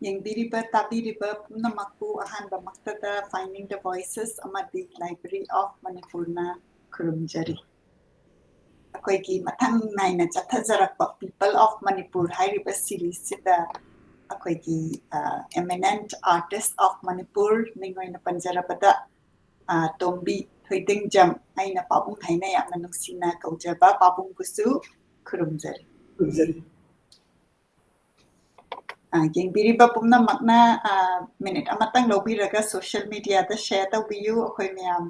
ꯌꯦꯡꯕꯤꯔꯤꯕ ꯇꯥꯕꯤꯔꯤꯕ ꯄꯨꯝꯅꯃꯛꯄꯨ ꯑꯍꯥꯟꯕꯃꯛꯇꯗ Finding the Voices ꯑꯃꯗꯤ Library of ꯃꯅꯤꯄꯨꯔꯅ ꯈꯨꯔꯨꯝꯖꯔꯤ ꯑꯩꯈꯣꯏꯒꯤ ꯃꯊꯪ ꯅꯥꯏꯅ ꯆꯠꯊꯖꯔꯛꯄ People of ꯃꯅꯤꯄꯨꯔ ꯍꯥꯏꯔꯤꯕ ꯁꯤꯔꯤꯁꯁꯤꯗ ꯑꯩꯈꯣꯏꯒꯤ Eminent Artists of ꯃꯅꯤꯄꯨꯔ ꯃꯤꯡ ꯑꯣꯏꯅ ꯄꯟꯖꯔꯕꯗ ꯇꯣꯝꯕꯤ ꯊꯣꯏꯗꯤꯡꯖꯝ ꯑꯩꯅ ꯄꯥꯕꯨꯡ ꯍꯥꯏꯅ ꯌꯥꯝꯅ ꯅꯨꯡꯁꯤꯅ ꯀꯧꯖꯕ ꯄꯥꯕꯨꯡꯕꯨꯁꯨ ꯈꯨꯔꯨꯝꯖꯔꯤ ꯌꯦꯡꯕꯤꯔꯤꯕ ꯄꯨꯝꯅꯃꯛꯅ ꯃꯤꯅꯤꯠ ꯑꯃꯇꯪ ꯂꯧꯕꯤꯔꯒ ꯁꯣꯁꯤꯌꯦꯜ ꯃꯤꯗꯤꯌꯥꯗ ꯁꯦꯌꯔ ꯇꯧꯕꯤꯌꯨ ꯑꯩꯈꯣꯏ ꯃꯌꯥꯝ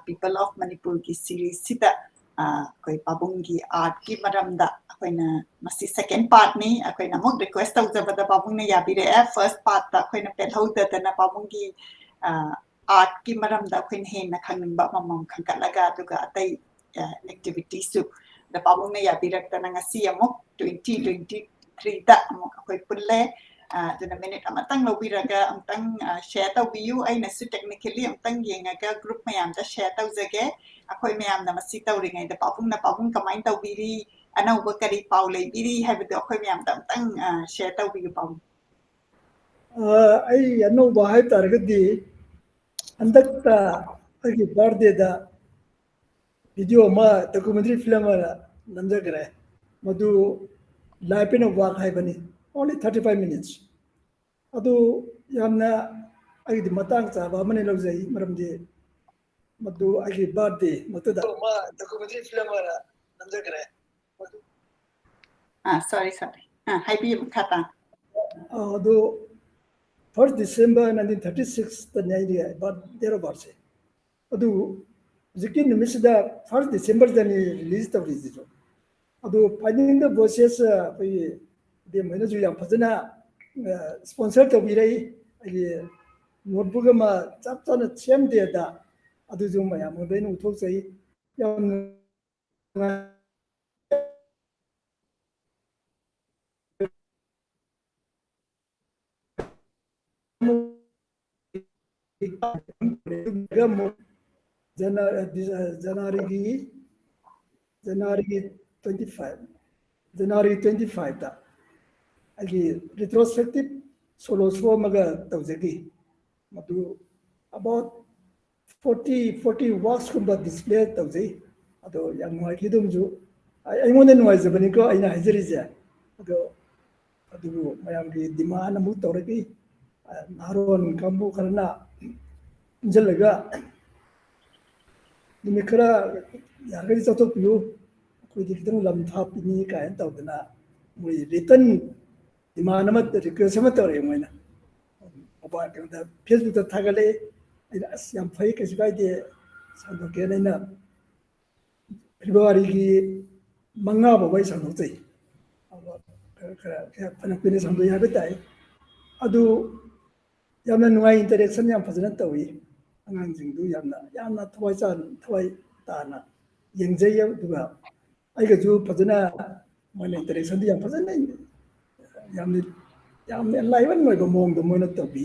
People of ꯃꯅꯤꯄꯨꯔꯒꯤ ꯁꯤꯔꯤꯁꯁꯤꯗ ꯑꯩꯈꯣꯏ ꯄꯥꯕꯨꯡꯒꯤ ꯑꯥꯔꯠꯀꯤ ꯃꯔꯝꯗ ꯑꯩꯈꯣꯏꯅ ꯃꯁꯤ ꯁꯦꯀꯦꯟ ꯄꯥꯔꯠꯅꯤ ꯑꯩꯈꯣꯏꯅ ꯑꯃꯨꯛ ꯔꯤꯀ꯭ꯋꯦꯁ ꯇꯧꯖꯕꯗ ꯄꯥꯕꯨꯡꯅ ꯌꯥꯕꯤꯔꯛꯑꯦ ꯐꯥꯔꯁꯠ ꯄꯥꯔꯠꯇ ꯑꯩꯈꯣꯏꯅ ꯄꯦꯜꯍꯧꯗꯗꯅ ꯄꯥꯕꯨꯡꯒꯤ ꯑꯥꯔꯠꯀꯤ ꯃꯔꯝꯗ ꯑꯩꯈꯣꯏꯅ ꯍꯦꯟꯅ ꯈꯪꯅꯤꯡꯕ ꯑꯃꯃꯝ ꯈꯟꯒꯠꯂꯒ ꯑꯗꯨꯒ ꯑꯇꯩ ꯑꯦꯛꯇꯤꯚꯤꯇꯤꯁꯨ ꯗ ꯄꯥꯕꯨꯡꯅ ꯌꯥꯕꯤꯔꯛꯇꯅ ꯉꯁꯤ ꯑꯃꯨꯛ 2023ꯗ ꯑꯃꯨꯛ ꯑꯩꯈꯣꯏ ꯄꯨꯜꯂꯦ ꯑꯗꯨꯅ ꯃꯤꯅꯤꯠ ꯑꯃꯇꯪ ꯂꯧꯕꯤꯔꯒ ꯑꯃꯇꯪ ꯁꯦꯌꯔ ꯇꯧꯕꯤꯌꯨ ꯑꯩꯅꯁꯨ ꯇꯦꯛꯅꯤꯀꯦꯜꯂꯤ ꯑꯃꯇꯪ ꯌꯦꯡꯉꯒ ꯒ꯭ꯔꯨꯞ ꯃꯌꯥꯝꯗ ꯁꯦꯌꯔ ꯇꯧꯖꯒꯦ ꯑꯩꯈꯣꯏ ꯃꯌꯥꯝꯅ ꯃꯁꯤ ꯇꯧꯔꯤꯉꯩꯗ ꯄꯥꯕꯨꯡ ꯀꯃꯥꯏꯅ ꯇꯧꯕꯤꯔꯤ ꯑꯅꯧꯕ ꯀꯔꯤ ꯄꯥꯎ ꯂꯩꯕꯤꯔꯤ ꯍꯥꯏꯕꯗꯣ ꯑꯩꯈꯣꯏ ꯃꯌꯥꯝꯗ ꯑꯃꯇꯪ ꯁꯦꯌꯔ ꯇꯧꯕꯤꯌꯨ ꯄꯥꯕꯨꯡ ꯑꯩ ꯑꯅꯧꯕ ꯍꯥꯏꯇꯥꯔꯒꯗꯤ ꯍꯟꯗꯛꯇ ꯑꯩꯒꯤ ꯕꯥꯔꯗꯦꯗ ꯚꯤꯗꯤꯑꯣ ꯑꯃ ꯗꯣꯀꯨꯃꯦꯟꯇꯔꯤ ꯐꯤꯂꯝ ꯑꯃ ꯅꯝꯖꯈ꯭ꯔꯦ ꯃꯗꯨ ꯂꯥꯏꯐ ꯏꯟ ꯑ ꯋꯥꯛ ꯍꯥꯏꯕꯅꯤ only 35 minutes ꯑꯗꯨ ꯌꯥꯝꯅ ꯑꯩꯒꯤꯗꯤ ꯃꯇꯥꯡ ꯆꯥꯕ ꯑꯃꯅꯤ ꯂꯧꯖꯩ ꯃꯔꯝꯗꯤ ꯃꯗꯨ ꯑꯩꯒꯤ ꯕꯥꯔꯗꯦ ꯃꯛꯇꯗ ꯗꯣꯀꯨꯃꯦꯟꯇꯔꯤ ꯐꯤꯂꯝ ꯑꯃ ꯅꯝꯖꯈ꯭ꯔꯦ sorry ꯍꯥꯏꯕꯤꯌꯨ ꯃꯈꯥ ꯇꯥꯅ ꯑꯗꯨ 1st December 1936ꯇꯅꯤ ꯑꯩꯒꯤ ꯗꯦꯠ ꯑꯣꯐ ꯕꯥꯔꯊꯁꯦ ꯑꯗꯨ ꯍꯧꯖꯤꯛꯀꯤ ꯅꯨꯃꯤꯠꯁꯤꯗ 1st Decemberꯗꯅꯤ ꯔꯤꯂꯤꯖ ꯇꯧꯔꯤꯁꯤꯁꯨ ꯑꯗꯨ Finding the Voices ꯑꯩꯈꯣꯏꯒꯤ ꯗꯦꯝ ꯍꯣꯏꯅꯁꯨ ꯌꯥꯝ ꯐꯖꯅ ꯁ꯭ꯄꯣꯟꯁꯔ ꯇꯧꯕꯤꯔꯛꯏ ꯑꯩꯒꯤ ꯅꯣꯠꯕꯨꯛ ꯑꯃ ꯆꯞ ꯆꯥꯅ ꯁꯦꯝ ꯗꯦꯗ ꯑꯗꯨꯁꯨ ꯃꯌꯥꯝ ꯑꯃꯗ ꯑꯩꯅ ꯎꯠꯊꯣꯛꯆꯩ ꯌꯥꯝ January 25ꯗ ꯑꯩꯒꯤ ꯔꯤꯇ꯭ꯔꯣꯁꯄꯦꯛꯇꯤꯚ ꯁꯣꯂꯣ ꯁꯣ ꯑꯃꯒ ꯇꯧꯖꯈꯤ ꯃꯗꯨ about 40 worksꯀꯨꯝꯕ ꯗꯤꯁꯄ꯭ꯂꯦ ꯇꯧꯖꯩ ꯑꯗꯣ ꯌꯥꯝ ꯅꯨꯡꯉꯥꯏꯈꯤꯗꯨꯝꯁꯨ ꯑꯩꯉꯣꯟꯗ ꯅꯨꯡꯉꯥꯏꯖꯕꯅꯤꯀꯣ ꯑꯩꯅ ꯍꯥꯏꯖꯔꯤꯁꯦ ꯑꯗꯣ ꯑꯗꯨꯕꯨ ꯃꯌꯥꯝꯒꯤ ꯗꯤꯃꯥꯟ ꯑꯃꯨꯛ ꯇꯧꯔꯛꯏ ꯅꯍꯥꯔꯣꯟ ꯀꯥꯡꯕꯨ ꯈꯔꯅ ꯄꯨꯟꯁꯤꯜꯂꯒ ꯅꯨꯃꯤꯠ ꯈꯔ ꯌꯥꯔꯒꯗꯤ ꯆꯠꯊꯣꯛꯄꯤꯌꯨ ꯑꯩꯈꯣꯏꯗꯤ ꯈꯤꯇꯪ ꯂꯝ ꯊꯥꯞꯄꯤꯅꯤ ꯀꯥꯏꯅ ꯇꯧꯗꯅ ꯃꯣꯏ ꯔꯤꯇꯟ ꯗꯤꯃꯥꯟ ꯑꯃ ꯔꯤꯀ꯭ꯋꯦꯁ ꯑꯃ ꯇꯧꯔꯛꯑꯦ ꯃꯣꯏꯅ ꯀꯩꯅꯣꯗ ꯐꯦꯁꯕꯨꯛꯇ ꯊꯥꯒꯠꯂꯛꯏ ꯑꯩꯅ ꯑꯁ ꯌꯥꯝ ꯐꯩ ꯀꯩꯁꯨ ꯀꯥꯏꯗꯦ ꯁꯟꯗꯣꯛꯀꯦꯅ ꯑꯩꯅ ꯐꯦꯕ꯭ꯔꯨꯋꯥꯔꯤꯒꯤ 5 ꯐꯥꯎꯕ ꯑꯩ ꯁꯟꯗꯣꯛꯆꯩ ꯈꯔ ꯐꯅ ꯀꯨꯏꯅ ꯁꯟꯗꯣꯛꯏ ꯍꯥꯏꯕ ꯇꯥꯏ ꯑꯗꯨ ꯌꯥꯝꯅ ꯅꯨꯡꯉꯥꯏ ꯏꯟꯇꯔꯦꯛꯁꯟ ꯌꯥꯝ ꯐꯖꯅ ꯇꯧꯏ ꯑꯉꯥꯡꯁꯤꯡꯗꯨ ꯌꯥꯝꯅ ꯊꯋꯥꯏ ꯇꯥꯅ ꯌꯦꯡꯖꯩ ꯑꯗꯨꯒ ꯑꯩꯒꯁꯨ ꯐꯖꯅ ꯃꯣꯏꯅ ꯏꯟꯇꯔꯦꯛꯁꯟꯗꯨ ꯌꯥꯝ ꯐꯖꯅ ꯌꯥꯝꯅ ꯑꯦꯟꯂꯥꯏꯕꯟ ꯑꯣꯏꯕ ꯃꯑꯣꯡꯗ ꯃꯣꯏꯅ ꯇꯧꯕꯤ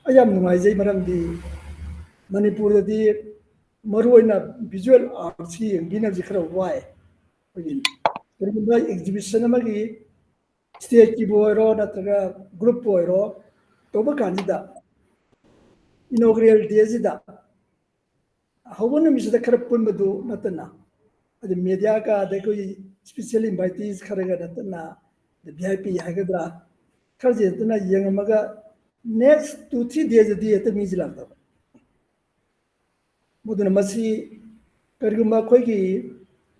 ꯑꯩ ꯌꯥꯝ ꯅꯨꯡꯉꯥꯏꯖꯩ ꯃꯔꯝꯗꯤ ꯃꯅꯤꯄꯨꯔꯗꯗꯤ ꯃꯔꯨꯑꯣꯏꯅ ꯚꯤꯖꯨꯋꯦꯜ ꯑꯥꯔꯠꯁꯤ ꯌꯦꯡꯕꯤꯅꯕꯁꯤ ꯈꯔ ꯋꯥꯏ ꯑꯩꯈꯣꯏꯒꯤ ꯀꯔꯤꯒꯨꯝꯕ ꯑꯦꯛꯖꯤꯕꯤꯁꯟ ꯑꯃꯒꯤ ꯁ꯭ꯇꯦꯠꯀꯤꯕꯨ ꯑꯣꯏꯔꯣ ꯅꯠꯇ꯭ꯔꯒ ꯒ꯭ꯔꯨꯞꯄꯨ ꯑꯣꯏꯔꯣ ꯇꯧꯕ ꯀꯥꯟꯁꯤꯗ ꯏꯅꯣꯒ꯭ꯔꯦꯜ ꯗꯦꯁꯤꯗ ꯍꯧꯕ ꯅꯨꯃꯤꯠꯁꯤꯗ ꯈꯔ ꯄꯨꯟꯕꯗꯨ ꯅꯠꯇꯅ ꯑꯗꯩ ꯃꯦꯗꯤꯌꯥꯒ ꯑꯗꯩ ꯑꯩꯈꯣꯏ ꯏꯁꯄꯤꯁꯦꯜ ꯏꯟꯚꯥꯏꯇꯤꯁ ꯈꯔꯒ ꯅꯠꯇꯅ VIP ꯍꯥꯏꯒꯗ꯭ꯔꯥ ꯈꯔꯁꯦ ꯅꯠꯇꯅ ꯌꯦꯡꯉꯝꯃꯒ ꯅꯦꯛꯁ 2-3 daysꯗꯗꯤ ꯍꯦꯛꯇ ꯃꯤꯁꯤ ꯂꯥꯛꯇꯕ ꯃꯗꯨꯅ ꯃꯁꯤ ꯀꯔꯤꯒꯨꯝꯕ ꯑꯩꯈꯣꯏꯒꯤ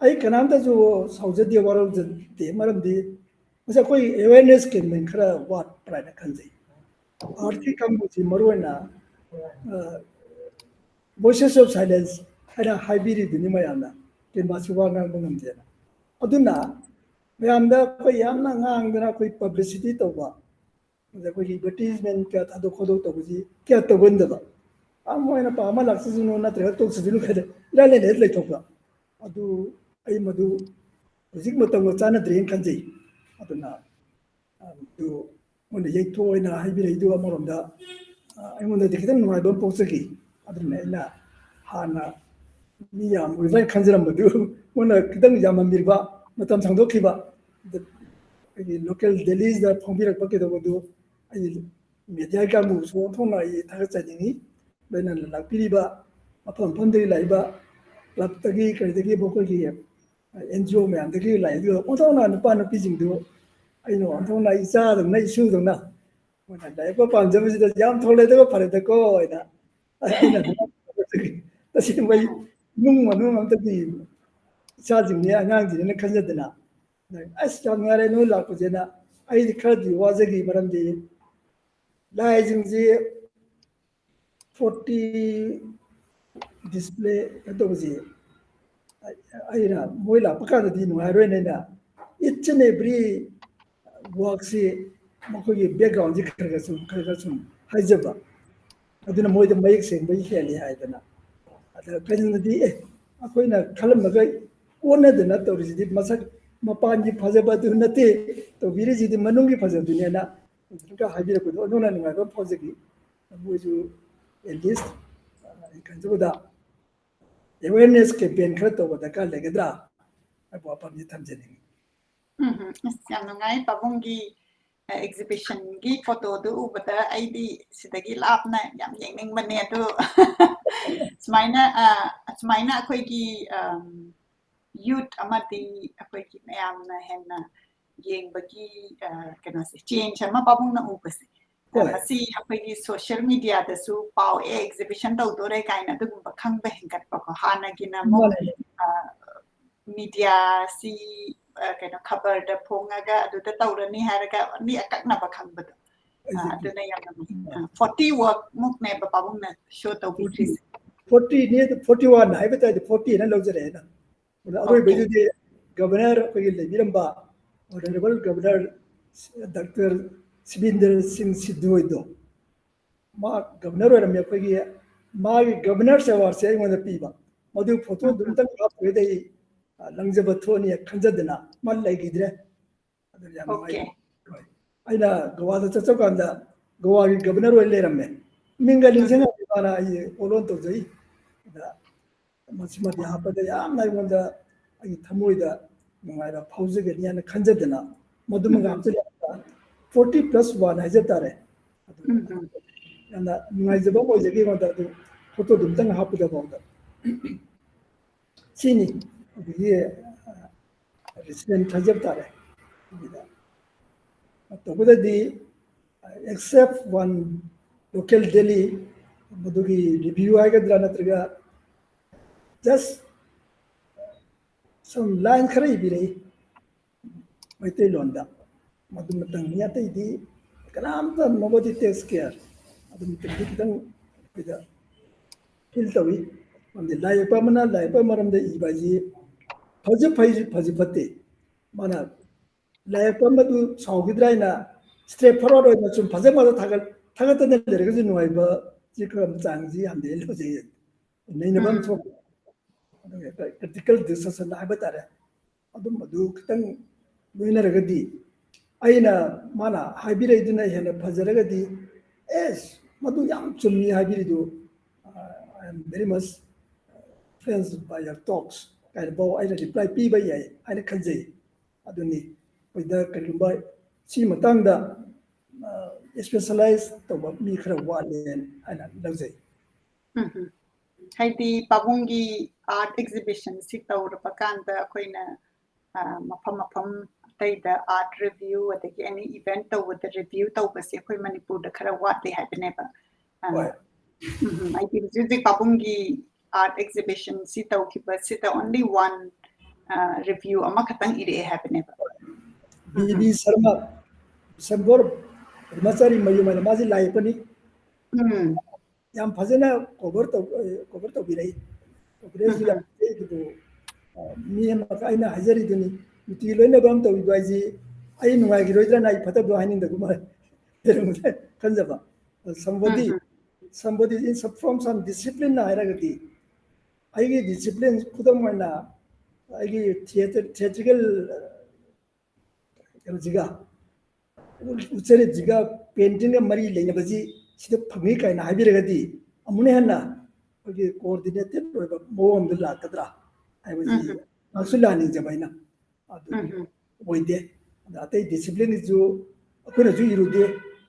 ꯑꯩ ꯀꯅꯥꯝꯇꯁꯨ ꯁꯥꯎꯖꯗꯦ ꯋꯥꯔꯧꯖꯗꯦ ꯃꯔꯝꯗꯤ ꯃꯁꯤ ꯑꯩꯈꯣꯏ ꯑꯦꯋꯦꯔꯅꯦꯁ ꯀꯦꯝꯄꯦꯟ ꯈꯔ ꯋꯥꯠꯄ꯭ꯔꯥ ꯍꯥꯏꯅ ꯈꯟꯖꯩ ꯑꯥꯔꯠꯀꯤ ꯀꯥꯡꯕꯨꯁꯤ ꯃꯔꯨꯑꯣꯏꯅ ꯚꯣꯏꯁꯦꯁ ꯑꯣꯐ ꯁꯥꯏꯂꯦꯟꯁ ꯍꯥꯏꯅ ꯍꯥꯏꯕꯤꯔꯤꯗꯨꯅꯤ ꯃꯌꯥꯝꯅ ꯀꯦꯟꯚꯥꯁꯁꯤ ꯋꯥ ꯉꯥꯡꯕ ꯉꯝꯗꯦꯅ ꯑꯗꯨꯅ ꯃꯌꯥꯝꯗ ꯑꯩꯈꯣꯏ ꯌꯥꯝꯅ ꯉꯥꯡꯗꯅ ꯑꯩꯈꯣꯏ ꯄꯕ꯭ꯂꯤꯁꯤꯇꯤ ꯇꯧꯕ ꯑꯗ ꯑꯩꯈꯣꯏꯒꯤ ꯑꯦꯗꯚꯔꯇꯤꯁꯃꯦꯟ ꯀꯌꯥ ꯊꯥꯗꯣꯛ ꯈꯣꯗꯣꯛ ꯇꯧꯕꯁꯤ ꯀꯌꯥ ꯇꯧꯒꯟꯗꯕ ꯃꯣꯏꯅ ꯄꯥꯝꯃ ꯂꯥꯛꯆꯁꯅꯨ ꯅꯠꯇ꯭ꯔꯒ ꯇꯣꯛꯆꯁꯅꯨ ꯀꯥꯏꯅ ꯏꯔꯥꯏ ꯂꯥꯏꯅ ꯍꯦꯛ ꯂꯩꯊꯣꯛꯄ ꯑꯗꯨ ꯑꯩ ꯃꯗꯨ ꯍꯧꯖꯤꯛ ꯃꯇꯝꯒ ꯆꯥꯟꯅꯗ꯭ꯔꯦꯅ ꯈꯟꯖꯩ ꯑꯗꯨꯅ ꯑꯗꯨ ꯃꯣꯏꯅ ꯌꯩꯊꯣꯛꯑꯣꯏꯅ ꯍꯥꯏꯕꯤꯔꯛꯏꯗꯨ ꯑꯃꯔꯣꯝꯗ ꯑꯩꯉꯣꯟꯗꯗꯤ ꯈꯤꯇꯪ ꯅꯨꯡꯉꯥꯏꯕ ꯑꯃ ꯄꯣꯛꯆꯈꯤ ꯑꯗꯨꯅ ꯑꯩꯅ ꯍꯥꯟꯅ ꯃꯤ ꯌꯥꯝꯃꯣꯏꯕ꯭ꯔꯥ ꯈꯟꯖꯔꯝꯕꯗꯨ ꯃꯣꯏꯅ ꯈꯤꯇꯪ ꯑꯩ ꯃꯦꯗꯤꯌꯥ ꯀꯥꯡꯕꯨꯁꯨ ꯑꯣꯟꯊꯣꯛꯅ ꯑꯩ ꯊꯥꯒꯠꯆꯅꯤꯡꯉꯤ ꯂꯣꯏꯅꯅ ꯂꯥꯛꯄꯤꯔꯤꯕ ꯃꯐꯝ ꯃꯐꯝꯗꯒꯤ ꯂꯥꯛꯏꯕ ꯀ꯭ꯂꯕꯇꯒꯤ ꯀꯔꯤꯗꯒꯤ ꯃꯈꯣꯏꯒꯤ NGO ꯃꯌꯥꯝꯗꯒꯤ ꯂꯥꯛꯏ ꯑꯗꯨꯒ ꯑꯣꯟꯊꯣꯛꯅ ꯅꯨꯄꯥ ꯅꯨꯄꯤꯁꯤꯡꯗꯨ ꯑꯩꯅ ꯑꯣꯟꯊꯣꯛꯅ ꯏꯆꯥꯗꯧꯅ ꯏꯁꯨꯗꯧꯅ ꯃꯣꯏꯅ ꯂꯥꯏꯔꯤꯛꯄ ꯄꯥꯝꯖꯕꯁꯤꯗ ꯌꯥꯝ ꯊꯣꯛꯂꯛꯑꯦꯗꯕ ꯐꯔꯦꯗꯀꯣ ꯍꯥꯏꯅ ꯑꯩꯅ ꯇꯁꯦꯡꯕ ꯏꯃꯨꯡ ꯃꯅꯨꯡ ꯑꯝꯇꯗꯤ ꯏꯆꯥꯁꯤꯡꯅꯤ ꯑꯉꯥꯡꯁꯤꯡꯅ ꯈꯟꯖꯗꯅ ꯑꯁ ꯌꯥꯝ ꯅꯨꯡꯉꯥꯏꯔꯦ ꯅꯣꯏ ꯂꯥꯛꯄꯁꯦꯅ ꯑꯩꯗꯤ ꯈꯔꯗꯤ ꯋꯥꯖꯈꯤ ꯃꯔꯝꯗꯤ ꯂꯥꯏꯁꯤꯡꯁꯤ 40 ꯗꯤꯁꯄ꯭ꯂꯦ ꯇꯧꯕꯁꯤ ꯑꯩꯅ ꯃꯣꯏ ꯂꯥꯛꯄ ꯀꯥꯟꯗꯗꯤ ꯅꯨꯡꯉꯥꯏꯔꯣꯏꯅ ꯏꯠꯁ ꯑꯦꯟ ꯑꯦꯚ꯭ꯔꯤ ꯋꯥꯛꯁꯤ ꯃꯈꯣꯏꯒꯤ ꯕꯦꯛꯒ꯭ꯔꯥꯎꯟꯁꯤ ꯈꯔ ꯁꯨꯝ ꯍꯥꯏꯖꯕ ꯑꯗꯨꯅ ꯃꯣꯏꯗ ꯃꯌꯦꯛ ꯁꯦꯡꯕ ꯍꯦꯜꯂꯤ ꯍꯥꯏꯗꯅ ꯑꯗ ꯀꯩꯅꯣꯗꯤ ꯑꯩꯈꯣꯏꯅ ꯈꯜꯂꯝꯕꯒ ꯑꯣꯟꯅꯗꯅ ꯇꯧꯔꯤꯁꯤꯗꯤ ꯃꯁꯛ ꯃꯄꯥꯟꯒꯤ ꯐꯖꯕ ꯑꯗꯨ ꯅꯠꯇꯦ ꯇꯧꯕꯤꯔꯤꯁꯤꯗꯤ ꯃꯅꯨꯡꯒꯤ ꯐꯖꯕꯗꯨꯅꯦꯅ ꯑꯗꯨꯒ ꯍꯥꯏꯕꯤꯔꯛꯄꯗꯣ ꯑꯗꯨꯅ ꯅꯨꯡꯉꯥꯏꯕ ꯐꯥꯎꯖꯈꯤ ꯃꯣꯏꯁꯨ ꯑꯦꯠꯂꯤꯁ ꯑꯩ ꯈꯟꯖꯕꯗ ꯑꯦꯋꯦꯔꯅꯦꯁ ꯀꯦꯝꯄꯦꯟ ꯈꯔ ꯇꯧꯕ ꯗꯔꯀꯥꯔ ꯂꯩꯒꯗ꯭ꯔꯥ ꯍꯥꯏꯕ ꯋꯥꯐꯝꯁꯤ ꯊꯝꯖꯅꯤꯡꯉꯤ ꯌꯥꯝ ꯅꯨꯡꯉꯥꯏ ꯄꯥꯕꯨꯡꯒꯤ ꯑꯦꯛꯖꯤꯕꯤꯁꯟꯒꯤ ꯐꯣꯇꯣꯗꯨ ꯎꯕꯗ ꯑꯩꯗꯤ ꯁꯤꯗꯒꯤ ꯂꯥꯞꯅ ꯌꯥꯝ ꯌꯦꯡꯅꯤꯡꯕꯅꯦ ꯑꯗꯨ ꯁꯨꯃꯥꯏꯅ ꯑꯩꯈꯣꯏꯒꯤ ꯌꯨꯠ ꯑꯃꯗꯤ ꯑꯩꯈꯣꯏꯒꯤ ꯃꯌꯥꯝꯅ ꯍꯦꯟꯅ ꯌꯦꯡꯕꯒꯤ ꯀꯩꯅꯣꯁꯦ ꯆꯦꯟꯖ ꯑꯃ ꯄꯥꯕꯨꯡꯅ ꯎꯕꯁꯦ ꯃꯁꯤ ꯑꯩꯈꯣꯏꯒꯤ ꯁꯣꯁꯤꯌꯦꯜ ꯃꯤꯗꯤꯌꯥꯗꯁꯨ ꯄꯥꯎ ꯑꯦꯛꯖꯤꯕꯤꯁꯟ ꯇꯧꯗꯣꯔꯦ ꯀꯥꯏꯅ ꯑꯗꯨꯒꯨꯝꯕ ꯈꯪꯕ ꯍꯦꯟꯒꯠꯄꯀꯣ ꯍꯥꯟꯅꯒꯤꯅ ꯑꯃꯨꯛ ꯃꯤꯗꯤꯌꯥꯁꯤ ꯀꯩꯅꯣ ꯈꯕꯔꯗ ꯐꯣꯡꯉꯒ ꯑꯗꯨꯗ ꯇꯧꯔꯅꯤ ꯍꯥꯏꯔꯒ ꯑꯅꯤ ꯑꯀꯛꯅꯕ ꯈꯪꯕꯗꯣ ꯑꯗꯨꯅ ꯌꯥꯝꯅ 40 ꯋꯥꯔꯛ ꯃꯨꯛꯅꯦꯕ ꯄꯥꯕꯨꯡꯅ ꯁꯣ ꯇꯧꯕꯤꯈ꯭ꯔꯤꯁꯦ 41 ꯍꯥꯏꯕ ꯇꯥꯔꯗꯤ 40 ꯍꯥꯏꯅ ꯂꯧꯖꯔꯦꯅ ꯑꯔꯣꯏꯕꯩꯗꯨꯗꯤ ꯒꯕꯔꯅꯔ ꯑꯩꯈꯣꯏꯒꯤ ꯂꯩꯕꯤꯔꯝꯕ ꯑꯣꯅꯔꯦꯕꯜ ꯒꯕꯔꯅꯔ ꯗꯥꯛꯇꯔ ꯁꯤꯕꯤꯟꯗꯔ ꯁꯤꯡ ꯁꯤꯙꯨ ꯍꯣꯏꯗꯣ ꯃꯥ ꯒꯕꯔꯅꯔ ꯑꯣꯏꯔꯝꯃꯦ ꯑꯩꯈꯣꯏꯒꯤ ꯃꯥꯒꯤ ꯒꯕꯔꯅꯔꯁ ꯑꯦꯋꯥꯔꯗꯁꯦ ꯑꯩꯉꯣꯟꯗ ꯄꯤꯕ ꯃꯗꯨ ꯐꯣꯇꯣꯗꯨ ꯑꯝꯇꯪ ꯍꯥꯞꯄꯒꯗꯤ ꯑꯩ ꯂꯪꯖꯕ ꯊꯣꯛꯑꯅꯤ ꯈꯟꯖꯗꯅ ꯃꯥ ꯂꯩꯈꯤꯗ꯭ꯔꯦ ꯑꯗꯨ ꯌꯥꯝ ꯅꯨꯡꯉꯥꯏ ꯑꯩꯅ ꯒꯋꯥꯗ ꯆꯠꯆ ꯀꯥꯟꯗ ꯒꯋꯥꯒꯤ ꯒꯕꯔꯅꯔ ꯑꯣꯏꯅ ꯂꯩꯔꯝꯃꯦ ꯃꯤꯡꯒ ꯅꯤꯡꯁꯤꯡꯉꯛꯄ ꯃꯥꯅ ꯑꯩ ꯑꯣꯂꯣꯟ ꯇꯧꯖꯩ ꯑꯗ ꯃꯁꯤꯃꯗꯤ ꯍꯥꯞꯄꯗ ꯌꯥꯝꯅ ꯑꯩꯉꯣꯟꯗ ꯑꯩꯒꯤ ꯊꯃꯣꯏꯗ ꯅꯨꯡꯉꯥꯏꯕ ꯐꯥꯎꯖꯒꯅꯤ ꯍꯥꯏꯅ ꯈꯟꯖꯗꯅ ꯃꯗꯨꯃꯒ ꯍꯥꯞꯆꯤꯜꯂꯛꯄ 40+1 ꯍꯥꯏꯖ ꯇꯥꯔꯦ ꯑꯗꯨ ꯌꯥꯝꯅ ꯅꯨꯡꯉꯥꯏꯖꯕ ꯑꯣꯏꯖꯒꯤ ꯑꯩꯉꯣꯟꯗ ꯑꯗꯨ ꯐꯣꯇꯣꯗꯨ ꯑꯝꯇꯪ ꯍꯥꯞꯄꯗꯐꯥꯎꯗ ꯁꯤꯅꯤ ꯑꯗꯒꯤ ꯔꯦꯁꯤꯗꯦꯟ ꯍꯥꯏꯖꯕ ꯇꯥꯔꯦ ꯇꯧꯕꯗꯗꯤ ꯑꯦꯛꯁꯦꯞ ꯋꯥꯟ ꯂꯣꯀꯦꯜ ꯗꯦꯂꯤ ꯃꯗꯨꯒꯤ ꯔꯤꯚ꯭ꯌꯨ ꯍꯥꯏꯒꯗ꯭ꯔꯥ ꯅꯠꯇ꯭ꯔꯒ ꯖꯁ ꯁꯨꯝ ꯂꯥꯏꯟ ꯈꯔ ꯏꯕꯤꯔꯛꯏ ꯃꯩꯇꯩꯂꯣꯟꯗ ꯃꯗꯨꯃꯇꯪꯅꯤ ꯑꯇꯩꯗꯤ ꯀꯅꯥꯝꯇ ꯅꯣꯕꯣꯗꯤ ꯇꯦꯛꯁ ꯀꯦꯌꯔ ꯑꯗꯨꯃꯇꯪꯗꯤ ꯈꯤꯇꯪ ꯑꯩꯈꯣꯏꯗ ꯐꯤꯜ ꯇꯧꯏ ꯃꯔꯝꯗꯤ ꯂꯥꯏ ꯌꯦꯛꯄ ꯑꯃꯅ ꯂꯥꯏ ꯌꯦꯛꯄ ꯃꯔꯝꯗ ꯏꯕ ꯍꯥꯏꯁꯤ ꯐꯖ ꯐꯠꯇꯦ ꯃꯥꯅ ꯂꯥꯏ ꯌꯦꯛꯄ ꯑꯃꯗꯨ ꯁꯥꯎꯈꯤꯗ꯭ꯔꯥ ꯍꯥꯏꯅ ꯏꯁꯇ꯭ꯔꯦꯠ ꯐꯣꯔꯋꯥꯔꯗ ꯑꯣꯏꯅ ꯁꯨꯝ ꯐꯖ ꯊꯥꯒꯠꯇꯅ ꯂꯩꯔꯒꯁꯨ ꯅꯨꯡꯉꯥꯏꯕ ꯁꯤ ꯈꯔ ꯆꯥꯡꯁꯤ ꯌꯥꯝꯗꯦ ꯍꯧꯖꯤꯛ ꯅꯩꯅꯕ ꯑꯃ ꯊꯣꯛ ꯑꯗꯨꯒ ꯀ꯭ꯔꯤꯇꯤꯀꯦꯜ ꯗꯤꯁꯀꯁꯟ ꯍꯥꯏꯕ ꯇꯥꯔꯦ ꯑꯗꯨꯝꯕꯗꯨ ꯈꯤꯇꯪ ꯂꯣꯏꯅꯔꯒꯗꯤ ꯑꯩꯅ ꯃꯥꯅ ꯍꯥꯏꯕꯤꯔꯛꯏꯗꯨꯅ ꯍꯦꯟꯅ ꯐꯖꯔꯒꯗꯤ ꯑꯦꯁ ꯃꯗꯨ ꯌꯥꯝ ꯆꯨꯝꯃꯤ ꯍꯥꯏꯕꯤꯔꯤꯗꯨ ꯑꯥꯏ ꯑꯦꯝ ꯚꯦꯔꯤ ꯃꯁ ꯐ꯭ꯔꯦꯟꯁ ꯕꯥꯏ ꯌꯔ ꯇꯣꯛꯁ ꯀꯥꯏꯅꯐꯥꯎ ꯑꯩꯅ ꯔꯤꯄ꯭ꯂꯥꯏ ꯄꯤꯕ ꯌꯥꯏ ꯍꯥꯏꯅ ꯈꯟꯖꯩ ꯑꯗꯨꯅꯤ ꯑꯩꯈꯣꯏꯗ ꯀꯔꯤꯒꯨꯝꯕ ꯁꯤ ꯃꯇꯥꯡꯗ ꯏꯁꯄꯦꯁꯦꯂꯥꯏꯁ ꯇꯧꯕ ꯃꯤ ꯈꯔ ꯋꯥꯠꯂꯦ ꯍꯥꯏꯅ ꯂꯧꯖꯩ ꯍꯥꯏꯗꯤ ꯄꯥꯕꯨꯡꯒꯤ ꯑꯥꯔꯠ ꯑꯦꯛꯖꯤꯕꯤꯁꯟꯁꯤ ꯇꯧꯔꯕ ꯀꯥꯟꯗ ꯑꯩꯈꯣꯏꯅ ꯃꯐꯝ ꯑꯇꯩꯗ ꯑꯥꯔꯠ ꯔꯤꯚ꯭ꯌꯨ ꯑꯗꯒꯤ ꯑꯦꯅꯤ ꯏꯚꯦꯟꯠ ꯇꯧꯕꯗ ꯔꯤꯚ꯭ꯌꯨ ꯇꯧꯕꯁꯦ ꯑꯩꯈꯣꯏ ꯃꯅꯤꯄꯨꯔꯗ ꯈꯔ ꯋꯥꯠꯂꯦ ꯍꯥꯏꯕꯅꯦꯕ ꯍꯣꯏ ꯍꯥꯏꯗꯤ ꯍꯧꯖꯤꯛ ꯍꯧꯖꯤꯛ ꯄꯥꯕꯨꯡꯒꯤ ꯑꯥꯔꯠ ꯑꯦꯛꯖꯤꯕꯤꯁꯟꯁꯤ ꯇꯧꯈꯤꯕꯁꯤꯗ ꯑꯣꯟꯂꯤ ꯋꯥꯟ ꯔꯤꯚ꯭ꯌꯨ ꯑꯃꯈꯛꯇꯪ ꯏꯔꯛꯑꯦ ꯍꯥꯏꯕꯅꯦꯕ ꯕꯤ ꯁꯔꯃ ꯁꯝꯕꯣꯔ ꯕ꯭ꯔꯍꯃꯆꯥꯔꯤ ꯃꯌꯨꯝ ꯍꯥꯏꯅ ꯃꯥꯁꯤ ꯂꯥꯏ ꯌꯦꯛꯄꯅꯤ ꯌꯥꯝ ꯐꯖꯅ ꯀꯣꯚꯔ ꯇꯧꯕꯤꯔꯛꯏ ꯀꯣꯚꯔꯦꯖꯁꯨ ꯌꯥꯝ ꯑꯗꯨ ꯃꯤ ꯑꯃꯈꯛ ꯑꯩꯅ ꯍꯥꯏꯖꯔꯤꯗꯨꯅꯤ ꯅꯨꯡꯇꯤꯒꯤ ꯂꯣꯏꯅꯕ ꯑꯃ ꯇꯧꯕꯤꯕ ꯍꯥꯏꯁꯤ ꯑꯩ ꯅꯨꯡꯉꯥꯏꯈꯤꯔꯣꯏꯗ꯭ꯔꯥꯅ ꯑꯩ ꯐꯠꯇꯕꯗꯣ ꯍꯥꯏꯅꯤꯡꯗꯒꯨꯝ ꯈꯟꯖꯕ somebody in from some discipline ꯍꯥꯏꯔꯒꯗꯤ ꯑꯩꯒꯤ ꯗꯤꯁꯤꯄ꯭ꯂꯤꯟ ꯈꯨꯗꯝ ꯑꯣꯏꯅ ꯑꯩꯒꯤ ꯊꯤꯌꯦꯇ꯭ꯔꯤꯀꯦꯜ ꯀꯩꯅꯣꯁꯤꯒ ꯎꯠꯆꯔꯤꯕꯁꯤꯒ ꯄꯦꯟꯇꯤꯡꯒ ꯃꯔꯤ ꯂꯩꯅꯕꯁꯤ ꯁꯤꯗ ꯐꯪꯉꯤ ꯀꯥꯏꯅ ꯍꯥꯏꯕꯤꯔꯒꯗꯤ ꯑꯃꯨꯛꯅ ꯍꯦꯟꯅ ꯑꯩꯈꯣꯏꯒꯤ ꯀꯣꯑꯣꯔꯗꯤꯅꯦꯇꯦꯠ ꯑꯣꯏꯕ ꯃꯑꯣꯡꯗ ꯂꯥꯛꯀꯗ꯭ꯔꯥ ꯍꯥꯏꯕꯁꯤ ꯉꯥꯛꯁꯨ ꯂꯥꯟꯅꯤꯡꯖꯕ ꯑꯩꯅ ꯑꯗꯨ ꯑꯣꯏꯗꯦ ꯑꯗ ꯑꯇꯩ ꯗꯤꯁꯤꯄ꯭ꯂꯤꯟꯒꯤꯁꯨ ꯑꯩꯈꯣꯏꯅꯁꯨ ꯏꯔꯨꯗꯦ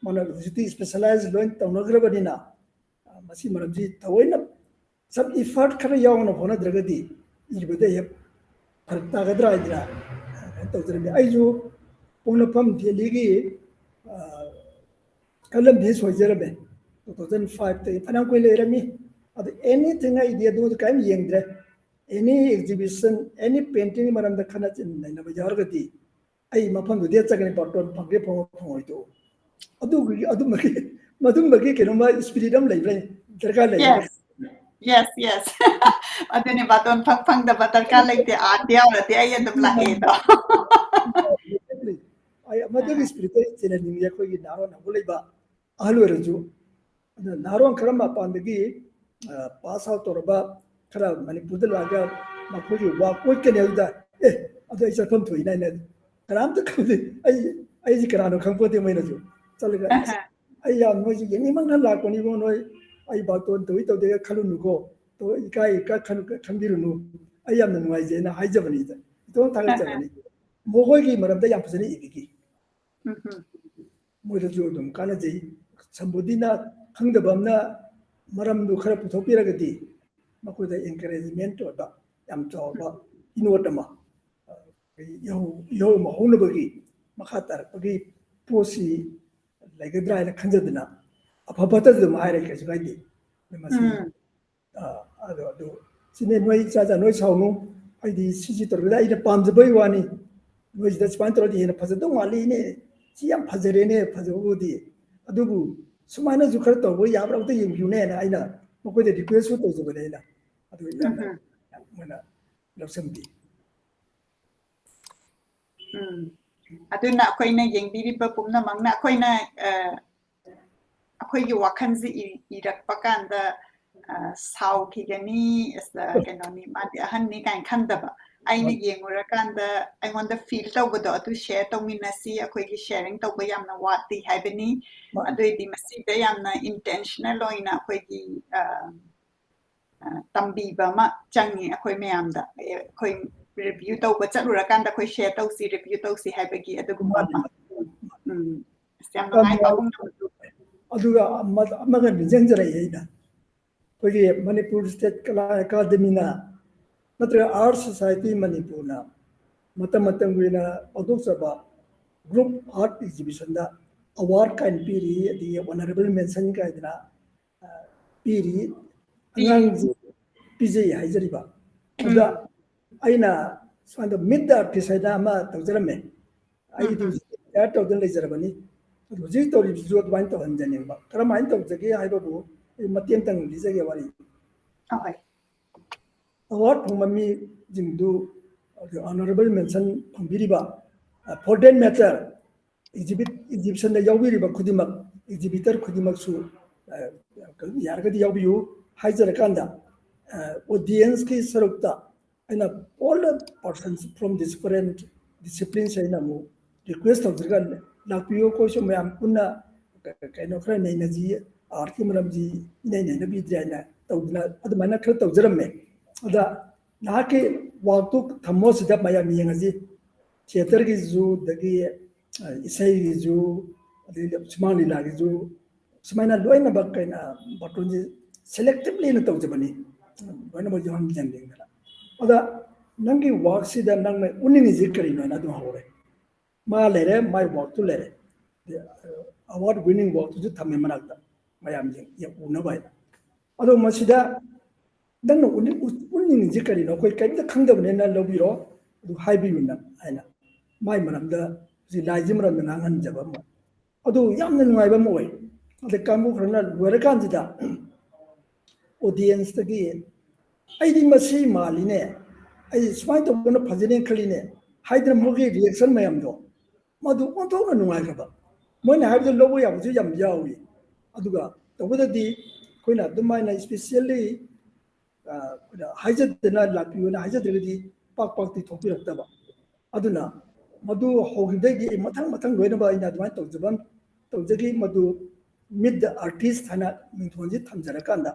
mana hujiti specialized loin tawnagrabadina masi maramji tawoina some effort khara yawna phona dragadi ibade he farta gadra idra tawjrami aiju pona pam deligi kalam bhe soijarabe 2005 te fanam ko lerami ad anything idea do kaim yengdre any exhibition any painting maram da khana chin na bajargadi ai mafam du de chagani paton phagge phoi adu magi kenoma spirit am leibrai darka leibrai yes adene baton phang da batarka leite atia orate ai adum la e do ai amadu spirit chena nimya ko gi naro na bolaiba ahlu raju naro karama pandagi pass out torba kara manipur da laga makhoji wa ko kenelda adu isa thom thoi na karam ta khudi ai ji karano khangpote mai na ju chalaga ai ya noi ji ni mang la ko ni bo noi ai ba ton toi to de khalu nu ko to ikai ka khandiru nu ai yam ngai je na hai jabani da to thang jabani mo ko gi maram da yam phasani ibiki mo da jo dum kana je sambodina khangdabamna maram du khara puthopira gadi mako da encouragement to da yam chawa inotama yo ma honu bagi makhatar bagi posi lagadra ila khanjadna apabata de maire ke jgai masi ado sine noi cha noi saunu ai di siji torda ida pamjabai wani noi da span tordi ina phajado wali ne chi yam phajare ne phajodi adubu sumaina ju khar to bo yabra to yim ne na aina mako de request to jo bane na adu mana lapsamdi aduna akoina yengbiriba pumna mangna akoina akoigi wakanzi irakpa kanda sau kigani asa kenoni madi ahanni kain khandaba aina yengura kanda aingonda feel tawbado atu share tawminasi akoigi sharing tawba yamna wati haibani adoidi masida yamna intentional oina akoigi tambiba ma changi akoi mayamda akoi review tawba chalurаканда akoi share tawsi review tawsi haibagi adugumba ma samna ngai pabung aduga amaga nijanjara yeina kogi manipur state kala academy na natra art society manipur na matam wina adusaba group art exhibition da award kan piri the honorable mention ka idna piri angang pj haijariba da aina sanda mid artist da ma tawjarame ai du ya tawdan lejarabani Rujik to review one to Hanjanimba. Karamain to Jagi Ibabu, Matian Lizagi Wari. Okay. Award from Mami Jimdu, the honorable mention from Biriba. For that matter, Egyptian the Yawiriba Kudimak, exhibitor Kudimaksu, Yargadi Yabu, Hajarakanda, Odiensky Sarukta, and all the persons from different disciplines in request of the gun. Lakpiyo ko so mayam kunna kaino khra nei na ji arki maram ji nei na bi jaina tawdna admana khra tawjaramme ada nake waqtu thammo sida mayam yenga ji theater gi zu dagi isai gi zu adi smani la gi zu smaina loina bakkaina baton ji selectively na tawjabani loina mo jam janding ada nangi waq sida nang me uningi ji kari na du hore ma lere my work to lere the award winning work to thamme manakta mayam ye unabai ado masida dang uning jikari no koi kaida khangdabne na lobiro du haibi winna aina mai manamda ji laijim ram na ngan jaba mo ado yamna ngai ba moi ade kamu khana wera kanjida audience tagi ai di masi maline ai smai to bona phajine khaline haidra mogi reaction mayam do madu onto na nungai khaba moina habde lobo ya buju yam yawi aduga tobudadi koina dumaina especially haijat na lapiona haijat degi pak ti thopi raktaba aduna madu hogidegi mathang loina ba ina dumai tawjabam tawjagi madu mid the artist hana minthonji thamjara kanda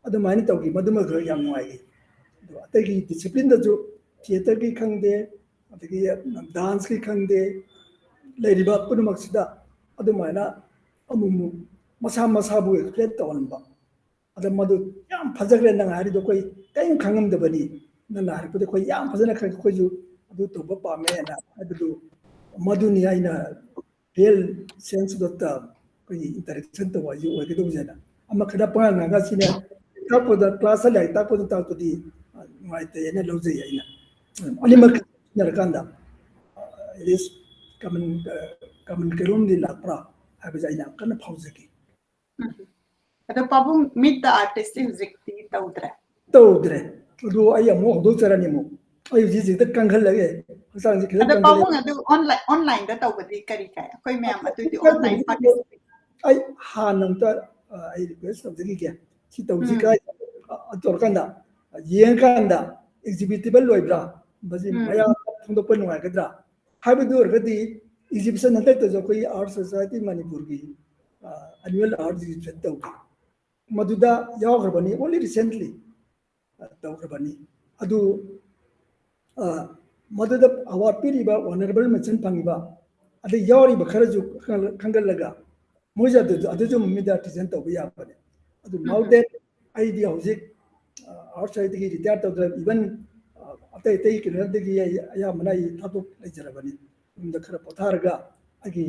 adumani tawgi maduma ghar yam nuai atagi discipline da jo theater gi khangde atagi dance gi khangde Lady Punumaxida, Adumana, ꯑꯃꯨꯛ ꯃꯁꯥ ꯃꯁꯥꯕꯨ explain ꯇꯧꯍꯟꯕ ꯑꯗ ꯃꯗꯨ ꯌꯥꯝ ꯐꯖꯈ꯭ꯔꯦ ꯅꯪ ꯍꯥꯏꯔꯤꯗꯣ ꯑꯩꯈꯣꯏ ꯀꯔꯤꯝ ꯈꯪꯉꯝꯗꯕꯅꯤ ꯅꯪꯅ ꯍꯥꯏꯔꯛꯄꯗ ꯑꯩꯈꯣꯏ ꯌꯥꯝ ꯐꯖꯅ ꯈꯪꯉꯦ ꯑꯩꯈꯣꯏꯁꯨ ꯑꯗꯨ ꯇꯧꯕ ꯄꯥꯝꯃꯦꯅ ꯍꯥꯏꯕꯗꯨ ꯃꯗꯨꯅꯤ ꯑꯩꯅ ꯔꯤꯌꯦꯜ ꯁꯦꯟꯁꯇ ꯑꯩꯈꯣꯏꯒꯤ ꯏꯟꯇꯔꯦꯛꯁꯟ ꯇꯧꯕ ꯍꯥꯏꯁꯤ ꯑꯣꯏꯒꯗꯧꯕꯁꯦꯅ ꯑꯃ ꯈꯔ ꯄꯉꯥꯡ ꯉꯥꯡꯉꯒ ꯁꯤꯅ ꯇꯥꯛꯄꯗ ꯀ꯭ꯂꯥꯁꯇ ꯂꯥꯏꯔꯤꯛ ꯇꯥꯛꯄꯗꯤ ꯅꯨꯡꯉꯥꯏꯇꯦꯅ ꯂꯧꯖꯩ ꯑꯩꯅ ꯑꯅꯤꯃꯛ ꯁꯤꯟꯅꯔꯀꯥꯟꯗ ꯏꯠ ꯀꯃꯟ ꯀꯩꯅꯣꯝꯗꯤ ꯂꯥꯛꯄ꯭ꯔꯥ ꯍꯥꯏꯕꯁꯦ ꯑꯩꯅ ꯌꯥꯝ ꯀꯟꯅ ꯐꯥꯎꯖꯈꯤ ꯑꯗꯣ ꯄꯥꯕꯨꯡ ꯃꯤꯠ ꯗ ꯑꯥꯔꯇꯤꯁꯇꯤ ꯍꯧꯖꯤꯛꯇꯤ ꯇꯧꯗ꯭ꯔꯦ ꯇꯧꯗ꯭ꯔꯦ ꯑꯗꯨ ꯑꯩ ꯑꯃꯨꯛ ꯍꯧꯗꯣꯛꯆꯔꯅꯤ ꯑꯃꯨꯛ ꯑꯩ ꯍꯧꯖꯤꯛꯇ ꯀꯪꯈꯠꯂꯒꯦ ꯍꯛꯆꯥꯡꯁꯤ ꯈꯤꯇꯪ ꯑꯗꯣ ꯀꯪꯈꯠꯂꯦ ꯄꯥꯕꯨꯡ ꯑꯗꯨ ꯑꯣꯟꯂꯥꯏꯟꯗ ꯇꯧꯕꯗꯤ ꯀꯔꯤ ꯀꯥꯏ ꯑꯩꯈꯣꯏ ꯃꯌꯥꯝ ꯑꯗꯨꯗꯤ ꯑꯣꯟꯂꯥꯏꯟ ꯄꯥꯔꯇꯤꯁꯤꯄꯦꯠ ꯑꯩ ꯍꯥꯟꯅ ꯑꯝꯇ ꯑꯩ ꯔꯤꯀ꯭ꯋꯦꯁ ꯇꯧꯖꯈꯤꯒꯦ ꯁꯤ ꯇꯧꯁꯤ ꯀꯥꯏ ꯇꯧꯔꯀꯥꯟꯗ ꯌꯦꯡꯀꯥꯟꯗ ꯑꯦꯛꯖꯤꯕꯤꯇꯤꯕꯜ ꯑꯣꯏꯕ꯭ꯔꯥ ꯃꯁꯤ ꯃꯌꯥꯝ ꯐꯣꯡꯗꯣꯛꯄ ꯅꯨꯡꯉꯥꯏꯒꯗ꯭ꯔꯥ ꯍꯥꯏꯕꯗꯨ ꯑꯣꯏꯔꯒꯗꯤ ꯑꯦꯛꯖꯤꯕꯤꯁꯟ ꯍꯟꯗꯛꯇꯁꯨ ꯑꯩꯈꯣꯏ ꯑꯥꯔꯠ ꯁꯣꯁꯥꯏꯇꯤ ꯃꯅꯤꯄꯨꯔꯒꯤ ꯑꯦꯅꯨꯋꯦꯜ ꯑꯥꯔꯠ ꯑꯦꯛꯖꯤꯕꯤꯁꯟ ꯇꯧꯈꯤ ꯃꯗꯨꯗ ꯌꯥꯎꯈ꯭ꯔꯕꯅꯤ ꯑꯣꯟꯂꯤ ꯔꯤꯁꯦꯟꯠꯂꯤ ꯇꯧꯈ꯭ꯔꯕꯅꯤ ꯑꯗꯨ ꯃꯗꯨꯗ ꯑꯋꯥꯔꯗ ꯄꯤꯔꯤꯕ ꯑꯣꯅꯔꯦꯕꯜ ꯃꯦꯟꯁꯟ ꯐꯪꯉꯤꯕ ꯑꯗꯩ ꯌꯥꯎꯔꯤꯕ ꯈꯔꯁꯨ ꯈꯪꯒꯠꯂꯒ ꯃꯣꯏꯁꯨ ꯑꯗꯨꯁꯨ ꯃꯤꯗ ꯇ꯭ꯔꯤꯖꯦꯟ ꯇꯧꯕ ꯌꯥꯕꯅꯤ ꯑꯗꯨ ꯅꯥꯎꯗꯦ ꯑꯩꯗꯤ ꯍꯧꯖꯤꯛ ꯑꯥꯎꯠ ꯁꯥꯏꯗꯒꯤ ꯔꯤꯇꯥꯌꯔ ꯇꯧꯗ꯭ꯔꯦ ꯏꯚꯟ ꯑꯇꯩ ꯑꯇꯩ ꯀꯩꯅꯣꯗꯒꯤ ꯑꯩ ꯑꯌꯥꯝꯕꯅ ꯑꯩ ꯊꯥꯗꯣꯛ ꯂꯩꯖꯔꯕꯅꯤ ꯌꯨꯝꯗ ꯈꯔ ꯄꯣꯊꯥꯔꯒ ꯑꯩꯒꯤ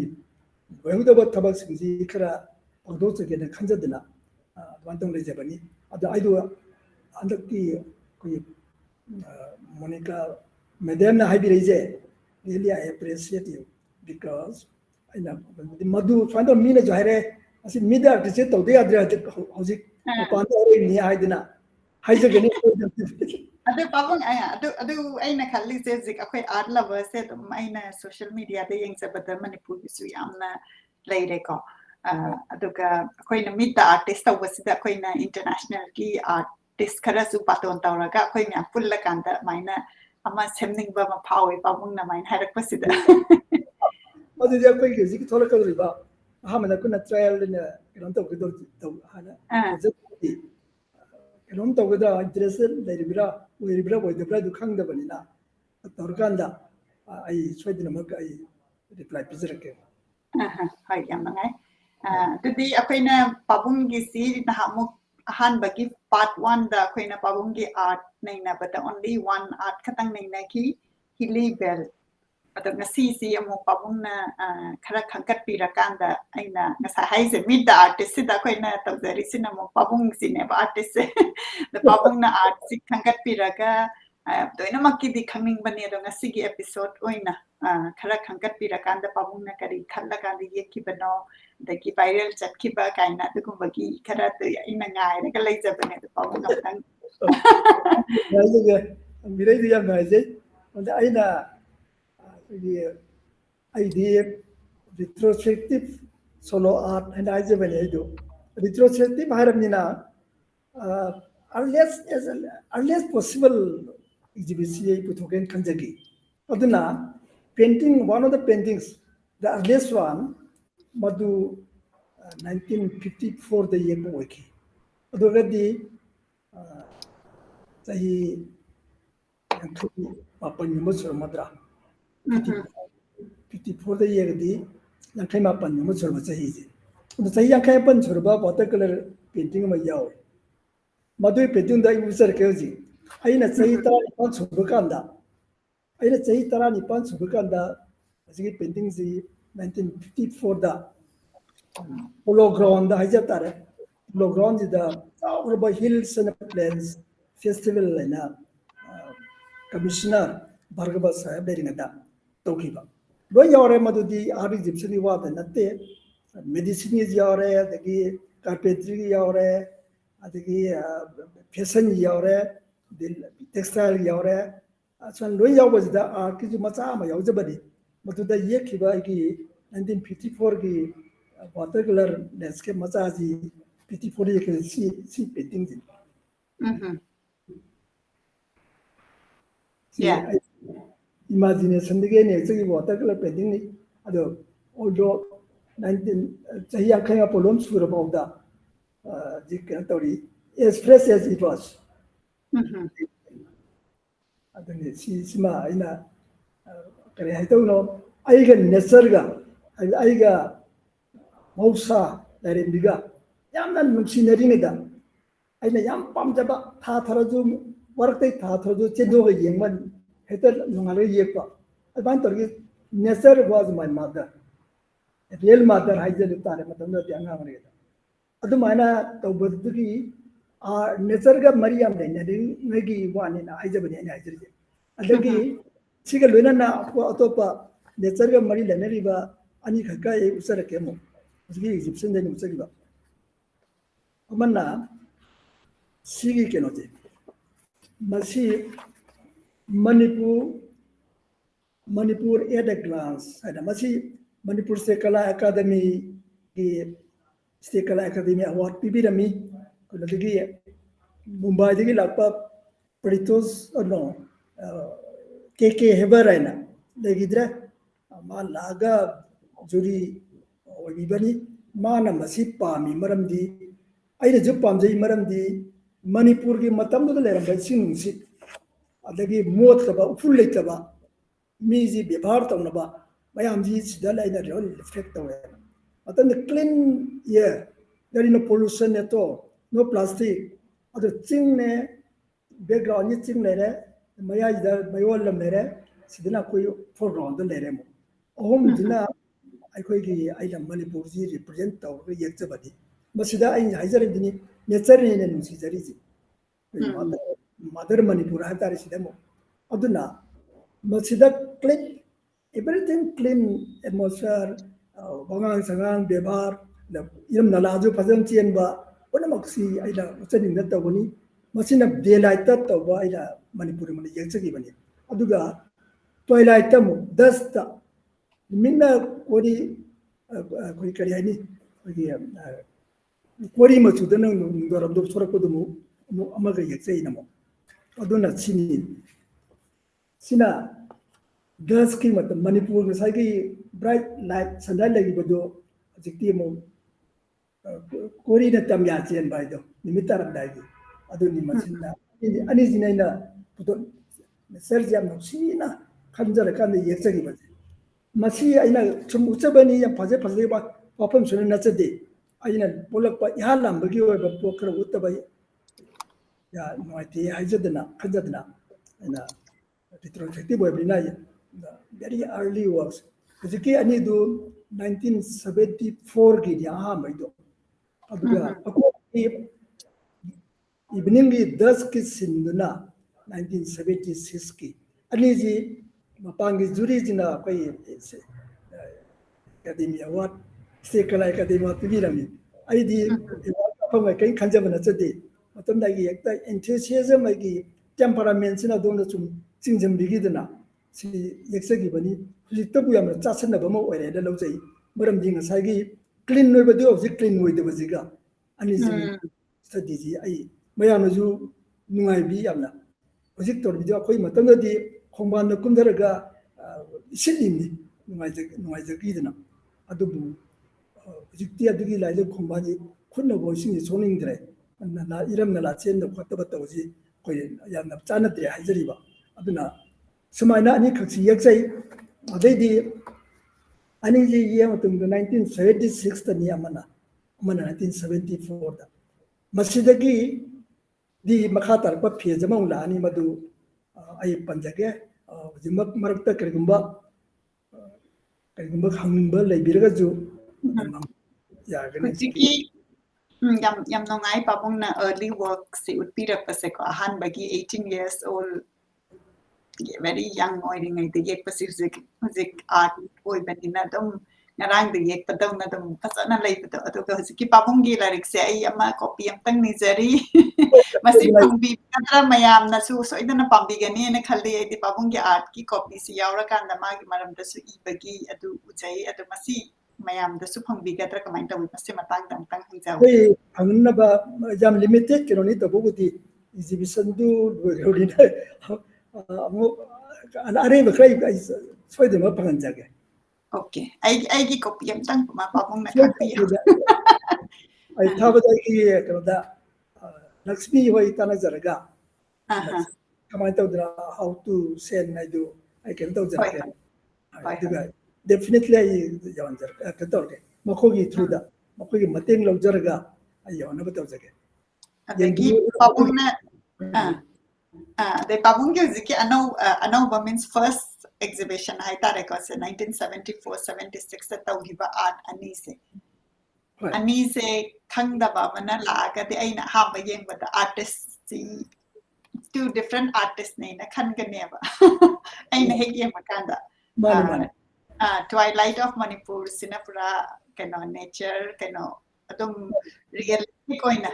ꯑꯣꯏꯍꯧꯗꯕ ꯊꯕꯛꯁꯤꯡꯁꯤ ꯈꯔ ꯄꯥꯡꯊꯣꯛꯆꯒꯦꯅ ꯈꯟꯖꯗꯅ ꯑꯗꯨꯃꯥꯏꯅ ꯇꯧ ꯂꯩꯖꯕꯅꯤ ꯑꯗꯣ ꯑꯩꯗꯣ ꯍꯟꯗꯛꯀꯤ ꯑꯩꯈꯣꯏꯒꯤ ꯃꯣꯅꯤꯀꯥ ꯃꯦꯗꯥꯝꯅ ꯍꯥꯏꯕꯤꯔꯛꯏꯁꯦ ꯔꯤꯌꯦꯂꯤ ꯑꯥꯏ ꯑꯦꯄ꯭ꯔꯤꯁꯤꯌꯦꯠ ꯌꯨ ꯕꯤꯀꯣꯁ ꯑꯩꯅ ꯃꯗꯨ ꯁꯨꯃꯥꯏꯅ ꯇꯧ ꯃꯤꯅꯁꯨ ꯍꯥꯏꯔꯛꯑꯦ ꯑꯁꯤ ꯃꯤꯗ ꯑꯥꯔꯇꯤꯁꯁꯦ ꯇꯧꯗ ꯌꯥꯗ꯭ꯔꯦ ꯍꯧꯖꯤꯛ ꯃꯄꯥꯟꯗ ꯑꯣꯏꯔꯤꯅꯤ ꯍꯥꯏꯗꯅ ꯍꯥꯏꯖꯒꯅꯤ ꯑꯗꯨ ꯄꯥꯕꯨꯡ ꯑꯗꯨ ꯑꯩꯅ ꯈꯜꯂꯤꯁꯦ ꯍꯧꯖꯤꯛ ꯑꯩꯈꯣꯏ ꯑꯥꯔꯠ ꯂꯚꯔꯁꯦ ꯑꯗꯨꯝ ꯑꯩꯅ ꯁꯣꯁꯤꯌꯦꯜ ꯃꯤꯗꯤꯌꯥꯗ ꯌꯦꯡꯖꯕꯗ ꯃꯅꯤꯄꯨꯔꯒꯤꯁꯨ ꯌꯥꯝꯅ ꯂꯩꯔꯦꯀꯣ ꯑꯗꯨꯒ ꯑꯩꯈꯣꯏꯅ ꯃꯤꯠ ꯗ ꯑꯥꯔꯇꯤꯁ ꯇꯧꯕꯁꯤꯗ ꯑꯩꯈꯣꯏꯅ ꯏꯟꯇꯔꯅꯦꯁꯅꯦꯜꯒꯤ ꯑꯥꯔꯇꯤꯁ ꯈꯔꯁꯨ ꯕꯥꯇꯣꯟ ꯇꯧꯔꯒ ꯑꯩꯈꯣꯏ ꯃꯌꯥꯝ ꯄꯨꯜꯂꯀꯥꯟꯗ ꯑꯗꯨꯃꯥꯏꯅ ꯑꯃ ꯁꯦꯝꯅꯤꯡꯕ ꯑꯃ ꯐꯥꯎꯋꯦ ꯄꯥꯕꯨꯡꯅ ꯑꯗꯨꯃꯥꯏꯅ ꯍꯥꯏꯔꯛꯄꯁꯤꯗ ꯑꯗꯨꯗꯤ ꯑꯩꯈꯣꯏꯒꯤ ꯍꯧꯖꯤꯛ ꯊꯣꯛꯂꯛꯀꯗꯧꯔꯤꯕ ꯑꯍꯥꯟꯕꯗ ꯑꯩꯈꯣꯏꯅ ꯇ꯭ꯔꯥꯌꯦꯜꯅ ꯀꯩꯅꯣ ꯇꯧꯒꯗꯧ ꯍꯥꯟꯅ ꯀꯩꯅꯣꯝ ꯇꯧꯒꯗ꯭ꯔꯥ ꯏꯟꯇꯔꯦꯁꯇꯦꯠ ꯂꯩꯔꯤꯕ꯭ꯔꯥ ꯑꯣꯏꯗꯕ꯭ꯔꯥ ꯑꯗꯨ ꯈꯪꯗꯕꯅꯤ나 ꯇꯧꯔꯀꯥꯟꯗ ꯑꯩ ꯁꯣꯏꯗꯅꯃꯛ ꯑꯩ ꯔꯤꯄ꯭ꯂꯥꯏ ꯄꯤꯖꯔꯛꯀꯦ ꯍꯣꯏ ꯌꯥꯝ ꯅꯨꯡꯉꯥꯏ ꯑꯗꯨꯗꯤ ꯑꯩꯈꯣꯏꯅ ꯄꯥꯕꯨꯡꯒꯤꯁꯤ ꯅꯍꯥꯟꯃꯨꯛ ꯑꯍꯥꯟꯕꯒꯤ ꯄꯥꯔꯠ 1ꯗ ꯑꯩꯈꯣꯏꯅ ꯄꯥꯕꯨꯡꯒꯤ ꯑꯥꯔꯠ ꯅꯩꯅꯕꯗ ꯑꯣꯟꯂꯤ 1 ꯑꯥꯔꯠ ꯈꯛꯇꯪ ꯅꯩꯅꯈꯤ ꯍꯤꯂꯤ ꯕꯦꯜ ꯑꯗꯣ ꯉꯁꯤꯁꯤ ꯑꯃꯨꯛ ꯄꯥꯕꯨꯡꯅ ꯈꯔ ꯈꯪꯒꯠꯄꯤꯔꯀꯥꯟꯗ ꯑꯩꯅ ꯉꯁꯥꯏ ꯍꯥꯏꯁꯦ ꯃꯤꯠ ꯗ ꯑꯥꯔꯇꯤꯁꯁꯤꯗ ꯑꯩꯈꯣꯏꯅ ꯇꯧꯖꯔꯤꯁꯤꯅ ꯑꯃꯨꯛ ꯄꯥꯕꯨꯡꯁꯤꯅꯦꯕ ꯑꯥꯔꯇꯤꯁꯁꯦ ꯑꯗꯣ ꯄꯥꯕꯨꯡꯅ ꯑꯥꯔꯠꯁꯤ ꯈꯪꯒꯠꯄꯤꯔꯒ ꯂꯣꯏꯅꯃꯛꯀꯤꯗꯤ ꯈꯪꯅꯤꯡꯕꯅꯦ ꯑꯗꯣ ꯉꯁꯤꯒꯤ ꯑꯦꯄꯤꯁꯣꯗ ꯑꯣꯏꯅ ꯈꯔ ꯈꯪꯒꯠꯄꯤꯔꯀꯥꯟꯗ ꯄꯥꯕꯨꯡꯅ ꯀꯔꯤ ꯈꯜꯂꯀꯥꯟꯗ ꯌꯦꯛꯈꯤꯕꯅꯣ ꯑꯗꯒꯤ ꯚꯥꯏꯔꯦꯜ ꯆꯠꯈꯤꯕ ꯀꯥꯏꯅ ꯑꯗꯨꯒꯨꯝꯕꯒꯤ ꯈꯔꯗꯤ ꯑꯩꯅ ꯉꯥꯏꯔꯒ ꯂꯩꯖꯕꯅꯦ ꯑꯗꯣ ꯄꯥꯕꯨꯡ ꯑꯝꯇꯪ ꯃꯤꯔꯩꯗꯤ ꯌꯥꯝ ꯅꯨꯡꯉꯥꯏꯖꯩ ꯑꯗ ꯑꯩꯅ ꯑꯩꯈꯣꯏꯒꯤ ꯑꯩꯗꯤ ꯔꯤꯇ꯭ꯔꯣꯁꯄꯦꯛꯇꯤꯞ ꯁꯣꯂꯣ ꯑꯥꯔꯠ ꯍꯥꯏꯅ ꯍꯥꯏꯖꯕꯅꯤ ꯑꯩꯗꯣ ꯔꯤꯇ꯭ꯔꯣꯁꯄꯦꯛꯇꯤꯞ ꯍꯥꯏꯔꯕꯅꯤꯅ ꯑꯔꯂꯤꯌꯁ ꯄꯣꯁꯤꯕꯜ ꯑꯦꯛꯖꯤꯕꯤꯁꯟ ꯑꯩ ꯄꯨꯊꯣꯛꯀꯦꯅ ꯈꯟꯖꯈꯤ ꯑꯗꯨꯅ painting one of the paintings the earliest one madu 1954 da yekpa oiki adogadi sahi yanthui mapan yuma surmadra 54 da yegadi yankai mapan yuma surba sahi ji adu sahi yankai mapan surba watercolor painting ma yaw madu painting da user keji aina sahi ta pan surba kanda ꯑꯩꯅ ꯆꯍꯤ 19 ꯁꯨꯕ ꯀꯥꯟꯗ ꯑꯁꯤꯒꯤ ꯄꯦꯟꯇꯤꯡꯁꯤ 1954ꯗ polo ground ꯍꯥꯏꯖ ꯇꯥꯔꯦ polo ꯒ꯭ꯔꯥꯎꯟꯁꯤꯗ ꯆꯥꯎꯔꯕ hills and ꯄ꯭ꯂꯦꯟꯁ festival ꯍꯥꯏꯅ commissioner ꯚꯥꯔꯒꯕ ꯁꯥꯍꯦꯕ ꯂꯩꯔꯤꯉꯩꯗ ꯇꯧꯈꯤꯕ ꯂꯣꯏ ꯌꯥꯎꯔꯦ ꯃꯗꯨꯗꯤ ꯑꯥꯔꯠ ꯑꯦꯛꯖꯤꯕꯤꯁꯟꯒꯤ ꯋꯥꯗ ꯅꯠꯇꯦ ꯃꯦꯗꯤꯁꯤꯟꯒꯤ ꯌꯥꯎꯔꯦ ꯑꯗꯒꯤ ꯀꯥꯔꯄꯦꯟꯇ꯭ꯔꯤꯒꯤ ꯌꯥꯎꯔꯦ ꯑꯗꯒꯤ ꯐꯦꯁꯟꯒꯤ ꯌꯥꯎꯔꯦ ꯇꯦꯛꯁꯇꯥꯏꯜꯒꯤ ꯌꯥꯎꯔꯦ ꯑꯁꯨꯝ ꯂꯣꯏ ꯌꯥꯎꯕꯁꯤꯗ ꯑꯥꯔꯠꯀꯤꯁꯨ ꯃꯆꯥ ꯑꯃ ꯌꯥꯎꯖꯕꯅꯤ ꯃꯗꯨꯗ ꯌꯦꯛꯈꯤꯕ ꯑꯩꯒꯤ 1954ꯒꯤ ꯋꯥꯇꯔ ꯀꯂꯔ ꯂꯦꯟꯁꯀꯦꯞ ꯃꯆꯥꯁꯤ 54 ꯌꯦꯛꯈꯤꯕ ꯁꯤ ꯄꯦꯟꯇꯤꯡꯁꯤ ꯁꯤ ꯏꯃꯥꯖꯤꯅꯦꯁꯟꯗꯒꯤ ꯑꯩꯅ ꯌꯦꯛꯆꯈꯤꯕ ꯋꯥꯇꯔ ꯀꯂꯔ ꯄꯦꯟꯇꯤꯡꯅꯤ ꯑꯗꯣ ꯑꯣꯜꯗꯣ 19 ꯆꯍꯤ 50 ꯁꯨꯔꯐꯥꯎꯗ ꯀꯩꯅꯣ ꯇꯧꯔꯤ as fresh as it was ꯑꯗꯨꯅꯤ ꯁꯤꯃ ꯑꯩꯅ ꯀꯔꯤ ꯍꯥꯏꯗꯧꯅꯣ ꯑꯩꯒ ꯅꯦꯆꯔꯒ ꯑꯩꯒ ꯃꯍꯧꯁꯥ ꯂꯥꯏꯔꯦꯝꯕꯤꯒ ꯌꯥꯝꯅ ꯅꯨꯡꯁꯤꯅꯔꯤꯉꯩꯗ ꯑꯩꯅ ꯌꯥꯝ ꯄꯥꯝꯖꯕ ꯊꯥ ꯊꯔꯁꯨ ꯋꯥꯔꯛꯇꯩ ꯊꯥ ꯊꯔꯁꯨ ꯆꯦꯟꯗꯣꯛꯑꯒ ꯌꯦꯡꯕ ꯍꯦꯛꯇ ꯅꯣꯡꯉꯥꯜꯂꯒ ꯌꯦꯛꯄ ꯑꯗꯨꯃꯥꯏꯅ ꯇꯧꯔꯒ nature was my mother real mother ꯍꯥꯏꯖꯕ ꯇꯥꯔꯦ ꯃꯇꯝꯗꯗꯤ ꯑꯉꯥꯡ ꯑꯣꯏꯔꯤꯉꯩꯗ ꯑꯗꯨꯃꯥꯏꯅ ꯇꯧꯕꯗꯨꯒꯤ ꯅꯦꯆꯔꯒ ꯃꯔꯤ ꯌꯥꯝ ꯂꯩꯅꯔꯤꯉꯩꯒꯤ ꯋꯥꯅꯤꯅ ꯍꯥꯏꯖꯕꯅꯤ ꯑꯩꯅ ꯍꯥꯏꯖꯔꯤꯁꯦ ꯑꯗꯒꯤ siga loina na atopa nature ga mari lanari ba ani khaka e usara kemo usgi egyptian den usagi ba amanna sigi kenoje masi manipur at a glance ada masi manipur state kala academy ki state kala academy award pibirami kodagi mumbai dagi lakpa pritos no KK Heberina, Legidra, Malaga, Juri, Ibani, Mana Masipa, Maramdi, I the Jupamji Maramdi, Manipurgi Matamdu by Sinsi, Adagi Motaba, Fullitaba, Mizi Bipart on Naba, Mayamji, the line that really reflect away. But then the clean year, there is no pollution at all, no plastic, other thing background, thing there. mayayda mayolam lere sidina koi foreground lere mo ohum dina aikoigi ailam manipur ji represent tawre yekjabadi masida ai haizare dini nature ne nusi jariji mother manipur ha tare sidamo aduna masida clean everything clean atmosphere bangang sangang bebar iram nalaju phajam chenba onamaksi aila uchaning na tawani masina daylight ta tawba aila Manipuri mani yekchagi bani aduga twilight tamu dasta minna kori koi kari hani kori machu dana ngaram do sorak podumu amaga yekchai namo aduna sina gas ki mat Manipur ga sai ki bright light sunlight lagi bodo jikti mo kori na tamya chen bai do nimitar dai adu ni masina ani jinaina Sergiam Sina, Kanjara Kanda Yexagi. Masi, I know some Utabani and Paze Pazeba, Popum Sunatade. I know Polak Yalam, Bagio, Poker Utabai. Yeah, no idea, Hajadana, Hajadana, and retrospective webinar. Very early works. As a key, I need to 1974 Gidia Maido. Evening dusk is in the 1976 ki aniji mapangi juri jina koi academy award state kala academy pibirami aidi phanga kai khanjabana chade matamda gi ekta enthusiasm agi temperament sina dongna chum chingjam bigidana si yeksagi bani hujikta bu yamna chasana bama oire da lawjai maram dinga sagi clean noi badu object clean noi de bajiga aniji study ji ai mayamaju nungai bi yamna Hojik tor video koi matangadi khongban na kumdaraga isilimi nuaizagidna adubu hojikti adugi laile khongbaji khunna boising soningdre na iram na la chen da khataba tawji koi yamna chanatre haijariba aduna sumaina ani khaksi yaksai adaidi ani ji yematum 1976 ta ni amana 1974 da masidagi di makhatar pa phia jamang la ani madu ai panjage jimak marakta karigumba hangba leibiraga ju ya gani yam nongai pabong na early work si utpira paseko ahan bagi 18 years old very young oiring ai de yek pasi music art oi benina dom ngarang de yek padong na dom pasana lei pado aduga hosiki pabong gi larik se ai ama copy am tang ni jari masi pangbi kadra mayam na su so idana pambi gani na khalli ai de pabong gi art ki copy si yaura kanda ma gi maram da su ibagi adu ujai adu masi mayam da su pangbi gadra kamai tawi masi matang dang tang hangjaw angna ba jam limited kironi to bogudi exhibition du rodina amo are ba krai soide ma panjage Okay, I gi copy am tang ma pabong na copy. I thabada ki kada Lakshmi hoi tana jaraga. Kamai tawdra how to send I do I can tawdra. Definitely I jawan jar ka tawde. ꯃꯈꯣꯏꯒꯤ ꯊ꯭ꯔꯨꯗ ꯃꯈꯣꯏꯒꯤ ꯃꯇꯦꯡ ꯂꯧꯖꯔꯒ ꯑꯩ ꯌꯧꯅꯕ ꯇꯧꯖꯒꯦ ꯑꯗꯒꯤ ꯄꯥꯕꯨꯡꯅ ꯑꯗꯩ ꯄꯥꯕꯨꯡꯒꯤ ꯍꯧꯖꯤꯛꯀꯤ ꯑꯅꯧꯕ ꯃꯤꯟꯁ ꯐꯥꯔꯁ ꯑꯦꯛꯖꯤꯕꯤꯁꯟ ꯍꯥꯏꯇꯥꯔꯦꯀꯣ ꯁꯦ 1974-76ꯗ ꯇꯧꯈꯤꯕ ꯑꯥꯔꯠ ꯑꯅꯤꯁꯦ ꯑꯅꯤꯁꯦ ꯈꯪꯗꯕ ꯑꯃꯅ ꯂꯥꯛꯑꯒꯗꯤ ꯑꯩꯅ ꯑꯍꯥꯟꯕ ꯌꯦꯡꯕꯗ ꯑꯥꯔꯇꯤꯁꯁꯤ two different artists-ꯅꯦꯅ ꯈꯟꯒꯅꯦꯕ ꯑꯩꯅ ꯍꯦꯛ ꯌꯦꯡꯕ ꯀꯥꯟꯗ Twilight of Manipur sina pura keno nature keno adum realistic oina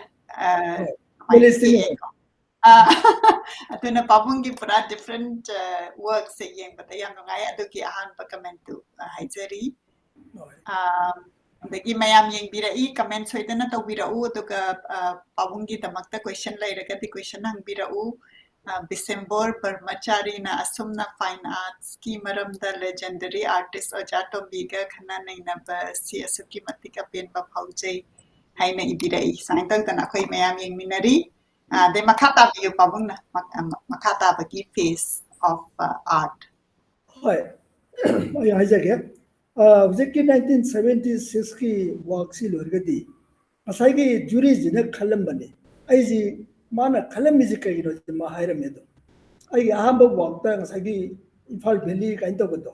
aduna pabungi pura different works se yengbata yam ngai adugi ahanba comment tu haijari dagi mayam yengbira I comment soidana tawbira u aduga pabungi damakta question lairaga di question hangbira u December Parmachari na asumna fine arts ki maramda legendary artist Ojato Biga khana naina ba si asuki matika pen ba phaujai haina ibirai saintang tana khoi mayam yengminari de makhata biu pabungna makhata ba ki face of art hoi ai haijage hujiki 1976 ki work si lorgadi asai gi jury jina khalam bane ai ji mana khalam ji kai ro ma haira me do ai ahamba work ta asai gi Imphal Valley kain to bodo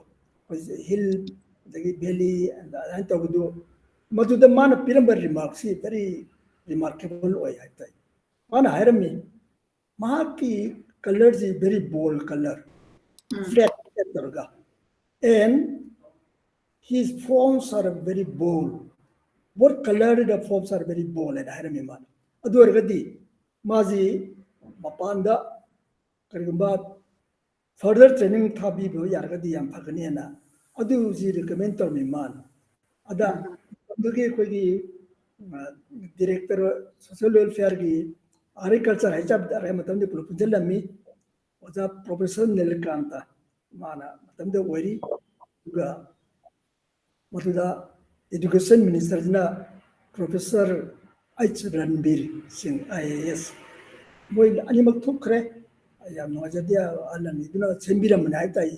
hill the valley and to bodo madu the mana piramber remarks very remarkable oi hai mana haira me ma ki colors is very bold color flat durga and his forms are very bold what color the forms are very bold and haira me man adu ergadi maji mapanda karigamba further training thabi bo yargadi yam phagani na adu ji recommend to me man ada dugi koi director social welfare gi agriculture hijab dare matam de proposal oja professor Nilkanta mana matam de wari ga matuda education minister na professor H Ranbir Singh IAS boy animak thukre yam nojadia alani duna sembira manai tai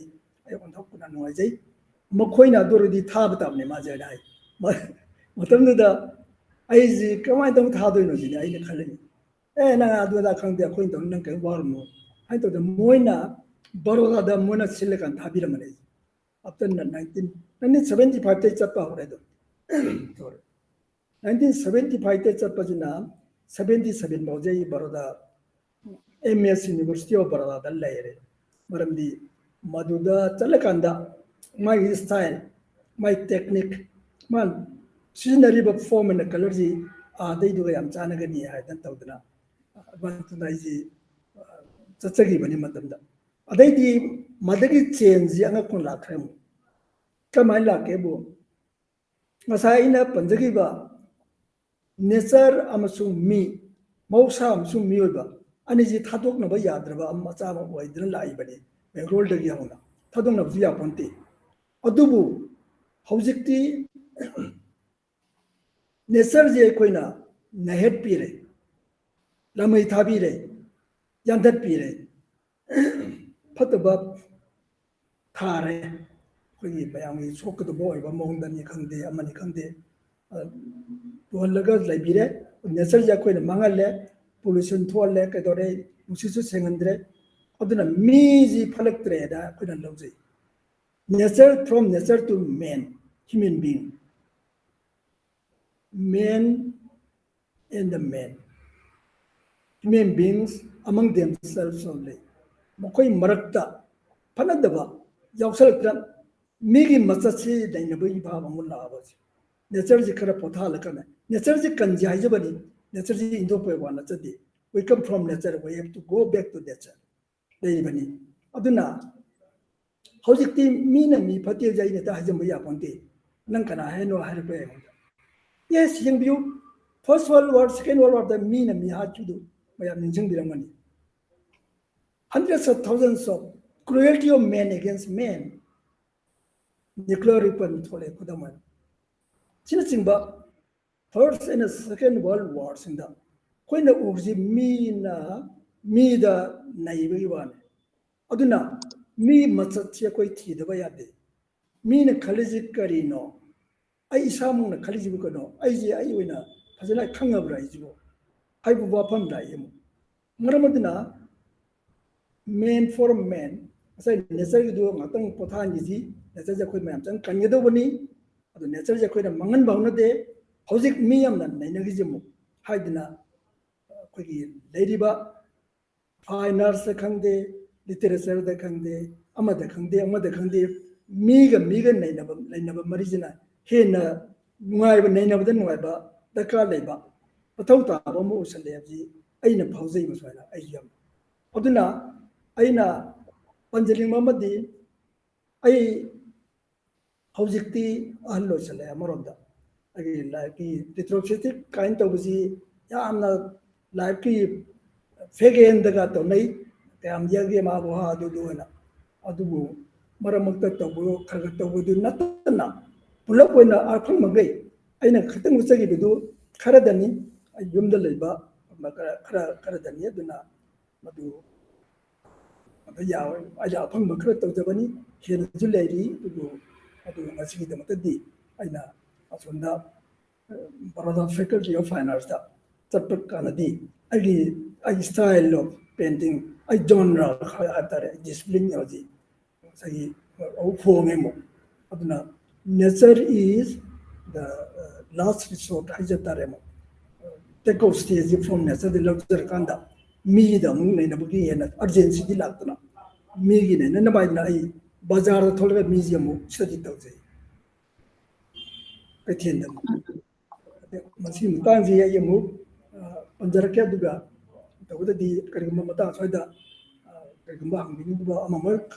ai on thokuna nojai makhoina dorodi thab tamne ma jadai matam da ai ji kamai dam thadoi no ji ai ne khalani na adu da khang de khoin dam nang kai war no ai to the moina baroda da moina silekan thabira mane after 1975 te chapa hore do 1975 te chapa jina 77 mojai baroda MS University of Baroda da laire maramdi maduda chalakanda my style my technique man scenery but form and color ji dai do yam chanagani ha dan tawdana advantage ji chachagi bani matamda adai di madagi change anga kon lakhre mu kamai la ke bo masai ina panjagi ba nature amasung mi mausa amasung mi oba ani ji thadok na ba yadraba macha ba oidra lai bani bengal dagi hona thadok na ji aponti adubu hojikti nature je koina nahet pire lamai thabire yandat pire fataba thare koi bayang sok do boy ba mongdan ni khangde amani khangde tohlaga laibire nature ja koina mangalle pollution tholle ke dore musisu sengandre aduna mi ji phalaktre da koina lawjai nature from nature to man human being man and the man human beings among themselves only makoi marakta phanadaba yawsalakra migi masasi dainabai baba mulla abas nature ji khara pothala kana nature ji kanji haijabani nature ji indo pe wana chadi we come from nature we have to go back to nature dei bani aduna hojikti mina mi phati jai ne ta hajam ya ponte nang kana heno harbe yes young view first world war second world war the mina mi ha chu do mayam ninjing birangani hundreds of thousands of cruelty of men against men nuclear weapon thole kudaman sinachingba first and second world wars in the koina urji mi da naibi wan aduna mi machatche koi thidaba yade mi na khaliji karino ꯑꯩ ꯏꯁꯥꯃꯛꯅ ꯈꯜꯂꯤꯁꯤꯕꯨ ꯀꯩꯅꯣ ꯑꯩꯁꯦ ꯑꯩ ꯑꯣꯏꯅ ꯐꯖꯅ ꯈꯪꯉꯕ꯭ꯔꯥ ꯑꯩꯁꯤꯕꯨ ꯍꯥꯏꯕ ꯋꯥꯐꯝ ꯂꯥꯛꯏ ꯑꯃꯨꯛ ꯃꯔꯝ ꯑꯗꯨꯅ ꯃꯦꯟ ꯐꯣꯔ ꯃꯦꯟ ꯉꯁꯥꯏ ꯅꯦꯆꯔꯒꯤꯗꯨ ꯉꯥꯛꯇꯪ ꯄꯣꯊꯥꯍꯟꯈꯤꯁꯤ ꯅꯦꯆꯔꯁꯦ ꯑꯩꯈꯣꯏ ꯃꯌꯥꯝ ꯆꯪ ꯀꯟꯒꯗꯧꯕꯅꯤ ꯑꯗꯨ ꯅꯦꯆꯔꯁꯦ ꯑꯩꯈꯣꯏꯅ ꯃꯥꯡꯍꯟꯕ ꯍꯧꯅꯗꯦ ꯍꯧꯖꯤꯛ ꯃꯤ ꯌꯥꯝꯅ ꯅꯩꯅꯈꯤꯁꯤ ꯑꯃꯨꯛ ꯍꯥꯏꯗꯅ ꯑꯩꯈꯣꯏꯒꯤ ꯂꯩꯔꯤꯕ ꯐꯥꯏꯟ ꯑꯥꯔꯠꯁꯇ ꯈꯪꯗꯦ ꯂꯤꯇꯔꯦꯆꯔꯗ ꯈꯪꯗꯦ ꯑꯃꯗ ꯈꯪꯗꯦ ꯃꯤꯒ ꯂꯩꯅꯕ ꯃꯔꯤꯁꯤꯅ ꯍꯦꯟꯅ ꯅꯨꯡꯉꯥꯏꯕ ꯅꯩꯅꯕꯗ ꯅꯨꯡꯉꯥꯏꯕ ꯗꯔꯀꯥꯔ ꯂꯩꯕ ꯃꯊꯧ ꯇꯥꯕ ꯑꯃ ꯑꯣꯏꯁꯜꯂꯦ ꯍꯥꯏꯕꯁꯤ ꯑꯩꯅ ꯐꯥꯎꯖꯩꯕ ꯁꯨꯃꯥꯏꯅ ꯑꯩ ꯌꯥꯝ ꯑꯗꯨꯅ ꯑꯩꯅ ꯄꯟꯖꯅꯤꯡꯕ ꯑꯃꯗꯤ ꯑꯩ ꯍꯧꯖꯤꯛꯇꯤ ꯑꯍꯜ ꯑꯣꯏꯁꯜꯂꯦ ꯑꯃꯔꯣꯝꯗ ꯑꯩꯒꯤ ꯂꯥꯏꯐꯀꯤ ꯔꯤꯇ꯭ꯔꯣꯁꯄꯦꯛꯇꯤꯞ ꯀꯥꯏꯅ ꯇꯧꯕꯁꯤ ꯌꯥꯝꯅ ꯂꯥꯏꯐꯀꯤ ꯐꯦꯛ ꯑꯦꯟꯗꯒ ꯇꯧꯅꯩ ꯀꯌꯥꯝ ꯌꯦꯛꯒꯦ ꯃꯥꯕꯨ ꯑꯗꯨꯗꯨ ꯑꯣꯏꯅ ꯑꯗꯨꯕꯨ ꯃꯔꯛ ꯃꯔꯛꯇ ꯇꯧꯕ ꯈꯔ ꯇꯧꯕꯗꯨ ꯅꯠꯇꯅ ꯄꯨꯂꯞ ꯑꯣꯏꯅ ꯑꯐꯪꯕꯈꯩ ꯑꯩꯅ ꯈꯤꯇꯪ ꯎꯠꯆꯈꯤꯕꯗꯨ ꯈꯔꯗꯅꯤ ꯑꯩ ꯌꯨꯝꯗ ꯂꯩꯕ ꯈꯔꯗꯅꯤ ꯑꯗꯨꯅ ꯃꯗꯨ ꯌꯥꯎꯋꯦ ꯑꯩꯅ ꯑꯐꯪꯕ ꯈꯔ ꯇꯧꯖꯕꯅꯤ ꯍꯦꯟꯅꯁꯨ ꯂꯩꯔꯤ ꯑꯗꯨ ꯉꯁꯤꯒꯤꯗꯃꯛꯇꯗꯤ ꯑꯩꯅ ꯑꯁꯣꯝꯗ ꯕꯔꯣꯗꯥ ꯐꯦꯀꯜꯇꯤ ꯑꯣꯐ ꯐꯥꯏꯟ ꯑꯥꯔꯠꯁꯇ ꯆꯠꯄ ꯀꯥꯟꯗꯗꯤ ꯑꯩꯒꯤ ꯁ꯭ꯇꯥꯏꯜ ꯑꯣꯐ ꯄꯦꯟꯇꯤꯡ ꯑꯩ ꯖꯣꯟꯔ ꯍꯥꯏꯕ ꯇꯥꯔꯦ ꯗꯤꯁꯤꯄ꯭ꯂꯤꯟ ꯍꯧꯖꯤꯛ ꯉꯁꯥꯏꯒꯤ ꯍꯣꯡꯉꯦ ꯑꯃꯨꯛ ꯑꯗꯨꯅ ꯅꯦꯆꯔ ꯏꯁ ꯗ ꯂꯥꯁ ꯔꯤꯁꯣꯔꯠ ꯍꯥꯏꯖ ꯇꯥꯔꯦ ꯑꯃꯨꯛ ꯇꯦꯛ ꯑꯣꯐ ꯁ꯭ꯇꯦꯖꯁꯤ ꯐ꯭ꯔꯣꯝ ꯅꯦꯆꯔꯗ ꯂꯧꯖꯔꯀꯥꯟꯗ ꯃꯤꯒꯤꯗ ꯑꯃꯨꯛ ꯅꯩꯅꯕꯒꯤ ꯍꯦꯟꯅ ꯑꯔꯖꯦꯟꯁꯤꯗꯤ ꯂꯥꯛꯇꯅ ꯃꯤꯒꯤ ꯅꯩꯅꯅꯕ ꯍꯥꯏꯗꯅ ꯑꯩ ꯕꯖꯥꯔꯗ ꯊꯣꯛꯂꯒ ꯃꯤꯁꯤ ꯑꯃꯨꯛ ꯁ꯭ꯇꯗꯤ ꯇꯧꯖꯩ ꯀꯩꯊꯦꯜꯗ ꯃꯁꯤꯒꯤ ꯃꯇꯥꯡꯁꯤ ꯑꯩ ꯑꯃꯨꯛ ꯄꯟꯖꯔꯛꯀꯦ ꯑꯗꯨꯒ ꯇꯧꯕꯗꯗꯤ ꯀꯔꯤꯒꯨꯝꯕ ꯃꯇꯥꯡ ꯁ꯭ꯋꯥꯏꯗ ꯀꯔꯤꯒꯨꯝꯕ ꯍꯪꯕꯤꯅꯤꯡꯕ ꯑꯃ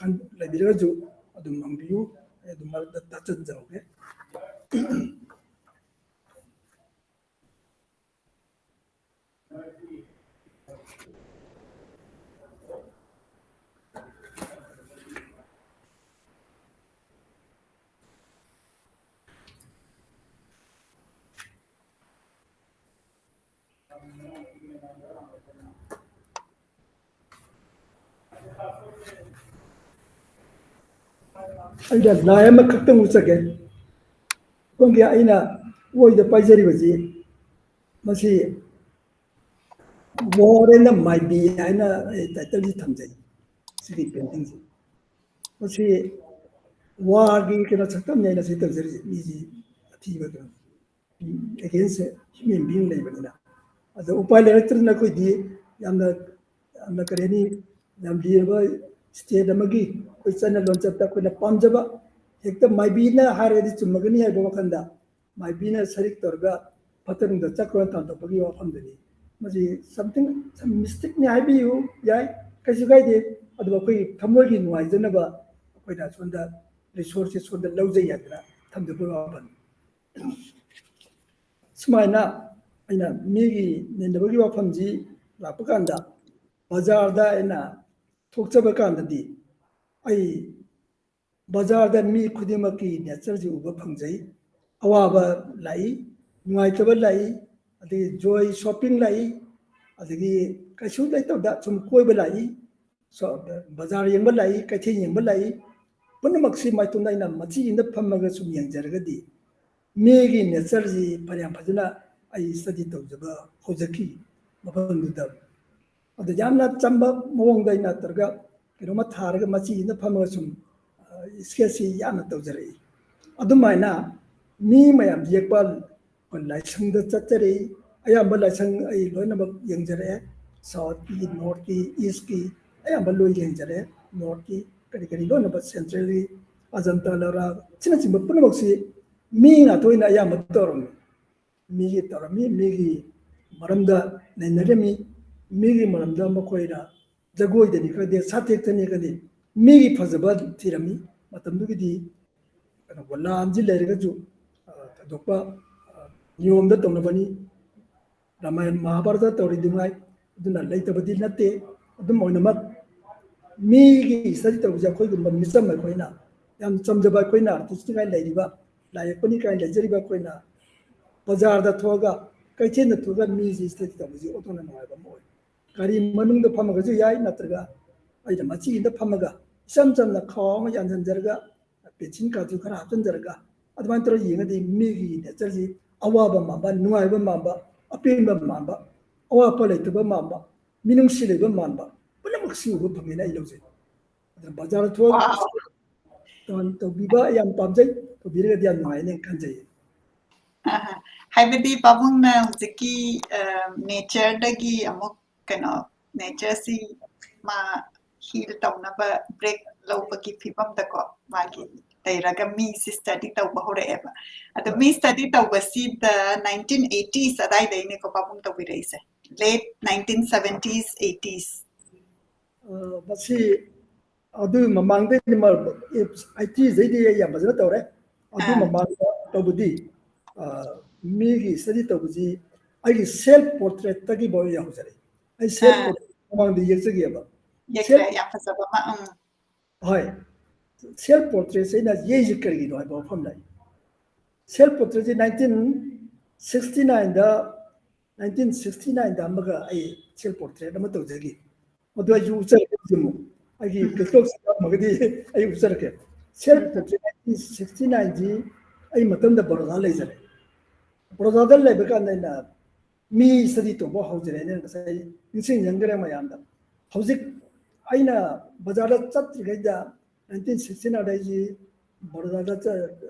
ꯂꯩꯕꯤꯔꯒꯁꯨ ꯑꯗꯨꯝ ꯍꯪꯕꯤꯌꯨ ꯑꯩ ꯑꯗꯨꯝ ꯃꯔꯛꯇ ꯇꯥꯛꯆꯟꯖꯔꯛꯒꯦ ꯑꯩꯅ ꯂꯥꯏ ꯑꯃꯈꯛꯇꯪ ꯎꯠꯆꯒꯦ ꯁꯣꯝꯒꯤ ꯑꯩꯅ ꯑꯣꯏꯗ ꯄꯥꯏꯖꯔꯤꯕꯁꯤ ꯃꯁꯤ ꯋꯥꯔ ꯑꯦꯟ ꯗ ꯃꯥꯏꯕꯤ ꯍꯥꯏꯅ ꯑꯩ ꯇꯥꯏꯇꯜꯁꯤ ꯊꯝꯖꯩ ꯁꯤꯒꯤ ꯄꯦꯟꯇꯤꯡꯁꯤ ꯃꯁꯤ ꯋꯥꯔꯒꯤ ꯀꯩꯅꯣ ꯁꯛꯇꯝꯅꯤ ꯑꯩꯅ ꯁꯤ ꯇꯧꯖꯔꯤꯁꯦ ꯃꯤꯁꯤ ꯑꯊꯤꯕ ꯀꯩꯅꯣ ꯑꯦꯒꯦꯟꯁ ꯍ꯭ꯌꯨꯃꯦꯟ ꯕꯤꯡ ꯂꯩꯕꯅꯤꯅ ꯑꯗꯣ ꯎꯄꯥꯏ ꯂꯩꯔꯛꯇ꯭ꯔꯅ ꯑꯩꯈꯣꯏꯗꯤ ꯌꯥꯝꯅ ꯀꯔꯤ ꯍꯥꯏꯅꯤ ꯌꯥꯝ ꯂꯤꯔꯕ ꯁ꯭ꯇꯦꯠ ꯑꯃꯒꯤ ꯑꯩꯈꯣꯏ ꯆꯠꯅ ꯂꯣꯟꯆꯠꯇ ꯑꯩꯈꯣꯏꯅ ꯄꯥꯝꯖꯕ ꯍꯦꯛꯇ ꯃꯥꯏꯕꯤꯅ ꯍꯥꯏꯔꯒꯗꯤ ꯆꯨꯝꯃꯒꯅꯤ ꯍꯥꯏꯕ ꯋꯥꯈꯜꯗ ꯃꯥꯏꯕꯤꯅ ꯁꯔꯤꯛ ꯇꯧꯔꯒ ꯐꯠꯇꯅꯨꯡꯗ ꯆꯠꯈ꯭ꯔ ꯇꯥꯟꯊꯣꯛꯄꯒꯤ ꯋꯥꯐꯝꯗꯨꯅꯤ ꯃꯁꯤ ꯁꯝꯊꯤꯡ ꯃꯤꯁꯇꯤꯛꯅꯤ ꯍꯥꯏꯕꯤꯌꯨ ꯌꯥꯏ ꯀꯩꯁꯨ ꯀꯥꯏꯗꯦ ꯑꯗꯨꯕꯨ ꯑꯩꯈꯣꯏꯒꯤ ꯊꯃꯣꯏꯒꯤ ꯅꯨꯡꯉꯥꯏꯖꯅꯕ ꯑꯩꯈꯣꯏꯅ ꯁꯣꯝꯗ ꯔꯤꯁꯣꯔꯁꯁꯦ ꯁꯣꯝꯗ ꯂꯧꯖꯩ ꯍꯥꯏꯗꯅ ꯊꯝꯖꯕ ꯋꯥꯐꯝꯅꯤ ꯁꯨꯃꯥꯏꯅ ꯑꯩꯅ ꯃꯤꯒꯤ ꯅꯩꯅꯕꯒꯤ ꯋꯥꯐꯝꯁꯤ ꯂꯥꯛꯄ ꯀꯥꯟꯗ ꯕꯖꯥꯔꯗ ꯑꯩꯅ ꯊꯣꯛꯆꯕ ꯀꯥꯟꯗꯗꯤ ꯑꯩ ꯕꯖꯥꯔꯗ ꯃꯤ ꯈꯨꯗꯤꯡꯃꯛꯀꯤ ꯅꯦꯆꯔꯁꯤ ꯎꯕ ꯐꯪꯖꯩ ꯑꯋꯥꯕ ꯂꯥꯛꯏ ꯅꯨꯡꯉꯥꯏꯇꯕ ꯂꯥꯛꯏ ꯑꯗꯒꯤ ꯖꯣꯏ ꯁꯣꯞꯄꯤꯡ ꯂꯥꯛꯏ ꯑꯗꯒꯤ ꯀꯩꯁꯨ ꯂꯩꯇꯕꯗ ꯁꯨꯝ ꯀꯣꯏꯕ ꯂꯥꯛꯏ ꯕꯖꯥꯔ ꯌꯦꯡꯕ ꯂꯥꯛꯏ ꯀꯩꯊꯦꯜ ꯌꯦꯡꯕ ꯂꯥꯛꯏ ꯄꯨꯝꯅꯃꯛꯁꯤ ꯃꯥꯏꯇꯣꯟꯗ ꯑꯩꯅ ꯃꯆꯤꯗ ꯐꯝꯃꯒ ꯁꯨꯝ ꯌꯦꯡꯖꯔꯒꯗꯤ ꯃꯤꯒꯤ ꯅꯦꯆꯔꯁꯤ ꯐꯅꯌꯥꯝ ꯐꯖꯅ ꯑꯩ ꯁ꯭ꯇꯗꯤ ꯇꯧꯖꯕ ꯍꯧꯖꯈꯤ ꯃꯐꯝꯗꯨꯗ ꯑꯗꯨ ꯌꯥꯝꯅ ꯆꯝꯕ ꯃꯑꯣꯡꯗ ꯑꯩꯅ ꯇꯧꯔꯒ ꯀꯩꯅꯣꯝꯃ ꯊꯥꯔꯒ ꯃꯆꯤꯗ ꯐꯝꯃꯒ ꯁꯨꯝ ꯏꯁꯀꯦꯠꯁꯤ ꯌꯥꯝꯅ ꯇꯧꯖꯔꯛꯏ ꯑꯗꯨꯃꯥꯏꯅ ꯃꯤ ꯃꯌꯥꯝ ꯌꯦꯛꯄ ꯂꯥꯏꯁꯪꯗ ꯆꯠꯆꯔꯛꯏ ꯑꯌꯥꯝꯕ ꯂꯥꯏꯁꯪ ꯑꯩ ꯂꯣꯏꯅꯃꯛ ꯌꯦꯡꯖꯔꯛꯑꯦ ꯁꯥꯎꯠꯀꯤ ꯅꯣꯔꯠꯀꯤ ꯏꯁꯀꯤ ꯑꯌꯥꯝꯕ ꯂꯣꯏ ꯌꯦꯡꯖꯔꯛꯑꯦ ꯅꯣꯔꯠꯀꯤ ꯀꯔꯤ ꯂꯣꯏꯅꯃꯛ ꯁꯦꯟꯇ꯭ꯔꯦꯜꯒꯤ ꯑꯖꯟꯇꯥ ꯂꯣꯔꯥ ꯑꯁꯤꯅꯆꯤꯡꯕ ꯄꯨꯝꯅꯃꯛꯁꯤ ꯃꯤ ꯉꯥꯛꯇ ꯑꯣꯏꯅ ꯑꯌꯥꯝꯕ ꯇꯧꯔꯝꯃꯤ ꯃꯤꯒꯤ ꯇꯧꯔꯝꯃꯤ ꯃꯤꯒꯤ ꯃꯔꯝꯗ ꯅꯩꯅꯔꯝꯃꯤ ꯃꯤꯒꯤ ꯃꯔꯝꯗ ꯃꯈꯣꯏꯅ ꯖꯒꯣꯏꯗꯅꯤ ꯈꯪꯗꯦ ꯁꯥꯊꯦꯛꯇꯅꯤ ꯈꯪꯗꯦ ꯃꯤꯒꯤ ꯐꯖꯕ ꯊꯤꯔꯝꯃꯤ ꯃꯇꯝꯗꯨꯒꯤꯗꯤ ꯀꯩꯅꯣ ꯂꯥꯟꯁꯤ ꯂꯩꯔꯒꯁꯨ ꯊꯣꯏꯗꯣꯛꯄ ꯅꯤꯌꯣꯝꯗ ꯇꯧꯅꯕꯅꯤ ꯔꯥꯃꯥꯌꯟ ꯃꯍꯥꯚꯥꯔꯇ ꯇꯧꯔꯤꯗꯨꯉꯥꯏ ꯑꯗꯨꯅ ꯂꯩꯇꯕꯗꯤ ꯅꯠꯇꯦ ꯑꯗꯨꯝ ꯑꯣꯏꯅꯃꯛ ꯃꯤꯒꯤ ꯁ꯭ꯇꯗꯤ ꯇꯧꯕꯁꯦ ꯑꯩꯈꯣꯏꯒꯨꯝꯕ ꯃꯤꯆꯝ ꯑꯩꯈꯣꯏꯅ ꯌꯥꯝ ꯆꯝꯖꯕ ꯑꯩꯈꯣꯏꯅ ꯑꯥꯔꯇꯤꯁꯅꯤ ꯀꯥꯏꯅ ꯂꯩꯔꯤꯕ ꯂꯥꯏ ꯌꯦꯛꯄꯅꯤ ꯀꯥꯏꯅ ꯂꯩꯖꯔꯤꯕ ꯑꯩꯈꯣꯏꯅ ꯕꯖꯥꯔꯗ ꯊꯣꯛꯑꯒ ꯀꯩꯊꯦꯜꯗ ꯊꯣꯛꯑꯒ ꯃꯤꯁꯤ ꯁ꯭ꯇꯗꯤ ꯇꯧꯕꯁꯤ ꯑꯣꯟꯊꯣꯛꯅ ꯅꯨꯡꯉꯥꯏꯕ ꯑꯃ ꯑꯣꯏ ꯒꯥꯔꯤ ꯃꯅꯨꯡꯗ ꯐꯝꯃꯒꯁꯨ ꯌꯥꯏ ꯅꯠꯇ꯭ꯔꯒ ꯑꯩꯅ ꯃꯆꯤꯗ ꯐꯝꯃꯒ ꯏꯆꯝ ꯆꯝꯅ ꯈꯥꯎ ꯑꯃ ꯌꯥꯟꯁꯤꯟꯖꯔꯒ ꯄꯦꯟꯁꯤꯜ ꯀꯥꯔꯗꯁꯨ ꯈꯔ ꯍꯥꯞꯆꯤꯟꯖꯔꯒ ꯑꯗꯨꯃꯥꯏꯅ ꯇꯧꯔ ꯌꯦꯡꯉꯗꯤ ꯃꯤꯒꯤ ꯅꯦꯆꯔꯁꯤ ꯑꯋꯥꯕ ꯃꯥꯟꯕ ꯅꯨꯡꯉꯥꯏꯕ ꯃꯥꯟꯕ ꯑꯄꯦꯟꯕ ꯃꯥꯟꯕ ꯑꯋꯥꯠꯄ ꯂꯩꯇꯕ ꯃꯥꯟꯕ ꯃꯤꯅꯨꯡꯁꯤ ꯂꯩꯕ ꯃꯥꯟꯕ ꯄꯨꯝꯅꯃꯛꯁꯤ ꯎꯕ ꯐꯪꯉꯦꯅ ꯑꯩ ꯂꯧꯖꯩ ꯑꯗꯨꯅ ꯕꯖꯥꯔ ꯊꯣꯛꯑꯒ Wow. ꯇꯧꯕꯤꯕ ꯌꯥꯝ ꯄꯥꯝꯖꯩ ꯇꯧꯕꯤꯔꯒꯗꯤ ꯌꯥꯝ ꯅꯨꯡꯉꯥꯏꯅ ꯈꯟꯖꯩ ꯍꯥꯏꯕꯗꯤ ꯄꯥꯕꯨꯡꯅ ꯍꯧꯖꯤꯛꯀꯤ ꯅꯦꯆꯔꯗꯒꯤ ꯑꯃꯨꯛ ꯀꯩꯅꯣ ꯅꯦꯆꯔꯁꯤ ꯃꯥ ꯍꯤꯜ ꯇꯧꯅꯕ ꯕ꯭ꯔꯦꯛ ꯂꯧꯕꯒꯤ ꯐꯤꯕꯝꯗꯀꯣ ꯃꯥꯒꯤ ꯂꯩꯔꯒ ꯃꯤꯁꯤ ꯁ꯭ꯇꯗꯤ ꯇꯧꯕ ꯍꯧꯔꯛꯑꯦꯕ ꯑꯗꯣ ꯃꯤ ꯁ꯭ꯇꯗꯤ ꯇꯧꯕꯁꯤꯗ 1980s ꯑꯗꯥꯏꯗꯩꯅꯦꯀꯣ ꯄꯥꯕꯨꯡ ꯇꯧꯕꯤꯔꯛꯏꯁꯦ ꯂꯦꯠ 1970s 80s ꯃꯁꯤ ꯑꯗꯨ ꯃꯃꯥꯡꯗꯩ ꯑꯩꯠꯇꯤꯁꯗꯩꯗꯤ ꯑꯩ ꯌꯥꯝ ꯐꯖꯅ ꯇꯧꯔꯦ ꯑꯗꯨ ꯃꯃꯥꯡꯗ ꯇꯧꯕꯗꯤ ꯃꯤꯒꯤ ꯁ꯭ꯇꯗꯤ ꯇꯧꯕꯁꯤ ꯑꯩꯒꯤ ꯁꯦꯜꯐ ꯄꯣꯔꯇ꯭ꯔꯦꯠꯇꯒꯤ ꯐꯥꯎ ꯌꯥꯎꯖꯔꯦ ꯑꯩ ꯁꯦꯜꯐ ꯄꯣꯔꯇ꯭ꯔꯦꯠ ꯃꯃꯥꯡꯗ ꯌꯦꯛꯆꯈꯤꯑꯕ ꯌꯦꯛꯈ꯭ꯔꯦ ꯌꯥꯝ ꯐꯖꯕ ꯑꯃ ꯍꯣꯏ ꯁꯦꯜꯐ ꯄꯣꯔꯇ꯭ꯔꯦꯠꯁꯦ ꯑꯩꯅ ꯌꯦꯛꯏꯁꯤ ꯀꯔꯤꯒꯤꯅꯣ ꯍꯥꯏꯕ ꯋꯥꯐꯝ ꯂꯩ ꯁꯦꯜꯐ ꯄꯣꯔꯇ꯭ꯔꯦꯠꯁꯤ 1969ꯗ ꯑꯃꯒ ꯑꯩ ꯁꯦꯜꯐ ꯄꯣꯔꯇ꯭ꯔꯦꯠ ꯑꯃ ꯇꯧꯖꯈꯤ ꯃꯗꯨ ꯑꯩꯁꯨ ꯎꯠꯆꯔꯛꯀꯦ ꯑꯃꯨꯛ ꯑꯩꯒꯤ ꯀꯦꯇꯂꯣꯛꯁꯤ ꯌꯥꯎꯔꯝꯃꯒꯗꯤ ꯑꯩ ꯎꯠꯆꯔꯛꯀꯦ ꯁꯦꯜꯐ ꯄꯣꯔꯇ꯭ꯔꯦꯠ 1969ꯁꯤ ꯑꯩ ꯃꯇꯝꯗ ꯕꯔꯣꯗꯥ ꯂꯩꯖꯔꯦ ꯕꯔꯣꯗꯥꯗ ꯂꯩꯕ ꯀꯥꯟꯗ ꯑꯩꯅ ꯃꯤ ꯁ꯭ꯇꯗꯤ ꯇꯧꯕ ꯍꯧꯖꯔꯦꯅ ꯉꯁꯥꯏ ꯅꯤꯡꯁꯤꯡꯖꯪꯈ꯭ꯔꯦ ꯃꯌꯥꯝꯗ ꯍꯧꯖꯤꯛ ꯑꯩꯅ ꯕꯖꯥꯔꯗ ꯆꯠꯇ꯭ꯔꯤꯉꯩꯗ 1969ꯗ ꯑꯩꯁꯤ ꯕꯔꯣꯗꯥꯗ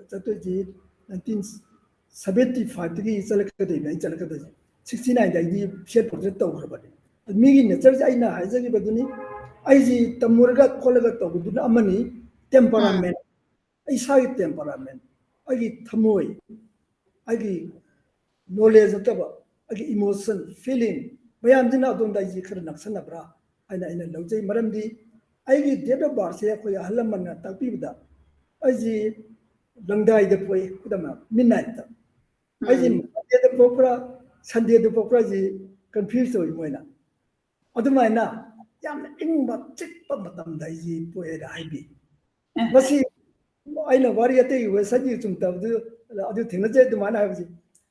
ꯆꯠꯇꯣꯏꯁꯤ 1975ꯗꯒꯤ ꯆꯠꯂꯛꯀꯗꯣꯏꯅꯤ ꯑꯩ ꯆꯠꯂꯛꯀꯗꯣꯏꯁꯤ 69ꯗ ꯑꯩꯗꯤ ꯁꯦꯜꯐ ꯄꯣꯔꯇ꯭ꯔꯦꯠ ꯇꯧꯈ꯭ꯔꯕꯅꯤ ꯃꯤꯒꯤ ꯅꯦꯆꯔꯁꯦ ꯑꯩꯅ ꯍꯥꯏꯖꯈꯤꯕꯗꯨꯅꯤ ꯑꯩꯁꯤ ꯇꯝꯃꯨꯔꯒ ꯈꯣꯠꯂꯒ ꯇꯧꯕꯗꯨꯅ ꯑꯃꯅꯤ ꯇꯦꯝꯄꯔꯥꯃꯦꯟ ꯑꯩ ꯏꯁꯥꯒꯤ ꯇꯦꯝꯄꯔꯥꯃꯦꯟ ꯑꯩꯒꯤ ꯊꯃꯣꯏ ꯑꯩꯒꯤ ꯅꯣꯂꯦꯖ ꯅꯠꯇꯕ ꯑꯩꯒꯤ ꯏꯃꯣꯁꯟ ꯐꯤꯂꯤꯡ ꯃꯌꯥꯝꯁꯤꯅ ꯑꯗꯣꯝꯗ ꯑꯩꯁꯤ ꯈꯔ ꯅꯛꯁꯟꯅꯕ꯭ꯔꯥ ꯍꯥꯏꯅ ꯑꯩꯅ ꯂꯧꯖꯩ ꯃꯔꯝꯗꯤ ꯑꯩꯒꯤ ꯗꯦꯠ ꯑꯣꯐ ꯕꯥꯔꯊꯁꯦ ꯑꯩꯈꯣꯏ ꯑꯍꯜ ꯂꯃꯟꯅ ꯇꯥꯛꯄꯤꯕꯗ ꯑꯩꯁꯤ ꯂꯪꯗꯥꯏꯗ ꯄꯣꯛꯏ ꯈꯨꯗꯝ ꯑꯣꯏꯅ ꯃꯤꯠꯅꯥꯏꯠꯇ ꯑꯩꯁꯤ ꯃꯟꯗꯦꯗ ꯄꯣꯛꯄ꯭ꯔꯥ ꯁꯟꯗꯦꯗ ꯄꯣꯛꯄ꯭ꯔꯥ ꯑꯩꯁꯤ ꯀꯟꯐ꯭ꯌꯨꯁ ꯇꯧꯏ ꯃꯣꯏꯅ ꯑꯗꯨꯃꯥꯏꯅ ꯌꯥꯝꯅ ꯏꯪꯕ ꯆꯤꯛꯄ ꯃꯇꯝꯗ ꯑꯩꯁꯤ ꯄꯣꯛꯑꯦꯅ ꯍꯥꯏꯕꯤ ꯃꯁꯤ ꯑꯩꯅ ꯋꯥꯔꯤ ꯑꯇꯩꯒꯤ ꯋꯦꯕꯁꯥꯏꯠꯀꯤ ꯁꯨꯝ ꯇꯧꯕꯗꯨ ꯑꯗꯨ ꯊꯦꯡꯅꯖꯩ ꯑꯗꯨꯃꯥꯏꯅ ꯍꯥꯏꯕꯁꯤ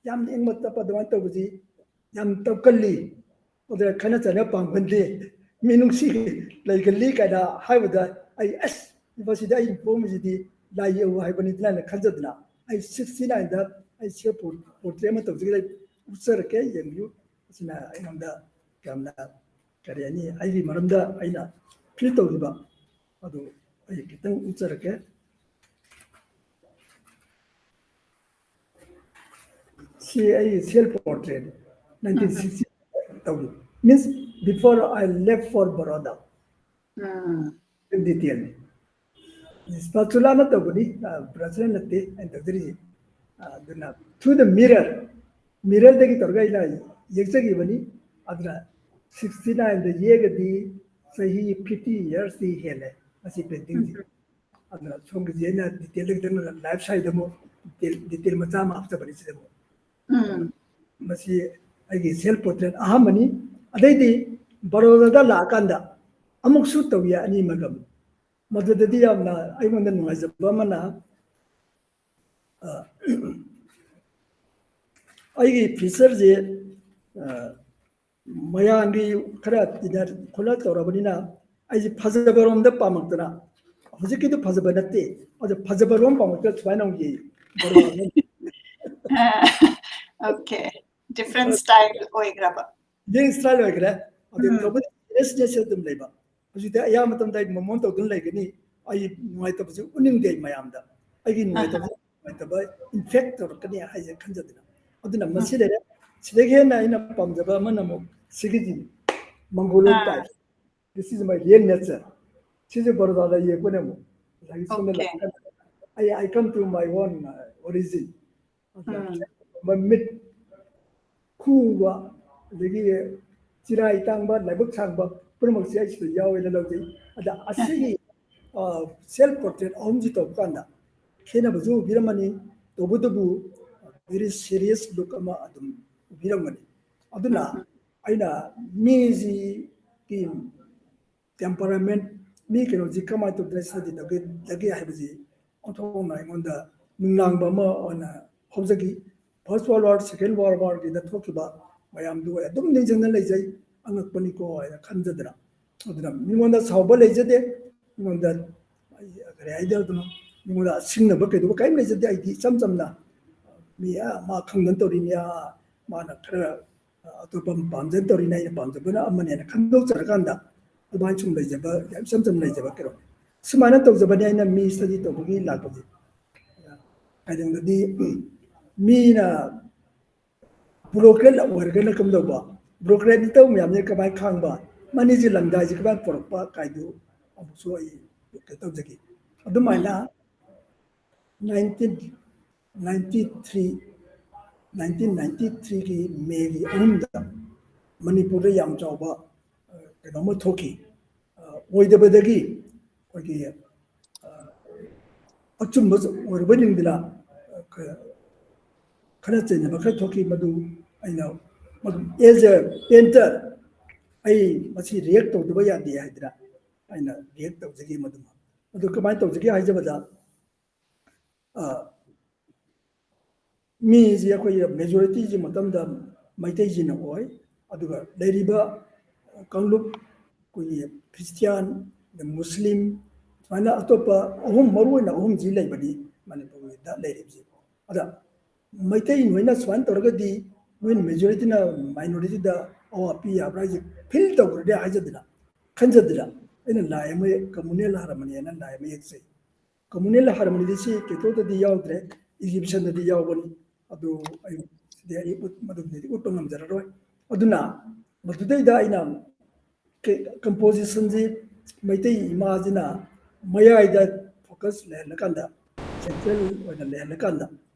ꯌꯥꯝꯅ ꯏꯪꯕ ꯇꯞꯄ ꯑꯗꯨꯃꯥꯏꯅ ꯇꯧꯕꯁꯤ ꯌꯥꯝ ꯇꯞꯀꯜꯂꯤ ꯑꯗꯨꯗ ꯈꯠꯅ ꯆꯩꯅꯕ ꯄꯥꯝꯒꯟꯗꯦ ꯃꯤꯅꯨꯡꯁꯤ ꯂꯩꯒꯜꯂꯤ ꯀꯥꯏꯅ ꯍꯥꯏꯕꯗ ꯑꯩ ꯑꯁ ꯃꯁꯤꯗ ꯑꯩ ꯄꯣꯛꯑꯝꯃꯤꯁꯤꯗꯤ ꯂꯥꯏ ꯌꯦꯛꯎ ꯍꯥꯏꯕꯅꯤꯗꯅ ꯑꯩꯅ ꯈꯟꯖꯗꯅ ꯑꯩ 69ꯗ ꯑꯩ ꯁꯦꯜꯐ ꯄꯣꯔꯇ꯭ꯔꯦꯠ ꯑꯃ ꯇꯧꯖꯈꯤꯕ ꯎꯠꯆꯔꯛꯀꯦ ꯌꯦꯡꯕꯤꯌꯨ ꯑꯁꯤꯅ ꯑꯩꯉꯣꯟꯗ ꯌꯥꯝꯅ ꯀꯔꯤ ꯍꯥꯏꯅꯤ ꯑꯩꯒꯤ ꯃꯔꯝꯗ ꯑꯩꯅ ꯐꯤꯜ ꯇꯧꯔꯤꯕ ꯑꯗꯨ ꯑꯩ ꯈꯤꯇꯪ ꯎꯠꯆꯔꯛꯀꯦ ꯁꯤ ꯑꯩ ꯁꯦꯜꯐ ꯄꯣꯔꯇ꯭ꯔꯦꯠ 1960 ꯇꯧꯔꯤ ꯃꯤꯟꯁ ꯕꯤꯐꯣꯔ ꯑꯥꯏ ꯂꯦꯐ ꯐꯣꯔ ꯕꯔꯣꯗꯥ ꯗꯤꯇꯦꯜꯅꯤ ꯁ꯭ꯄꯥꯆꯨꯂꯥ ꯅꯠꯇꯧꯕꯅꯤ ꯕ꯭ꯔꯁꯅ ꯅꯠꯇꯦ ꯑꯩꯅ ꯇꯧꯖꯔꯤꯁꯤ ꯑꯗꯨꯅ ꯊ꯭ꯔꯨ ꯗ ꯃꯤꯔꯔꯗꯒꯤ ꯇꯧꯔꯒ ꯑꯩꯅ ꯌꯦꯛꯆꯈꯤꯕꯅꯤ ꯑꯗꯨꯅ 69ꯗ ꯌꯦꯛꯑꯒꯗꯤ ꯆꯍꯤ 50 ꯏꯌꯔꯁꯇꯤ ꯍꯦꯜꯂꯦ ꯃꯁꯤ ꯄꯦꯟꯇꯤꯡꯁꯤ ꯑꯗꯨꯅ ꯁꯣꯝꯒꯤꯁꯤ ꯑꯩꯅ ꯗꯤꯇꯦꯜꯗ ꯈꯤꯇꯪ ꯂꯥꯏꯐ ꯁꯥꯏꯗ ꯑꯃꯨꯛ ꯗꯤꯇꯦꯜ ꯃꯆꯥ ꯑꯃ ꯍꯥꯞꯆꯕꯅꯤ ꯁꯤꯗ ꯑꯃꯨꯛ ꯃꯁꯤ ꯑꯩꯒꯤ ꯁꯦꯜꯐ ꯄꯣꯔꯇ꯭ꯔꯦꯠ ꯑꯍꯥꯟꯕꯅꯤ ꯑꯗꯩꯗꯤ ꯕꯔꯣꯗꯥꯗ ꯂꯥꯛꯑꯀꯥꯟꯗ ꯑꯃꯨꯛꯁꯨ ꯇꯧꯏ ꯑꯅꯤꯃꯛ ꯑꯃꯨꯛ ꯃꯗꯨꯗꯗꯤ ꯌꯥꯝꯅ ꯑꯩꯉꯣꯟꯗ ꯅꯨꯡꯉꯥꯏꯖꯕ ꯑꯃꯅ ꯑꯩꯒꯤ ꯐꯤꯆꯔꯁꯦ ꯃꯌꯥꯝꯒꯤ ꯈꯔ ꯇꯤꯟꯅ ꯈꯣꯠꯅ ꯇꯧꯔꯕꯅꯤꯅ ꯑꯩꯁꯦ ꯐꯖꯕꯔꯣꯝꯗ ꯄꯥꯝꯃꯛꯇꯅ ꯍꯧꯖꯤꯛꯀꯤꯗꯨ ꯐꯖꯕ ꯅꯠꯇꯦ ꯑꯗꯨ ꯐꯖꯕꯔꯣꯝ ꯄꯥꯝꯃꯛꯇꯅ ꯁꯨꯃꯥꯏꯅ ꯑꯃꯨꯛ ꯌꯦꯛꯏ Okay. Different style ꯑꯣꯏꯈ꯭ꯔꯕ. ꯌꯦꯡ ꯁ꯭ꯇꯥꯏꯜ ꯑꯣꯏꯈ꯭ꯔꯦ ꯑꯗꯨ ꯇꯧꯕꯗꯤ ꯁꯤꯔꯤꯌꯁꯅꯦꯁꯁꯨ ꯑꯗꯨꯝ ꯂꯩꯕ ꯍꯧꯖꯤꯛꯇꯤ ꯑꯌꯥꯝꯕ ꯃꯇꯝꯗ ꯑꯩ ꯃꯃꯣꯟ ꯇꯧꯗꯨꯅ ꯂꯩꯒꯅꯤ ꯑꯩ ꯅꯨꯡꯉꯥꯏꯇꯕꯁꯨ ꯎꯠꯅꯤꯡꯗꯦ ꯑꯩ ꯃꯌꯥꯝꯗ ꯑꯩꯒꯤ ꯅꯨꯡꯉꯥꯏꯇꯕ ꯏꯟꯐꯦꯛ ꯇꯧꯔꯛꯀꯅꯤ ꯍꯥꯏꯁꯦ ꯈꯟꯖꯗꯅ ꯑꯗꯨꯅ ꯃꯁꯤ ꯂꯩꯔꯦ ꯁꯤꯗꯒꯤ ꯍꯦꯟꯅ ꯑꯩꯅ ꯄꯥꯝꯖꯕ ꯑꯃꯅ ꯑꯃꯨꯛ ꯁꯤꯒꯤꯁꯤ Mongoloid type this is my real nature ꯁꯤꯁꯦ ꯕꯔꯣꯗꯥꯗ ꯌꯦꯛꯄꯅꯦ ꯑꯃꯨꯛ ꯁꯣꯝꯗ ꯑꯥꯏ come to my on origin ꯃꯤꯠ ꯈꯨꯕ ꯑꯗꯒꯤ ꯆꯤꯔꯥꯏ ꯇꯥꯡꯕ ꯂꯥꯏꯕꯛ ꯁꯥꯡꯕ ꯄꯨꯝꯅꯃꯛꯁꯦ ꯑꯩ ꯁꯤꯗ ꯌꯥꯎꯋꯦꯅ ꯂꯧꯖꯩ ꯑꯗ ꯑꯁꯤꯒꯤ ꯁꯦꯜꯐ ꯄꯣꯔꯇ꯭ꯔꯦꯠ ꯑꯍꯨꯝꯁꯤ ꯇꯧꯕ ꯀꯥꯟꯗ ꯈꯦꯠꯅꯕꯁꯨ ꯎꯕꯤꯔꯝꯃꯅꯤ ꯇꯧꯕꯇꯕꯨ ꯚꯦꯔꯤ ꯁꯤꯔꯤꯌꯁ ꯂꯨꯛ ꯑꯃ ꯑꯗꯨꯝ ꯎꯕꯤꯔꯝꯒꯅꯤ ꯑꯗꯨꯅ ꯑꯩꯅ ꯃꯤꯁꯤꯒꯤ ꯇꯦꯝꯄꯔꯥꯃꯦꯟ ꯃꯤ ꯀꯩꯅꯣꯁꯤ ꯀꯃꯥꯏꯅ ꯇꯧꯗꯅ ꯁ꯭ꯇꯗꯤ ꯇꯧꯒꯦ ꯍꯥꯏꯕꯁꯤ ꯑꯣꯟꯊꯣꯛꯅ ꯑꯩꯉꯣꯟꯗ ꯅꯨꯡꯅꯥꯡꯕ ꯑꯃ ꯑꯣꯏꯅ ꯍꯧꯖꯈꯤ ꯐꯥꯔꯁ ꯋꯥꯔꯜ ꯋꯥꯔ ꯁꯦꯀꯦꯟ ꯋꯥꯔꯜ ꯋꯥꯔꯒꯤꯗ ꯊꯣꯛꯈꯤꯕ ꯃꯌꯥꯝꯗꯨ ꯑꯗꯨꯝ ꯅꯤꯡꯁꯤꯡꯅ ꯂꯩꯖꯩ ꯑꯉꯛꯄꯅꯤꯀꯣ ꯍꯥꯏꯅ ꯈꯟꯖꯗꯅ ꯑꯗꯨꯅ ꯃꯤꯉꯣꯟꯗ ꯁꯥꯎꯕ ꯂꯩꯖꯗꯦ ꯃꯤꯉꯣꯟꯗ ꯀꯔꯤ ꯍꯥꯏꯗꯧꯗꯅꯣ ꯃꯤꯉꯣꯟꯗ ꯁꯤꯡꯅꯕ ꯀꯩꯗꯧꯕ ꯀꯔꯤꯝ ꯂꯩꯖꯗꯦ ꯑꯩꯗꯤ ꯏꯆꯝ ꯆꯝꯅ ꯃꯤ ꯃꯥ ꯈꯪꯗꯅ ꯇꯧꯔꯤꯅꯤ ꯃꯥꯅ ꯈꯔ ꯑꯇꯣꯞꯄ ꯄꯥꯝꯖꯅ ꯇꯧꯔꯤꯅꯤ ꯑꯩꯅ ꯄꯥꯝꯖꯕꯅ ꯑꯃꯅꯦꯅ ꯈꯪꯗꯣꯛꯆꯔꯀꯥꯟꯗ ꯑꯗꯨꯃꯥꯏꯅ ꯁꯨꯝ ꯂꯩꯖꯕ ꯌꯥꯝ ꯏꯆꯝ ꯆꯝꯅ ꯂꯩꯖꯕ ꯀꯩꯅꯣ ꯁꯨꯃꯥꯏꯅ ꯇꯧꯖꯕꯅꯤ ꯑꯩꯅ ꯃꯤ ꯁ꯭ꯇꯗꯤ ꯇꯧꯕꯒꯤ ꯂꯥꯛꯄꯁꯦ ꯀꯩꯗꯧꯅꯗꯤ ꯃꯤꯅ ꯕ꯭ꯔꯣꯀꯔꯦꯠ ꯑꯣꯏꯔꯒꯅ ꯀꯝꯗꯧꯕ ꯕ꯭ꯔꯣꯀꯔꯦꯠ ꯇꯧ ꯃꯌꯥꯝꯁꯦ ꯀꯃꯥꯏꯅ ꯈꯥꯡꯕ ꯃꯅꯤꯁꯦ ꯂꯪꯗꯥꯏꯁꯦ ꯀꯃꯥꯏꯅ ꯄꯨꯔꯛꯄ ꯀꯥꯏꯗꯨ ꯑꯃꯨꯛꯁꯨ ꯑꯩ ꯀꯩꯅꯣ ꯇꯧꯖꯒꯦ ꯑꯗꯨꯃꯥꯏꯅ 1993ꯒꯤ ꯃꯦꯒꯤ 3ꯗ ꯃꯅꯤꯄꯨꯔꯗ ꯌꯥꯝ ꯆꯥꯎꯕ ꯀꯩꯅꯣꯝꯃ ꯊꯣꯛꯈꯤ ꯑꯣꯏꯗꯕꯗꯒꯤ ꯑꯩꯈꯣꯏꯒꯤ ꯑꯆꯨꯝꯕ ꯑꯣꯏꯔꯕ ꯅꯤꯡꯗꯅ ꯈꯔ ꯆꯩꯅꯕ ꯈꯔ ꯊꯣꯛꯈꯤ ꯃꯗꯨ ꯑꯩꯅ ꯑꯦꯖ ꯑ ꯄꯦꯟꯇꯔ ꯑꯩ ꯃꯁꯤ ꯔꯤꯌꯦꯛ ꯇꯧꯗꯕ ꯌꯥꯗꯦ ꯍꯥꯏꯗꯅ ꯑꯩꯅ ꯔꯤꯌꯦꯛ ꯇꯧꯖꯈꯤ ꯃꯗꯨꯃ ꯑꯗꯨ ꯀꯃꯥꯏꯅ ꯇꯧꯖꯒꯦ ꯍꯥꯏꯖꯕꯗ ꯃꯤꯁꯦ ꯑꯩꯈꯣꯏ ꯃꯦꯖꯣꯔꯤꯇꯤꯁꯤ ꯃꯇꯝꯗ ꯃꯩꯇꯩꯁꯤꯅ ꯑꯣꯏ ꯑꯗꯨꯒ ꯂꯩꯔꯤꯕ ꯀꯥꯡꯂꯨꯞ ꯑꯩꯈꯣꯏꯒꯤ ꯈ꯭ꯔꯤꯁꯇꯤꯌꯥꯟ ꯃꯨꯁꯂꯤꯝ ꯁꯨꯃꯥꯏꯅ ꯑꯇꯣꯞꯄ ꯃꯔꯨꯑꯣꯏꯅ ꯑꯍꯨꯝꯁꯤ ꯂꯩꯕꯅꯤ ꯃꯅꯤꯄꯨꯔꯗ ꯂꯩꯔꯤꯕꯁꯤ ꯑꯗ ꯃꯩꯇꯩ ꯅꯣꯏꯅ ꯁꯨꯃꯥꯏꯅ ꯇꯧꯔꯒꯗꯤ ꯅꯣꯏꯅ ꯃꯦꯖꯣꯔꯤꯇꯤꯅ ꯃꯥꯏꯅꯣꯔꯤꯇꯤꯗ ꯑꯋꯥ ꯄꯤ ꯌꯥꯕ꯭ꯔꯥ ꯍꯥꯏꯁꯦ ꯐꯤꯜ ꯇꯧꯈ꯭ꯔꯗꯤ ꯍꯥꯏꯖꯗꯅ ꯈꯟꯖꯗꯅ ꯑꯩꯅ ꯂꯥꯏ ꯑꯃ ꯀꯝꯃꯨꯅꯦꯜ ꯍꯥꯔꯃꯅꯤꯅ ꯂꯥꯏ ꯑꯃ ꯌꯦꯛꯆꯩ ꯀꯝꯃꯨꯅꯦꯜ ꯍꯥꯔꯃꯅꯤꯗꯤ ꯁꯤ ꯀꯦꯊꯣꯛꯇꯗꯤ ꯌꯥꯎꯗ꯭ꯔꯦ ꯏꯖꯤꯞꯁꯤꯌꯟꯗꯗꯤ ꯌꯥꯎꯕꯅꯤ ꯑꯗꯨ ꯑꯩ ꯁꯤꯗꯤ ꯑꯩ ꯃꯗꯨꯗꯤ ꯎꯠꯄ ꯉꯝꯖꯔꯔꯣꯏ ꯑꯗꯨꯅ ꯃꯗꯨꯗꯩꯗ ꯑꯩꯅ ꯀꯝꯄꯣꯖꯤꯁꯟꯁꯤ ꯃꯩꯇꯩ ꯏꯃꯥꯁꯤꯅ ꯃꯌꯥꯏꯗ ꯐꯣꯀꯁ ꯂꯩꯍꯜꯂꯀꯥꯟꯗ ꯁꯦꯟꯇ꯭ꯔꯦꯜ ꯑꯣꯏꯅ ꯂꯩꯍꯜꯂꯀꯥꯟꯗ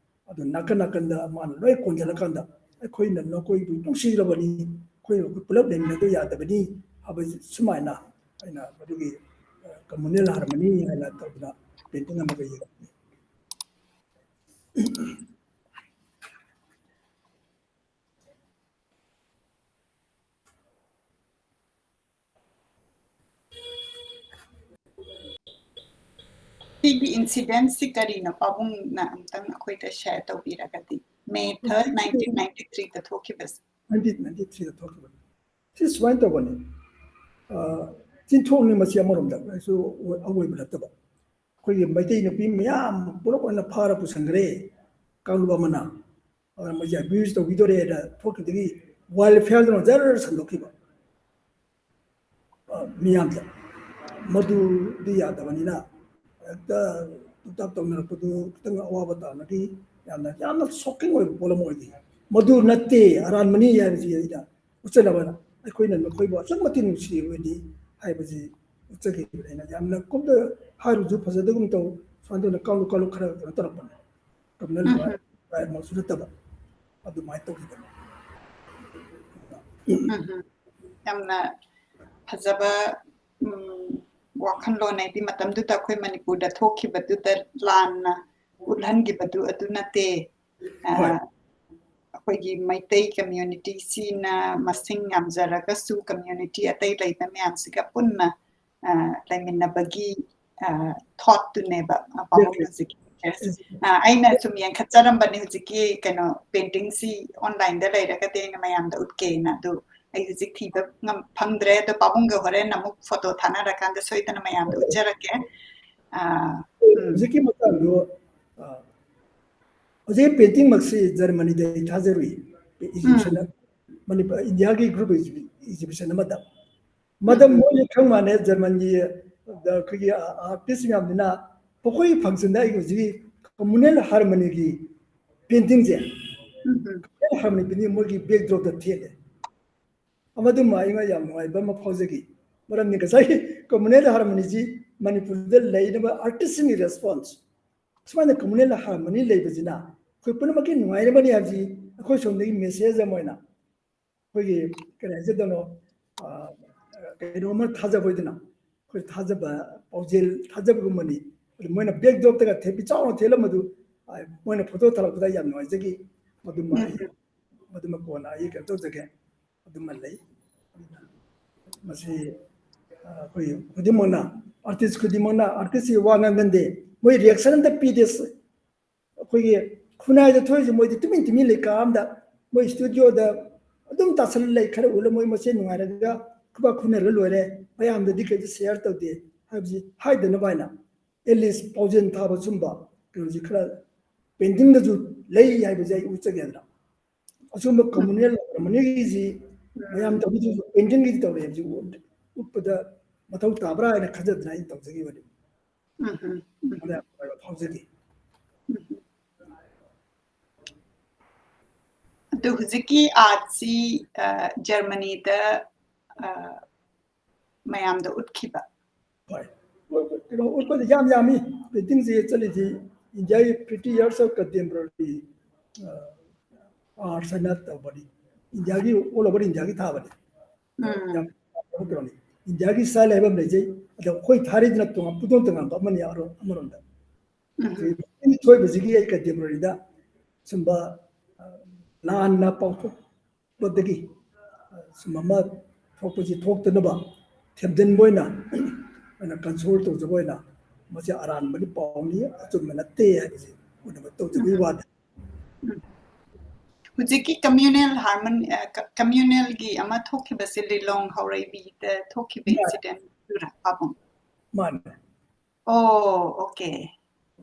ꯑꯗꯨ ꯅꯥꯀꯟ ꯅꯥꯀꯟꯗ ꯃꯥꯅ ꯂꯣꯏ ꯀꯣꯟꯁꯤꯜꯂꯀꯥꯟꯗ ꯑꯩꯈꯣꯏꯅ ꯅꯈꯣꯏꯕꯨ ꯅꯨꯡꯁꯤꯔꯕꯅꯤ ꯑꯩꯈꯣꯏ ꯄꯨꯂꯞ ꯂꯩꯃꯤꯟꯅꯕ ꯌꯥꯗꯕꯅꯤ ꯍꯥꯏꯕꯁꯤ ꯁꯨꯃꯥꯏꯅ ꯑꯩꯅ ꯃꯗꯨꯒꯤ ꯀꯝꯃꯨꯅꯦꯜ ꯍꯥꯔꯃꯅꯤ ꯍꯥꯏꯅ ꯇꯧꯗꯅ ꯄꯦꯟꯇꯤꯡ ꯑꯃꯒ ꯌꯦꯛꯄꯅꯤ ꯁꯤꯒꯤ ꯏꯟꯁꯤꯗꯦꯟꯁꯤ ꯀꯔꯤꯅꯣ ꯄꯥꯕꯨꯡꯅ ꯑꯝꯇꯪ ꯑꯩꯈꯣꯏꯗ ꯁꯦꯌꯔ ꯇꯧꯕꯤꯔꯒꯗꯤ May 3, 1993ꯗ ꯊꯣꯛꯈꯤꯕꯁꯦ 1993ꯗ ꯊꯣꯛꯈꯤꯕꯅꯤ ꯁꯤ ꯁꯨꯃꯥꯏꯅ ꯇꯧꯕꯅꯤ ꯆꯤꯟꯊꯣꯛꯅꯤ ꯃꯁꯤ ꯑꯃꯔꯣꯝꯗ ꯀꯩꯁꯨ ꯑꯋꯣꯏꯕ ꯅꯠꯇꯕ ꯑꯩꯈꯣꯏꯒꯤ ꯃꯩꯇꯩ ꯅꯨꯄꯤ ꯃꯌꯥꯝ ꯄꯨꯂꯞ ꯑꯣꯏꯅ ꯐꯥꯔ ꯄꯨꯁꯟꯈ꯭ꯔꯦ ꯀꯥꯡꯂꯨꯞ ꯑꯃꯅ ꯑꯗꯨꯅ ꯃꯣꯏꯁꯦ ꯑꯦꯕ꯭ꯌꯨꯁ ꯇꯧꯕꯤꯗꯣꯔꯦꯅ ꯊꯣꯛꯈꯤꯕꯗꯒꯤ ꯋꯥꯏꯜ ꯐꯤꯌꯔꯗꯨꯅ ꯖꯔ ꯁꯟꯗꯣꯛꯈꯤꯕ ꯃꯤꯌꯥꯝꯗ ꯃꯗꯨꯗꯤ ꯌꯥꯗꯕꯅꯤꯅ ꯍꯦꯛꯇ ꯇꯨꯞꯇꯥꯞ ꯇꯧꯅꯔꯛꯄꯗꯨ ꯈꯤꯇꯪ ꯑꯋꯥꯕ ꯇꯥꯅꯗꯤ ꯌꯥꯝꯅ ꯁꯣꯛꯀꯤꯡ ꯑꯣꯏꯕ ꯄꯣꯠ ꯑꯃ ꯑꯣꯏꯗꯦ ꯃꯗꯨ ꯅꯠꯇꯦ ꯑꯔꯥꯟꯕꯅꯤ ꯍꯥꯏꯕꯁꯤ ꯑꯩꯅ ꯎꯠꯆꯅꯕꯅ ꯑꯩꯈꯣꯏꯅ ꯅꯈꯣꯏꯕꯨ ꯑꯁꯨꯛ ꯃꯇꯤꯛ ꯅꯨꯡꯁꯤꯕꯅꯤ ꯍꯥꯏꯕꯁꯤ ꯎꯠꯆꯈꯤꯕꯅꯤ ꯑꯩꯅ ꯌꯥꯝꯅ ꯀꯨꯞꯅ ꯍꯥꯏꯔꯨꯁꯨ ꯐꯖꯗꯒꯨꯝ ꯇꯧ ꯁꯨꯃꯥꯏꯅ ꯇꯧꯅ ꯀꯥꯡꯂꯨꯞ ꯈꯔ ꯀꯩꯅꯣ ꯇꯧꯔꯛꯄꯅꯤ ꯀꯝꯃꯨꯅꯦꯜ ꯔꯥꯏꯠꯃꯛꯁꯨ ꯅꯠꯇꯕ ꯑꯗꯨꯃꯥꯏꯅ ꯇꯧꯈꯤꯕꯅꯤ ꯌꯥꯝꯅ ꯐꯖꯕ ꯋꯥꯈꯜꯂꯣꯟ ꯍꯥꯏꯗꯤ ꯃꯇꯝꯗꯨꯗ ꯑꯩꯈꯣꯏ ꯃꯅꯤꯄꯨꯔꯗ ꯊꯣꯛꯈꯤꯕꯗꯨꯗ ꯂꯥꯟꯅ ꯎꯠꯍꯟꯈꯤꯕꯗꯨ ꯑꯗꯨ ꯅꯠꯇꯦ ꯍꯣꯏ ꯑꯩꯈꯣꯏꯒꯤ ꯃꯩꯇꯩ ꯀꯝꯃ꯭ꯌꯨꯅꯤꯇꯤꯁꯤꯅ ꯃꯁꯤꯡ ꯌꯥꯝꯖꯔꯒꯁꯨ ꯀꯝꯃ꯭ꯌꯨꯅꯤꯇꯤ ꯑꯇꯩ ꯂꯩꯕ ꯃꯌꯥꯝꯁꯤꯒ ꯄꯨꯟꯅ ꯂꯩꯃꯤꯟꯅꯕꯒꯤ ꯊꯣꯠꯇꯨꯅꯦꯕ ꯄꯥꯕꯨꯡ ꯍꯧꯖꯤꯛꯀꯤ ꯑꯩꯅ ꯁꯨꯝ ꯌꯦꯡꯈꯠꯆꯔꯝꯕꯅꯤ ꯍꯧꯖꯤꯛꯀꯤ ꯀꯩꯅꯣ ꯄꯦꯟꯇꯤꯡꯁꯤ ꯑꯣꯟꯂꯥꯏꯟꯗ ꯂꯩꯔꯒꯗꯤ ꯑꯩꯅ ꯃꯌꯥꯝꯗ ꯎꯠꯀꯦꯅ ꯑꯗꯨ ꯑꯩ ꯍꯧꯖꯤꯛ ꯊꯤꯕ ꯐꯪꯗ꯭ꯔꯦ ꯑꯗꯣ ꯄꯥꯕꯨꯡꯒ ꯍꯣꯔꯦꯟ ꯑꯃꯨꯛ ꯐꯣꯇꯣ ꯊꯥꯅꯔꯀꯥꯟꯗ ꯁꯣꯏꯗꯅ ꯃꯌꯥꯝꯗ ꯎꯠꯆꯔꯛꯀꯦ ꯍꯧꯖꯤꯛꯀꯤ ꯃꯇꯥꯡꯗꯣ ꯍꯧꯖꯤꯛ ꯄꯦꯟꯇꯤꯡꯃꯛꯁꯤ ꯖꯔꯃꯅꯤꯗꯒꯤ ꯊꯥꯖꯔꯨꯏ ꯏꯖꯤꯞꯁꯤꯌꯟ ꯃꯅꯤꯄꯨꯔ ꯏꯟꯗꯤꯌꯥꯒꯤ ꯒ꯭ꯔꯨꯞ ꯏꯖꯤꯞꯁꯤꯌꯟ ꯑꯃꯗ ꯃꯇꯝ ꯃꯣꯏ ꯈꯪ ꯃꯥꯟꯅꯦ ꯖꯔꯃꯟꯒꯤ ꯑꯩꯈꯣꯏꯒꯤ ꯑꯥꯔꯇꯤꯁ ꯃꯌꯥꯝꯗꯨꯅ ꯃꯈꯣꯏ ꯐꯪꯁꯟꯗ ꯑꯩ ꯍꯧꯖꯤꯛꯀꯤ ꯀꯝꯃꯨꯅꯦꯜ ꯍꯥꯔꯃꯅꯤꯒꯤ ꯄꯦꯟꯇꯤꯡꯁꯦ ꯀꯝꯃꯨꯅꯦꯜ ꯍꯥꯔꯃꯅꯤ ꯄꯦꯟꯇꯤꯡ ꯃꯣꯏꯒꯤ ꯕꯦꯛꯗ꯭ꯔꯣꯞꯇ ꯊꯦꯠꯂꯦ ꯑꯃꯗꯨꯃ ꯑꯩꯉꯣꯟꯗ ꯌꯥꯝ ꯅꯨꯡꯉꯥꯏꯕ ꯑꯃ ꯐꯥꯎꯖꯈꯤ ꯃꯔꯝꯗꯤ ꯉꯁꯥꯏ ꯀꯝꯃꯨꯅꯦꯜ ꯍꯥꯔꯃꯅꯤꯁꯤ ꯃꯅꯤꯄꯨꯔꯗ ꯂꯩꯔꯤꯕ ꯑꯥꯔꯇꯤꯁꯁꯤꯡꯒꯤ ꯔꯦꯁꯄꯣꯟꯁ ꯁꯨꯃꯥꯏꯅ ꯀꯝꯃꯨꯅꯦꯜ ꯍꯥꯔꯃꯅꯤ ꯂꯩꯕꯁꯤꯅ ꯑꯩꯈꯣꯏ ꯄꯨꯝꯅꯃꯛꯀꯤ ꯅꯨꯡꯉꯥꯏꯔꯕꯅꯤ ꯍꯥꯏꯕꯁꯤ ꯑꯩꯈꯣꯏ ꯁꯣꯝꯗꯒꯤ ꯃꯦꯁꯦꯖ ꯑꯃ ꯑꯣꯏꯅ ꯑꯩꯈꯣꯏꯒꯤ ꯀꯔꯤ ꯍꯥꯏꯖꯗꯣꯏꯅꯣ ꯀꯩꯅꯣꯝꯃ ꯊꯥꯖꯕ ꯑꯣꯏꯗꯅ ꯑꯩꯈꯣꯏ ꯊꯥꯖꯕ ꯄꯥꯎꯖꯦꯜ ꯊꯥꯖꯕꯒꯨꯝꯕꯅꯤ ꯃꯣꯏꯅ ꯕꯦꯛꯗ꯭ꯔꯣꯞꯇꯒ ꯊꯦꯠꯄꯤ ꯆꯥꯎꯅ ꯊꯦꯠꯂꯝꯕꯗꯨ ꯃꯣꯏꯅ ꯐꯣꯇꯣ ꯊꯥꯔꯛꯄꯗ ꯌꯥꯝ ꯅꯨꯡꯉꯥꯏꯖꯈꯤ ꯃꯗꯨꯃ ꯀꯣꯟꯅ ꯑꯩ ꯀꯩꯅꯣ ꯇꯧꯖꯒꯦ ꯑꯗꯨꯃ ꯂꯩ ꯃꯁꯤ ꯑꯩꯈꯣꯏ ꯈꯨꯗꯤꯡꯃꯛꯅ ꯑꯥꯔꯇꯤꯁ ꯈꯨꯗꯤꯡꯃꯛꯅ ꯑꯥꯔꯇꯤꯁꯁꯤ ꯋꯥ ꯉꯥꯡꯒꯟꯗꯦ ꯃꯣꯏ ꯔꯤꯌꯦꯛꯁꯟ ꯑꯝꯇ ꯄꯤꯗꯦ ꯑꯩꯈꯣꯏꯒꯤ ꯈꯨꯟꯅꯥꯏꯗ ꯊꯣꯛꯏꯁꯦ ꯃꯣꯏꯗꯤ ꯇꯨꯃꯤꯟ ꯂꯩ ꯀꯥ ꯑꯝꯗ ꯃꯣꯏ ꯏꯁꯇꯨꯗꯤꯑꯣꯗ ꯑꯗꯨꯝ ꯇꯥꯁꯜꯂ ꯂꯩ ꯈꯔ ꯎꯠꯂ ꯃꯣꯏ ꯃꯁꯦꯟ ꯅꯨꯡꯉꯥꯏꯔꯒ ꯈꯨꯕꯥꯛ ꯈꯨꯅꯔꯒ ꯂꯣꯏꯔꯦ ꯃꯌꯥꯝꯗꯗꯤ ꯀꯩꯁꯨ ꯁꯦꯌꯔ ꯇꯧꯗꯦ ꯍꯥꯏꯕꯁꯤ ꯍꯥꯏꯗꯅꯕ ꯍꯥꯏꯅ 앨리스 파우젠 타바 줌바 그러지 그라 펜딩도 레이 하이버지 우쩌게더라 어좀 커뮤니티 mayam tabi ju engine gi tawre ji uppada matau tabra ina khajad nai tawjagi wani ada tawjagi तो हुजिकी आजी जर्मनी द मयाम द उठखिबा hoy uppada yam yami painting je chali ji india 50 years of contemporary arts and art body india gi all over india gi tha bani india gi style hai bam leje ada khoi thari dina to pudon tanga ba mani aro amaronda ni toy bazigi ai contemporary da sumba lan na pauto bodagi sumama thokpoji thoktanaba themden boina ana console to joina maja aran bani pawni achum natte haji unaba to jobi wad हुजिकी communal gi ama thokhiba sili long haurai bi the thokhiba incident dura pabum man oh okay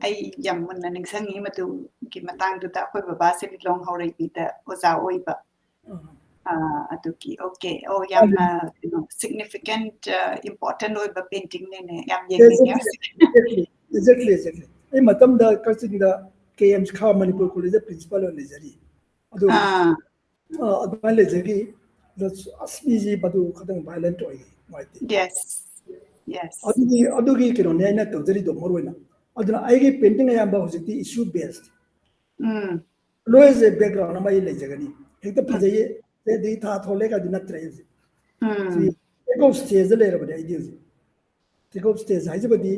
ai yam mun ning sangi matu gi matang du ta khoi baba sili long haurai bi the oza oiba atuki okay oh yam significant important oiba painting ne yam yeng exactly ai matam da kasing da KM kha manipur college principal on lejari adu adman lejari the asbiji badu khadang violent oi yes adugi kino ne na tawjari do morwena aduna aigi painting ayamba hojiti issue based always a background amai lejagani ekta phajaye de tha thole ka dinat rahe ego stage le rabade idea ego stage haijabadi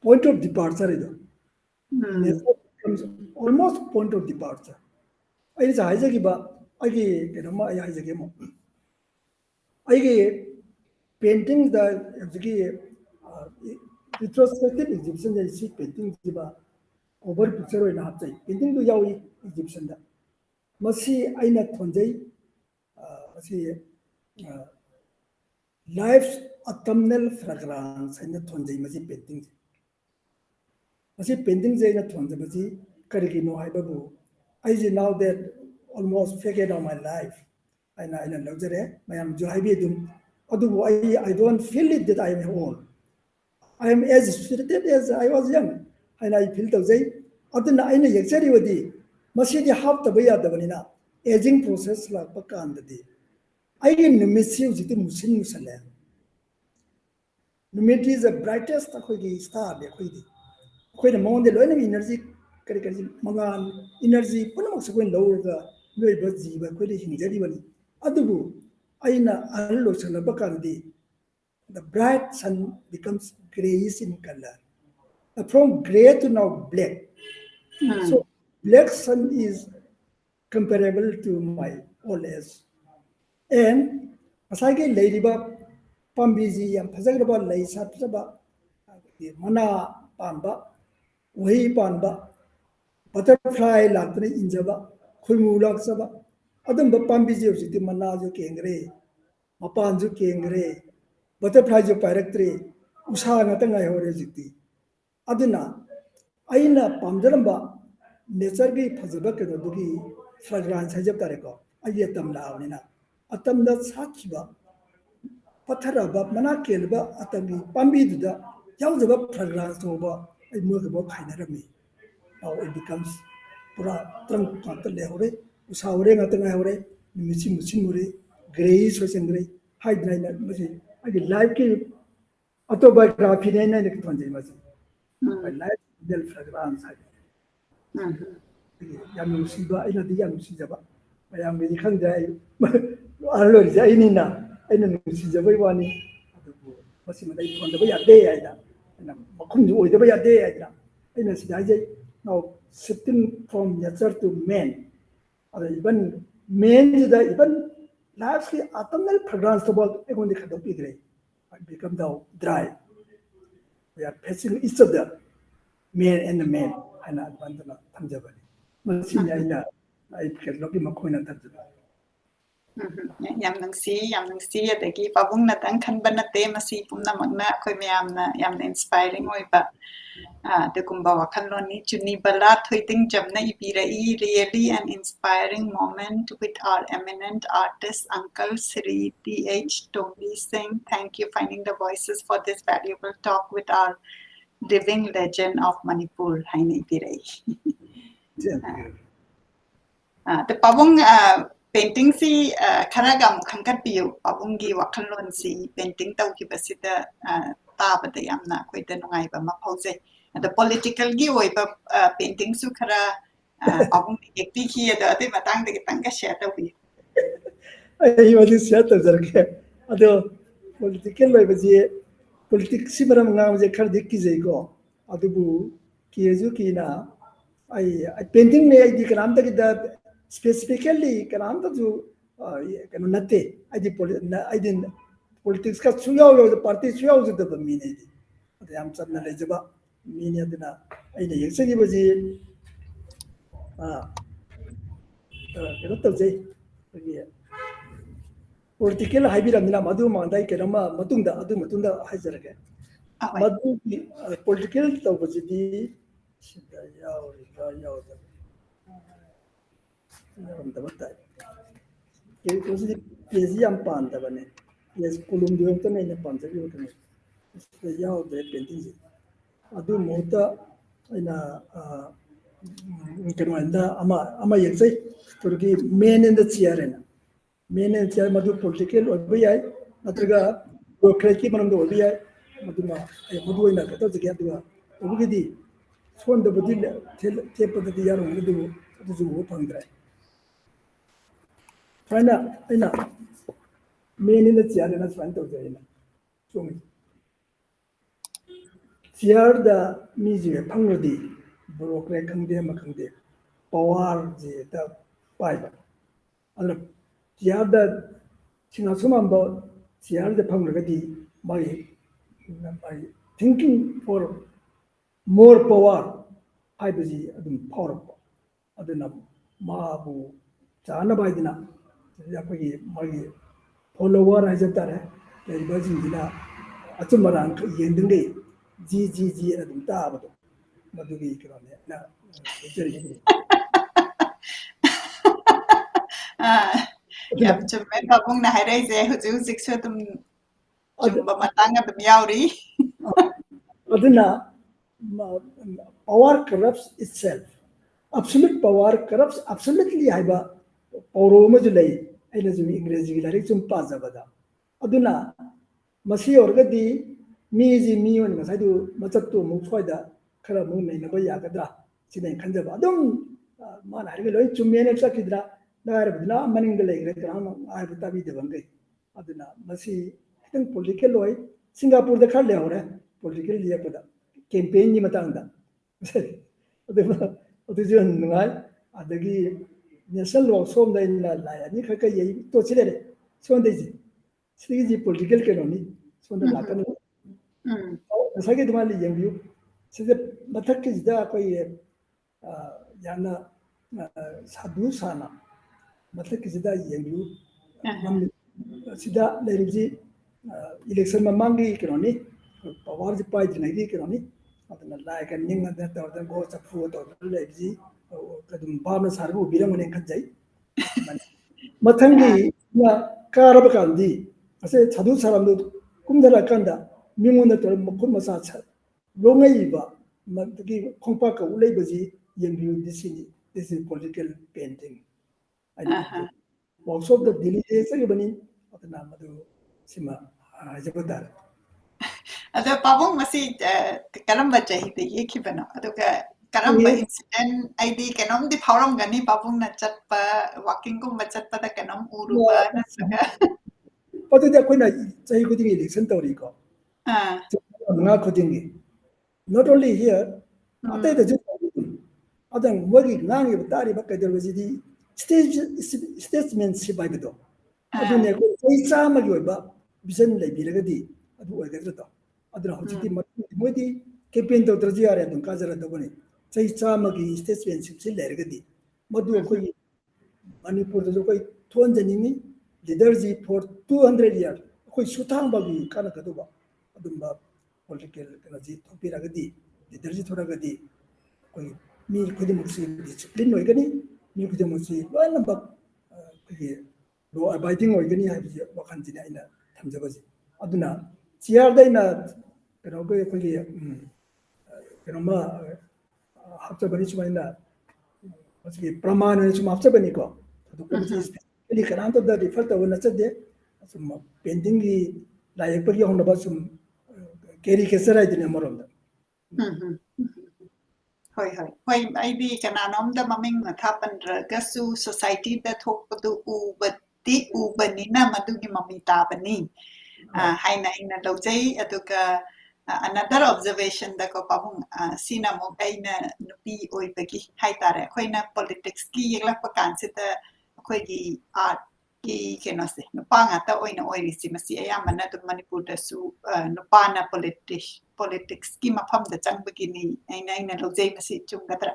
point of departure is almost point of departure. I is Isaac, I get a my Isaac. I painting the retrospective Egyptian they see painting Ziba over picture in half time. Painting to Yawi Egyptian. Masi Aina Tonjay, life's autumnal fragrance and the Tonjay Masi painting. Masi painting Zay not on the Masi Karigino Hibabu. I now that almost figured out my life. And I know that I am Johabidum. Although I don't feel it that I am old. I am as spirited as I was young. And I feel the way. Other than I know exactly Masi the half the way at the vanilla. Aging process like Pakan the day. I didn't misuse it in Muslim Muslim. Numit is the brightest star. Quite a moment the learning energy, Magan, energy, Punamakwen lower the Nubazi by quitting Jadivani. Adubu, Aina Allo Salabakandi. The bright sun becomes grayish in color. From gray to now black. So black sun is comparable to my old age. And as I get Ladybug, Pambizi, and Pazagaba Lay Sapsaba, Mana Pamba. Wahi Panba, butterfly Lakri Injaba, Kumulak Saba, Adam the Pambizi of City Manazo Kengre, Mapanzu Kengre, butterflies of Pirate, Usanatanga Horiziti. Aduna, Aina Pandaramba, Nesargi Pazabaka Dugi, Fragrance Hajatareko, Ayatam Launina, Atam the Sachiba, Pataraba, Manakelba, Atami, Pambida, Yauzaba Fragrance over. I move about Kainarami. Now it becomes Pura Trunk Leore, Usaure Natangare, Musimuri, Grace was in Gray, High Nine. I did like autobiography and electronic. I like Del Fragrance. Young Siba, I know the young Sizaba. I am with the Kanda. I learned Zainina. I know Sizaba one. Was in the way a day. Makundu the way a day. Now shifting from nature to man. Even men is the even largely autumnal fragrance about a the Kadopi become now dry. We are passing each other, man and the man, and Advantana Tanjabani. Masina, I can look in Makuna Tanjabani. ꯌꯥꯝ ꯅꯨꯡꯁꯤ ꯑꯗꯒꯤ ꯄꯥꯕꯨꯡꯅꯇꯪ ꯈꯟꯕ ꯅꯠꯇꯦ ꯃꯁꯤ ꯄꯨꯝꯅꯃꯛꯅ ꯑꯩꯈꯣꯏ ꯃꯌꯥꯝꯅ ꯌꯥꯝꯅ ꯏꯟꯁꯄꯥꯏꯔꯤꯡ ꯑꯣꯏꯕ ꯑꯗꯨꯒꯨꯝꯕ ꯋꯥꯈꯜꯂꯣꯟꯅꯤ ꯆꯨꯅꯤꯕꯂꯥ ꯊꯣꯏꯗꯤꯡꯖꯝꯅ ꯏꯕꯤꯔꯛꯏ really an inspiring moment with our eminent artist uncle Sri T.H. Tombi Singh. Thank you finding the voices for this valuable talk with our living legend of Manipur haina ibirak'i. The pabung painting si kharaga mu khangkat piu pabung gi wakhalon si painting tau ki basida ta bada yamna koi da nungai ba ma phause the political gi oi ba painting su khara pabung ekti ki da ate matang de tang ka share tau bi ai wadi share tau jarke ado political lai baji politics si maram ngam je khar dik ki jai go adu bu ki ju ki na ai painting ne ai di karam ta ki da specifically karam ta ju kano natte ai di politics ka suyaw yo party suyaw ju da mi ne di adu yam chapna le jaba mi ne adina ai ne yekse gi baji kano tau jai political haibiramina madu mandai kenama matunda haijarage madu political tawbajidi sida yawda bata ke pesi am panda bane yes kulum diyo to ne panda diyo to ne sida yawda painting adu mota ina keno anda ama yeksai turki main in the chair na main in chair madu political obiya natraga bureaucracy manam do obiya maduma madu ina ka to jage adu obugidi son da budi tepa da yaro ngidu adu ju pangdra fana ina main in the chair na fan to jayina somi chair da miji pangrodi bureaucracy khangde makhangde power je da pai ala chair da singa sumamba chair da pangrodi mai thinking for more power haibaji adum power aduna mabu chana baidina yapagi magi follower hajatare lebaji dina achumarang yendinge ji adum taabado madugi kirone na jeri yam chumme pabung na hairai je hujik su tum chumba matang adum yauri aduna power corrupts itself absolute power corrupts absolutely haiba poro majulai aina ju english gi larik chum pazabada aduna masi orgadi mi on ngasai du machat tu mu thoida khara mu nei na ba ya gadra sinai khanjaba adum ma na ri loi chumme ne sakidra na rabdina maning de legre kram ai bata bi de bangai aduna masi hitang political loi singapore da khar le hore political liya pada campaign ni matang da adu ju ngai adagi national law som da in la ni khaka ye to chile son de ji political kenoni son da lakan sage duma li yang yu side mathak ki da koi yana sadhu sana mathak ki da yang yu sida leriji election mamangi kenoni power ji pai dinai kenoni adana like ninga da da go chafu to leriji kadum bana sarbu biram ne khanjai mathangi na karab kandi ase sadhu saramdu kumdara kanda mingona to mukun masa cha longai ba matgi khongpa ka ulai baji yengbiu this is political painting workshop the delhi se bani atna madu sima jabatar ada pabung masih karamba jahi de yeki bana aduga karamba incident id kanom di phorum gani pabung na chatpa walking kum chatpa da kanom uruba na saga adu da koina jahi kuding election tori ko nga kuding not only here ate da ju adang wagi ngangi batari bakadar wajidi statesmanship by the adu ne ko isa magi oiba vision lai bilagadi adu oigadra to aduna hojiti modi campaign to traji are adun kajara to bani sai chamagi statesmanship se lergadi madu koi manipur do koi thon jani ni leaderji for 200 years koi sutang bagi kana kaduba adumba political energy topiragadi leaderji thoragadi koi mi khudimuksi discipline oigani mi khudimuksi loina bak koi law abiding oigani habi wakhan jina ina thamjabaji aduna chair daina kano koi kano ma hapchabani chumaina masiki pramana chuma hapchabani ko adu komiti ini kananto da refer to na chade sum pending gi layak pagi honna ba sum carry kesara idine moronda hoi hoi hoi ai bi kananom da maming na thapan ra su society da thok padu u banina madugi mamita bani hai na ina lojai aduga another observation da ko pabung sina mo aina nupi oi bagi hai tare khoina politics ki yekla pakan sita khoi gi art ki kenose nupa nga ta oina oi si masi ayamana tu manipur da su nupa na politics ki mafam da chang begini aina lojai masi chungatra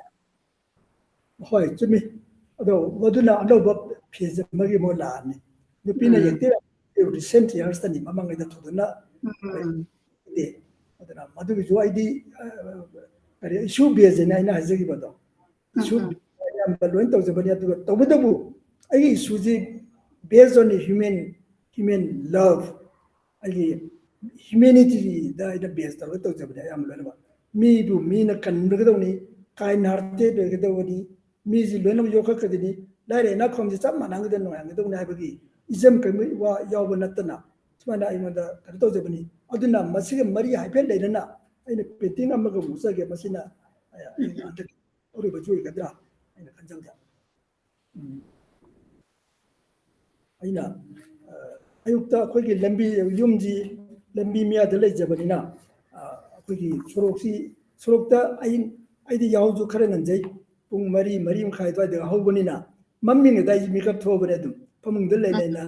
hoi chumi ado waduna ado ba pheze magi mo la ni nupina yekte recent years tani mamang ida thuduna de adana madu ju id kare issue base na ina hazagi bado issue am balwen to zabani adu tobudabu ai issue ji based on human love ai humanity da ida base to zabani am lona mi bu mi na kan ngadawni kai narte be gadawni mi ji lona yo ka kadini dare na khom ji cham manang de no yang gadawni habagi ism kai wa yaw natna sumana ai manda kan to zabani aduna masige mari haipel leina aina peting amaga musage masina ori bajui kadra aina kanjangja aina ayukta khoigi lambi yumji lambi miya dale jabanina khoigi sorokta aidi yawju khare nanjai pung mari mkhai to da hawbanina mamming da mi kap thobare dum pamung dale leina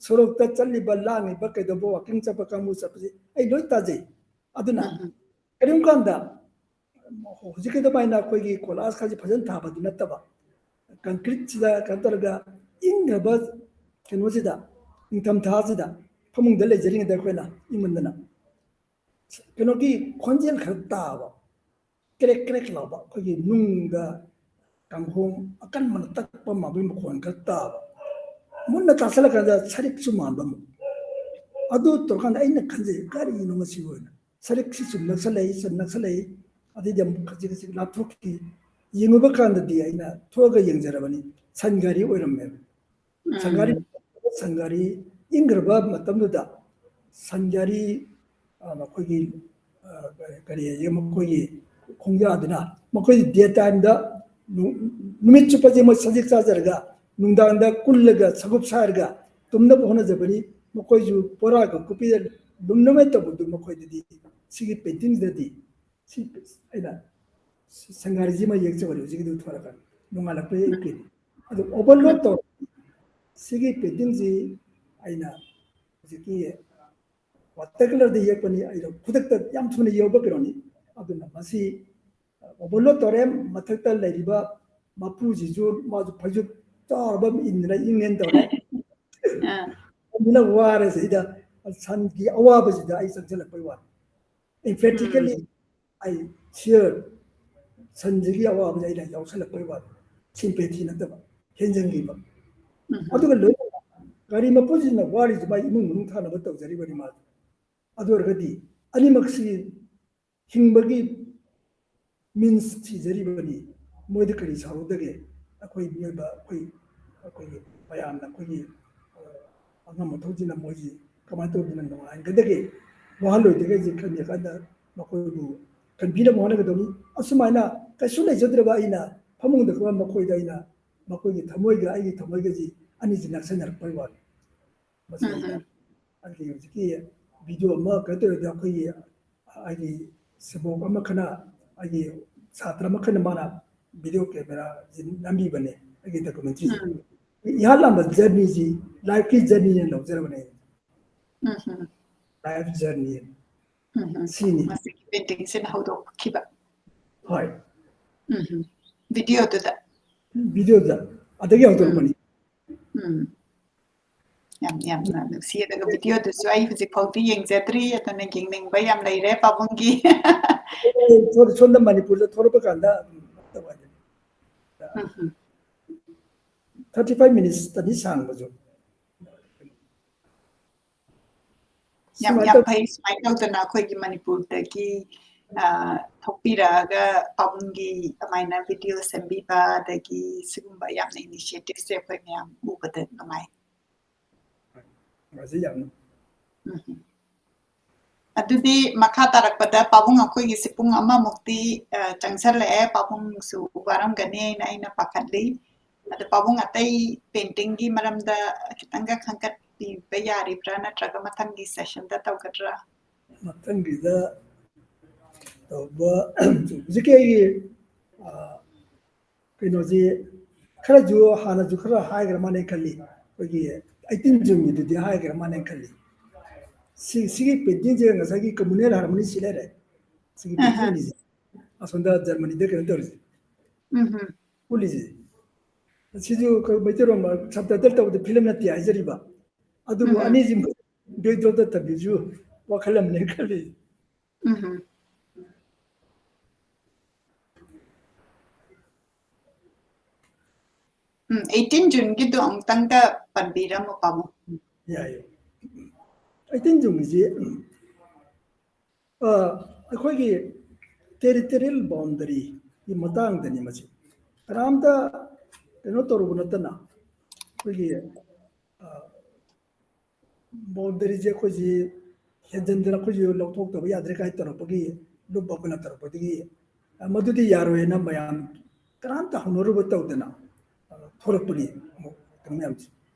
sorokta challi ballangi bakai do walking chapa kamu sapji ai loi taje aduna karim kanda hojike da baina khoigi kolas khaji phajan tha badu nataba concrete sida kantarga inga bas kenwajida ingtam thajida phamung dale jering da khoina imandana kenoki khonjel khatta ba krek laba khoigi nungda kanghong akan man takpa mabim khon khatta ba munna tasala kaza sarik su mambam adu to kan aina khanje gari no masi wona sarik si sum naksalai adi jam khaji lapthok ki yinguba kan di aina thoga yengjarabani sangari oiramme sangari ingraba matamda sangari makogi kari yem kogi khongya adina makogi daytime da numit chupaje mo sajik sajarga nungdangda kullaga sagup sarga tumna bhona jabani makoi ju pora ga kupi dumname to budu makoi di sigi painting dadi si aina sangari ji ma yek chawari ji du thora kan nungala pe ke adu overload to sigi painting ji aina ji ki particular de yek pani aina khudakta yam thuna yoba kironi aduna masi overload to rem mathakta leriba mapu ji ju ma ju phaju bam inna ingen to na wara sida san gi awaba sida ai sanjala pai wa emphatically I share sanjigi awaba jaida yawsala pai wa sympathy na da henjangi ba aduga lo gari mapuji na wari ji bai imung mung thana ba taw jari bari ma adur gadi ani maksi hingbagi means chi jari bari moidi kari saru dage akoi ba akoi bayam na koi angam thojina moji kamato dinan no an gadage wahalo dege ji kan ya kada makoi bu kan bina mohana gadoni asmaina kasu le jodra ba ina phamung da ko makoi da ina makoi gi thamoi ga ai thamoi ga ji ani ji naksan nar pai wa masina an ki ji video ma ka to da koi ai sabo ma kana ai satra ma kana mana video camera jin nambi bane ai documentary yalam journey ji life ki journey ne lo jara bane life journey sini masik painting sin how do kiba hoi video to da video da adagi how to bani ꯌꯥꯝꯅ ꯅꯨꯡꯁꯤ ꯑꯗꯨꯒ ꯚꯤꯗꯤꯑꯣꯗꯨꯁꯨ ꯑꯩ ꯍꯧꯖꯤꯛꯐꯥꯎꯗꯤ ꯌꯦꯡꯖꯗ꯭ꯔꯤ ꯑꯗꯨꯅ ꯌꯦꯡꯅꯤꯡꯕ ꯌꯥꯝ ꯂꯩꯔꯦ ꯄꯥꯕꯨꯡꯒꯤ ꯁꯣꯝꯗ ꯃꯅꯤꯄꯨꯔꯗ ꯊꯣꯔꯛꯄ ꯀꯥꯟꯗ 35 minutes ꯁꯥꯡꯕꯁꯨ ꯌꯥꯝ ꯐꯩ ꯁꯨꯃꯥꯏꯅ ꯇꯧꯗꯅ ꯑꯩꯈꯣꯏꯒꯤ ꯃꯅꯤꯄꯨꯔꯗꯒꯤ ꯊꯣꯛꯄꯤꯔꯛꯑꯒ ꯄꯥꯕꯨꯡꯒꯤ ꯑꯗꯨꯃꯥꯏꯅ ꯚꯤꯗꯤꯑꯣ ꯁꯦꯝꯕꯤꯕ ꯑꯗꯒꯤ ꯁꯤꯒꯨꯝꯕ ꯌꯥꯝꯅ ꯏꯅꯤꯁꯤꯌꯦꯇꯤꯚꯁꯦ ꯑꯩꯈꯣꯏ ꯃꯌꯥꯝ ꯎꯕꯗ ꯅꯨꯡꯉꯥꯏ ꯑꯗꯨꯗꯤ ꯃꯈꯥ ꯇꯥꯔꯛꯄꯗ ꯄꯥꯕꯨꯡ ꯑꯩꯈꯣꯏꯒꯤꯁꯤ ꯄꯨꯡ ꯑꯃꯃꯨꯛꯇꯤ ꯆꯪꯁꯜꯂꯛꯑꯦ ꯄꯥꯕꯨꯡꯁꯨ ꯋꯥꯔꯝꯒꯅꯤ ꯑꯩꯅ ꯄꯥꯈꯠꯂꯤ ꯑꯗꯣ ꯄꯥꯕꯨꯡ ꯑꯇꯩ ꯄꯦꯟꯇꯤꯡꯒꯤ ꯃꯔꯝꯗ ꯈꯤꯇꯪꯒ ꯈꯪꯒꯠꯄꯤꯕ ꯌꯥꯔꯤꯕ꯭ꯔꯥ ꯅꯠꯇ꯭ꯔꯒ ꯃꯊꯪꯒꯤ ꯁꯦꯁꯟꯗ ꯇꯧꯒꯗ꯭ꯔꯥ ꯃꯊꯪꯒꯤꯗ ꯇꯧꯕ ꯍꯧꯖꯤꯛꯀꯤ ꯑꯩꯒꯤ ꯀꯩꯅꯣꯁꯤ ꯈꯔꯁꯨ ꯍꯥꯟꯅꯁꯨ ꯈꯔ ꯍꯥꯏꯈ꯭ꯔ ꯃꯥꯅꯦ ꯈꯜꯂꯤ ꯑꯩꯈꯣꯏꯒꯤ 18 ꯖꯨꯟꯒꯤꯗꯨꯗꯤ ꯍꯥꯏꯈ꯭ꯔ ꯃꯥꯅꯦ ꯈꯜꯂꯤ ꯁꯤꯒꯤ ꯄꯦꯟꯇꯤꯡꯁꯦ ꯉꯁꯥꯏꯒꯤ ꯀꯝꯃꯨꯅꯦꯜ ꯍꯥꯔꯃꯣꯅꯤ ꯁꯤ ꯂꯩꯔꯦ ꯁꯤꯒꯤ ꯄꯦꯟꯇꯤꯡ ꯑꯅꯤꯁꯦ ꯑꯁꯣꯝꯗ ꯖꯔꯃꯅꯤꯗ ꯀꯩꯅꯣ ꯇꯧꯔꯤꯁꯦ ꯎꯠꯂꯤꯁꯦ ꯁꯤꯁꯨ ꯑꯩꯈꯣꯏ ꯃꯩꯇꯩꯔꯣꯟ ꯁꯕꯇꯥꯏꯇꯜ ꯇꯧꯕꯗ ꯐꯤꯂꯝ ꯅꯠꯇꯦ ꯍꯥꯏꯖꯔꯤꯕ ꯑꯗꯨꯕꯨ ꯑꯅꯤꯁꯤ ꯕꯦꯛꯗ꯭ꯔꯣꯞꯇ ꯊꯝꯕꯤꯁꯨ ꯋꯥꯈꯜ ꯑꯃꯅꯦ ꯈꯜꯂꯤ 18 ꯖꯨꯟꯒꯤꯗꯣ ꯑꯃꯨꯛꯇꯪꯒ ꯄꯟꯕꯤꯔꯝꯃꯣ ꯄꯥꯕꯨꯡ ꯌꯥꯏ 18 ꯖꯨꯟꯒꯤꯁꯤ ꯑꯩꯈꯣꯏꯒꯤ ꯇꯦꯔꯤꯇꯣꯔꯤꯌꯦꯜ ꯕꯥꯎꯟꯗꯔꯤꯒꯤ ꯃꯇꯥꯡꯗꯅꯤ ꯃꯁꯤ ꯀꯅꯥꯝꯇ ꯀꯩꯅꯣ ꯇꯧꯔꯨꯕ ꯅꯠꯇꯅ ꯑꯩꯈꯣꯏꯒꯤ ꯕꯥꯎꯟꯗꯔꯤꯁꯦ ꯑꯩꯈꯣꯏꯁꯤ ꯍꯦꯟꯖꯤꯟꯗꯅ ꯑꯩꯈꯣꯏꯁꯨ ꯂꯧꯊꯣꯛꯇꯕ ꯌꯥꯗ꯭ꯔꯦ ꯀꯥꯏ ꯇꯧꯔꯛꯄꯒꯤ ꯂꯨꯞ ꯑꯩꯈꯣꯏꯅ ꯇꯧꯔꯛꯄꯗꯒꯤ ꯃꯗꯨꯗꯤ ꯌꯥꯔꯣꯏꯅ ꯃꯌꯥꯝ ꯀꯅꯥꯝꯇ ꯍꯧꯅꯔꯨꯕ ꯇꯧꯗꯅ ꯊꯣꯛꯂꯛꯄꯅꯤ ꯃꯌꯥꯝꯁꯦ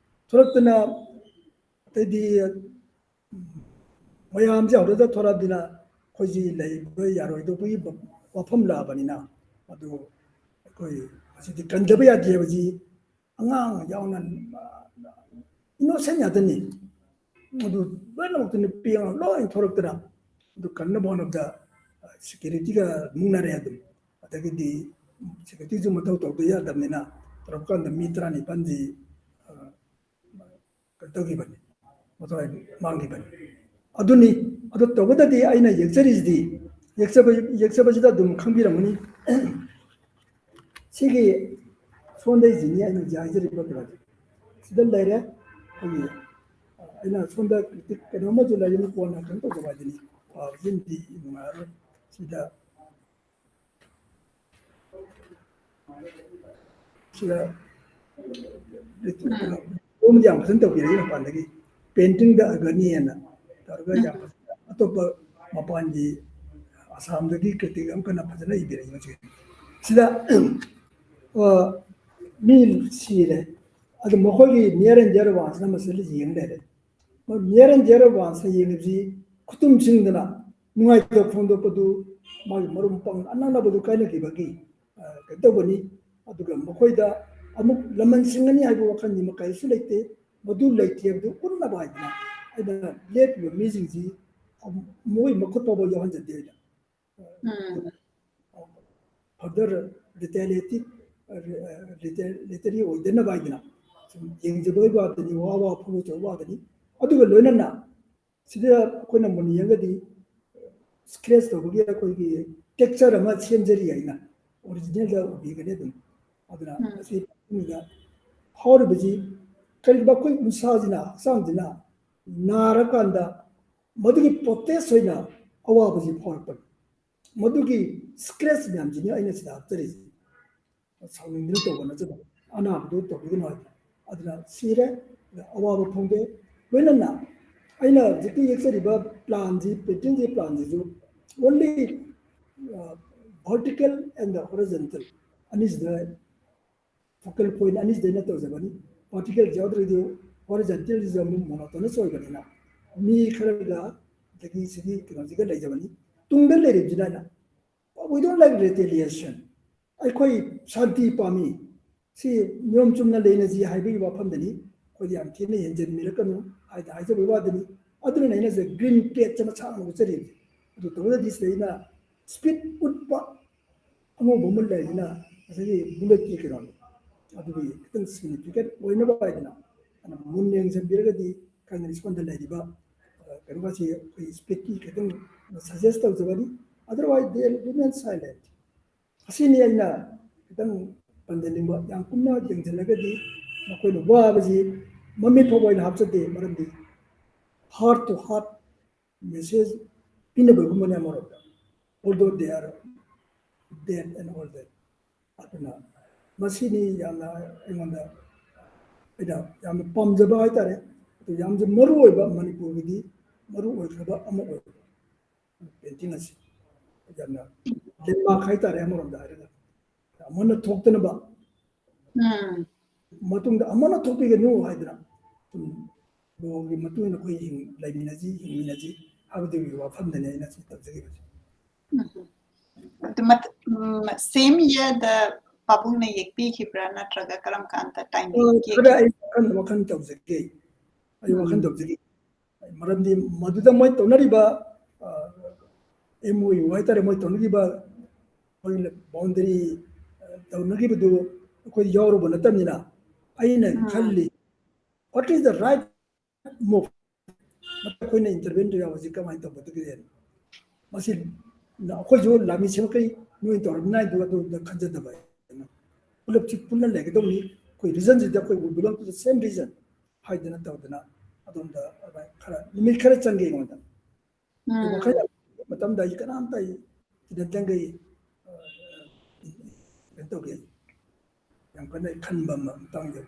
ꯊꯣꯛꯂꯛꯇꯅ ꯑꯇꯩꯗꯤ ꯃꯌꯥꯝꯁꯦ ꯍꯧꯔꯒ ꯊꯣꯔꯛꯑꯕꯅꯤꯅ ꯑꯩꯈꯣꯏꯁꯤ ꯂꯩꯕ ꯌꯥꯔꯣꯏꯗꯧꯕꯒꯤ ꯋꯥꯐꯝ ꯂꯥꯛꯑꯕꯅꯤꯅ ꯑꯗꯨ ꯑꯩꯈꯣꯏ ꯃꯁꯤꯗꯤ ꯀꯟꯗꯕ ꯌꯥꯗꯦ ꯍꯥꯏꯕꯁꯤ ꯑꯉꯥꯡ ꯌꯥꯎꯅ ꯏꯅꯣꯁꯦꯟ ꯉꯥꯛꯇꯅꯤ ꯑꯗꯨ ꯂꯣꯏꯅꯃꯛꯇ ꯅꯨꯄꯤ ꯑꯉꯥꯡ ꯂꯣꯏ ꯊꯣꯔꯛꯇꯅ ꯑꯗꯨ ꯀꯟꯅꯕ ꯍꯣꯠꯅꯕꯗ ꯁꯦꯀ꯭ꯌꯨꯔꯤꯇꯤꯒ ꯃꯨꯛꯅꯔꯦ ꯑꯗꯨꯝ ꯑꯗꯒꯤꯗꯤ ꯁꯦꯀ꯭ꯌꯨꯔꯤꯇꯤꯁꯨ ꯃꯊꯧ ꯇꯧꯗ ꯌꯥꯗꯕꯅꯤꯅ ꯇꯧꯔꯛꯄ ꯀꯥꯟꯗ ꯃꯤ 19ꯁꯤ ꯀꯩꯅꯣ ꯇꯧꯈꯤꯕꯅꯤ ꯃꯊꯋꯥꯏ ꯃꯥꯡꯈꯤꯕꯅꯤ ꯑꯗꯨꯅꯤ ꯑꯗꯨ ꯇꯧꯕꯗꯗꯤ ꯑꯩꯅ ꯌꯦꯛꯆꯔꯤꯁꯤꯗꯤ ꯌꯦꯛꯆꯕꯁꯤꯗ ꯑꯗꯨꯝ ꯈꯪꯕꯤꯔꯝꯒꯅꯤ ꯁꯤꯒꯤ ꯁꯣꯟꯗꯩꯁꯤꯅꯤ ꯑꯩꯅ ꯍꯥꯏꯖꯔꯤꯕ ꯀꯩꯅꯣꯁꯦ ꯁꯤꯗ ꯂꯩꯔꯦ ꯑꯩꯈꯣꯏꯒꯤ ꯑꯩꯅ ꯁꯣꯝꯗ ꯀꯩꯅꯣꯝꯃꯁꯨ ꯂꯩꯔꯤꯅꯤ ꯀꯣꯟꯅ ꯀꯩꯅꯣ ꯇꯧꯖꯕ ꯍꯥꯏꯗꯨꯅꯤ ꯍꯧꯖꯤꯛꯇꯤ ꯅꯨꯡꯉꯥꯏꯔꯣꯏ ꯁꯤꯗ ꯌꯥꯝ ꯐꯖꯅ ꯇꯧꯕꯤꯔꯛꯏ ꯃꯄꯥꯟꯗꯒꯤ ꯄꯦꯟꯇꯤꯡꯗ ꯑꯒꯅꯤꯅ ꯇꯧꯔꯒ ꯌꯥꯝ ꯐꯖꯅ ꯑꯇꯣꯞꯄ ꯃꯄꯥꯟꯒꯤ ꯑꯁꯥꯝꯗꯒꯤ ꯀ꯭ꯔꯤꯇꯤꯛ ꯑꯃꯀꯟꯅ ꯐꯖꯅ ꯏꯕꯤꯔꯛꯏ ꯃꯁꯤ ꯁꯤꯗ ꯃꯤ ꯁꯤꯔꯦ ꯑꯗꯨ ꯃꯈꯣꯏꯒꯤ ꯅꯤꯌꯔ ꯑꯦꯟ ꯗꯤꯌꯔ ꯋꯥꯟꯁꯅ ꯃꯁꯤꯗ ꯌꯦꯡ ꯂꯩꯔꯦ ꯅꯤꯌꯔ ꯑꯦꯟ ꯗꯤꯌꯔ ꯋꯥꯟꯁꯅ ꯌꯦꯡꯉꯤꯕꯁꯤ ꯈꯨꯇꯨꯝꯁꯤꯡꯗꯅ ꯅꯨꯡꯉꯥꯏꯇꯕ ꯐꯣꯡꯗꯣꯛꯄꯗꯨ ꯃꯥꯒꯤ ꯃꯔꯨꯞ ꯃꯄꯥꯡ ꯑꯅꯛꯅꯕꯗꯨ ꯀꯥꯏꯅꯈꯤꯕꯒꯤ ꯀꯩꯅꯣ ꯇꯧꯕꯅꯤ ꯑꯗꯨꯒ ꯃꯈꯣꯏꯗ ꯑꯃꯨꯛ ꯂꯃꯟ ꯁꯤꯡꯒꯅꯤ ꯍꯥꯏꯕ ꯋꯥꯈꯜꯗꯤ ꯀꯔꯤꯁꯨ ꯂꯩꯇꯦ ꯃꯗꯨ ꯂꯩꯇꯦ ꯍꯥꯏꯕꯗꯨ ꯎꯠꯅꯕ ꯍꯥꯏꯗꯅ ꯑꯩꯅ ꯂꯦꯞꯄꯤꯕ ꯃꯤꯁꯤꯡꯁꯤ ꯃꯣꯏ ꯃꯈꯨꯠ ꯐꯥꯎꯕ ꯌꯥꯎꯍꯟꯖꯗꯦ ꯑꯩꯅ ꯐꯔꯗꯔ ꯔꯤꯇꯦꯂꯤꯇꯔꯤ ꯑꯣꯏꯗꯅꯕ ꯍꯥꯏꯗꯅ ꯁꯨꯝ ꯌꯦꯡꯖꯕꯒꯤ ꯋꯥꯗꯅꯤ ꯋꯥ ꯐꯣꯡꯗꯣꯛꯆꯕ ꯋꯥꯗꯅꯤ ꯑꯗꯨꯒ ꯂꯣꯏꯅꯅ ꯁꯤꯗ ꯑꯩꯈꯣꯏꯅ ꯃꯨꯟꯅ ꯌꯦꯡꯒꯗꯤ ꯁ꯭ꯀ꯭ꯔꯦꯆ ꯇꯧꯕꯒꯤ ꯑꯩꯈꯣꯏꯒꯤ ꯇꯦꯛꯆꯔ ꯑꯃ ꯁꯦꯝꯖꯔꯤ ꯑꯩꯅ ꯑꯣꯔꯤꯖꯤꯅꯦꯜꯗ ꯎꯕꯤꯒꯅꯤ ꯑꯗꯨꯝ ꯑꯗꯨꯅ ꯃꯁꯤ ꯐꯥꯎꯔꯤꯕꯁꯤ ꯀꯔꯤꯒꯨꯝꯕ ꯑꯩꯈꯣꯏ ꯎꯟꯁꯥꯁꯤꯅ ꯍꯛꯆꯥꯡꯁꯤꯅ ꯅꯥꯔꯀꯥꯟꯗ ꯃꯗꯨꯒꯤ ꯄ꯭ꯔꯣꯇꯦꯁ ꯑꯣꯏꯅ ꯑꯋꯥꯕꯁꯤ ꯐꯥꯎꯔꯛꯄꯅꯤ ꯃꯗꯨꯒꯤ ꯁ꯭ꯀ꯭ꯔꯦꯆ ꯃꯌꯥꯝꯁꯤꯅꯤ ꯑꯩꯅ ꯁꯤꯗ ꯍꯥꯞꯆꯔꯤꯁꯤ ꯁꯥꯎꯅꯤꯡꯗꯨꯅ ꯇꯧꯕ ꯅꯠꯇꯕ ꯑꯅꯥꯕꯗꯨ ꯇꯧꯕꯤꯒꯅꯨ ꯍꯥꯏꯕ ꯑꯗꯨꯅ ꯁꯤꯔꯦ ꯑꯋꯥꯕ ꯐꯣꯡꯗꯣꯛꯑꯦ ꯂꯣꯏꯅꯅ ꯑꯩꯅ ꯍꯧꯖꯤꯛꯀꯤ ꯌꯦꯛꯆꯔꯤꯕ ꯄ꯭ꯂꯥꯟꯁꯤ ꯄꯦꯟꯇꯤꯡꯒꯤ ꯄ꯭ꯂꯥꯟꯁꯤꯁꯨ ꯑꯣꯟꯂꯤ ꯚꯔꯇꯤꯀꯦꯜ ꯑꯦꯟ ꯗ ꯍꯣꯔꯤꯖꯣꯟꯇꯦꯜ ꯑꯅꯤꯁꯤꯗ ꯐꯣꯀꯦꯜ ꯄꯣꯏꯟ ꯑꯅꯤꯁꯤꯗꯩꯅ ꯇꯧꯖꯕꯅꯤ ꯚꯔꯇꯤꯀꯦꯜ ꯌꯥꯎꯗ꯭ꯔꯒꯗꯤ ꯍꯣꯔꯤꯖꯣꯟꯇꯦꯜꯁꯤꯁꯨ ꯑꯃꯨꯛ ꯃꯣꯅꯣꯇꯣꯅꯁ ꯑꯣꯏꯕꯅꯤꯅ ꯃꯤ ꯈꯔꯒ ꯑꯗꯒꯤ ꯁꯤꯒꯤ ꯀꯩꯅꯣꯁꯤꯒ ꯂꯩꯖꯕꯅꯤ ꯇꯨꯡꯗ ꯂꯩꯔꯤꯕꯁꯤꯅ ꯋꯤ ꯗꯣꯟꯠ ꯂꯥꯏꯛ ꯔꯤꯇꯦꯂꯤꯌꯦꯁꯟ ꯑꯩꯈꯣꯏ ꯁꯥꯟꯇꯤ ꯄꯥꯝꯃꯤ ꯁꯤ ꯅꯤꯌꯣꯝ ꯆꯨꯝꯅ ꯂꯩꯅꯁꯤ ꯍꯥꯏꯕꯒꯤ ꯋꯥꯐꯝꯗꯅꯤ ꯑꯩꯈꯣꯏꯗꯤ ꯌꯥꯝ ꯊꯤꯅ ꯍꯦꯟꯖꯤꯟꯕꯤꯔꯛꯀꯅꯨ ꯍꯥꯏꯖꯕꯒꯤ ꯋꯥꯗꯅꯤ ꯑꯗꯨꯅ ꯑꯩꯅꯁꯦ ꯒ꯭ꯔꯤꯟ ꯄꯦꯠꯁ ꯑꯃ ꯁꯥꯡꯅ ꯎꯠꯆꯔꯤꯕꯅꯤ ꯑꯗꯨ ꯇꯧꯕꯗꯗꯤ ꯁꯤꯗꯩꯅ ꯁ꯭ꯄꯤꯠ ꯎꯠꯄ ꯑꯉꯧꯕ ꯑꯃ ꯂꯩꯔꯤꯁꯤꯅ ꯉꯁꯥꯏꯒꯤ ꯕꯨꯂꯦꯠꯀꯤ ꯀꯩꯅꯣꯅꯤ ꯑꯗꯨꯒꯤ ꯈꯤꯇꯪ ꯁꯤꯒꯅꯤꯐꯤꯀꯦꯟ ꯑꯣꯏꯅꯕ ꯍꯥꯏꯗꯅ mun yang sembiragadi kan respond lagi ba kan ba si speak ki kan suggest tau jabani otherwise they remain silent asini aina kan pandeni ba yang kumna yang jalagadi makoi no ba baji mami thoboi na hapsate marandi heart to heart message pinable kumane amaro although they are dead and all that aduna masini yana ingonda ida yam pamjaba haitare to yam je maru oiba manipur gi maru oiba ama oi painting asi yana lemma haitare amaronda ara amana thoktana ba matungda amana thokpige no haidra bo gi matungna koi hing laibinaji hingminaji abdu gi wafamdane ina si tabjagi same year the Babung na yekpi khibra na traga karam kanta time ki kada ai wakan tabjagi ai wakan tabjagi maramdi maduda moi tonari ba MOU haitare moi tonari ba koi boundary tonari bu koi yoro bana tamina aina khalli what is the right move koi na intervene ya wazi kamai tabjagi masil na koi jo lami sem kai no intervene do do khanja da ba ulap chip punna lege do ni koi reason is that koi belong to the same reason haidana tawdana adonda khara limit khara change ngonda khara matam da ikanam tai kidan gai to ge yang kana khanba ma tang ge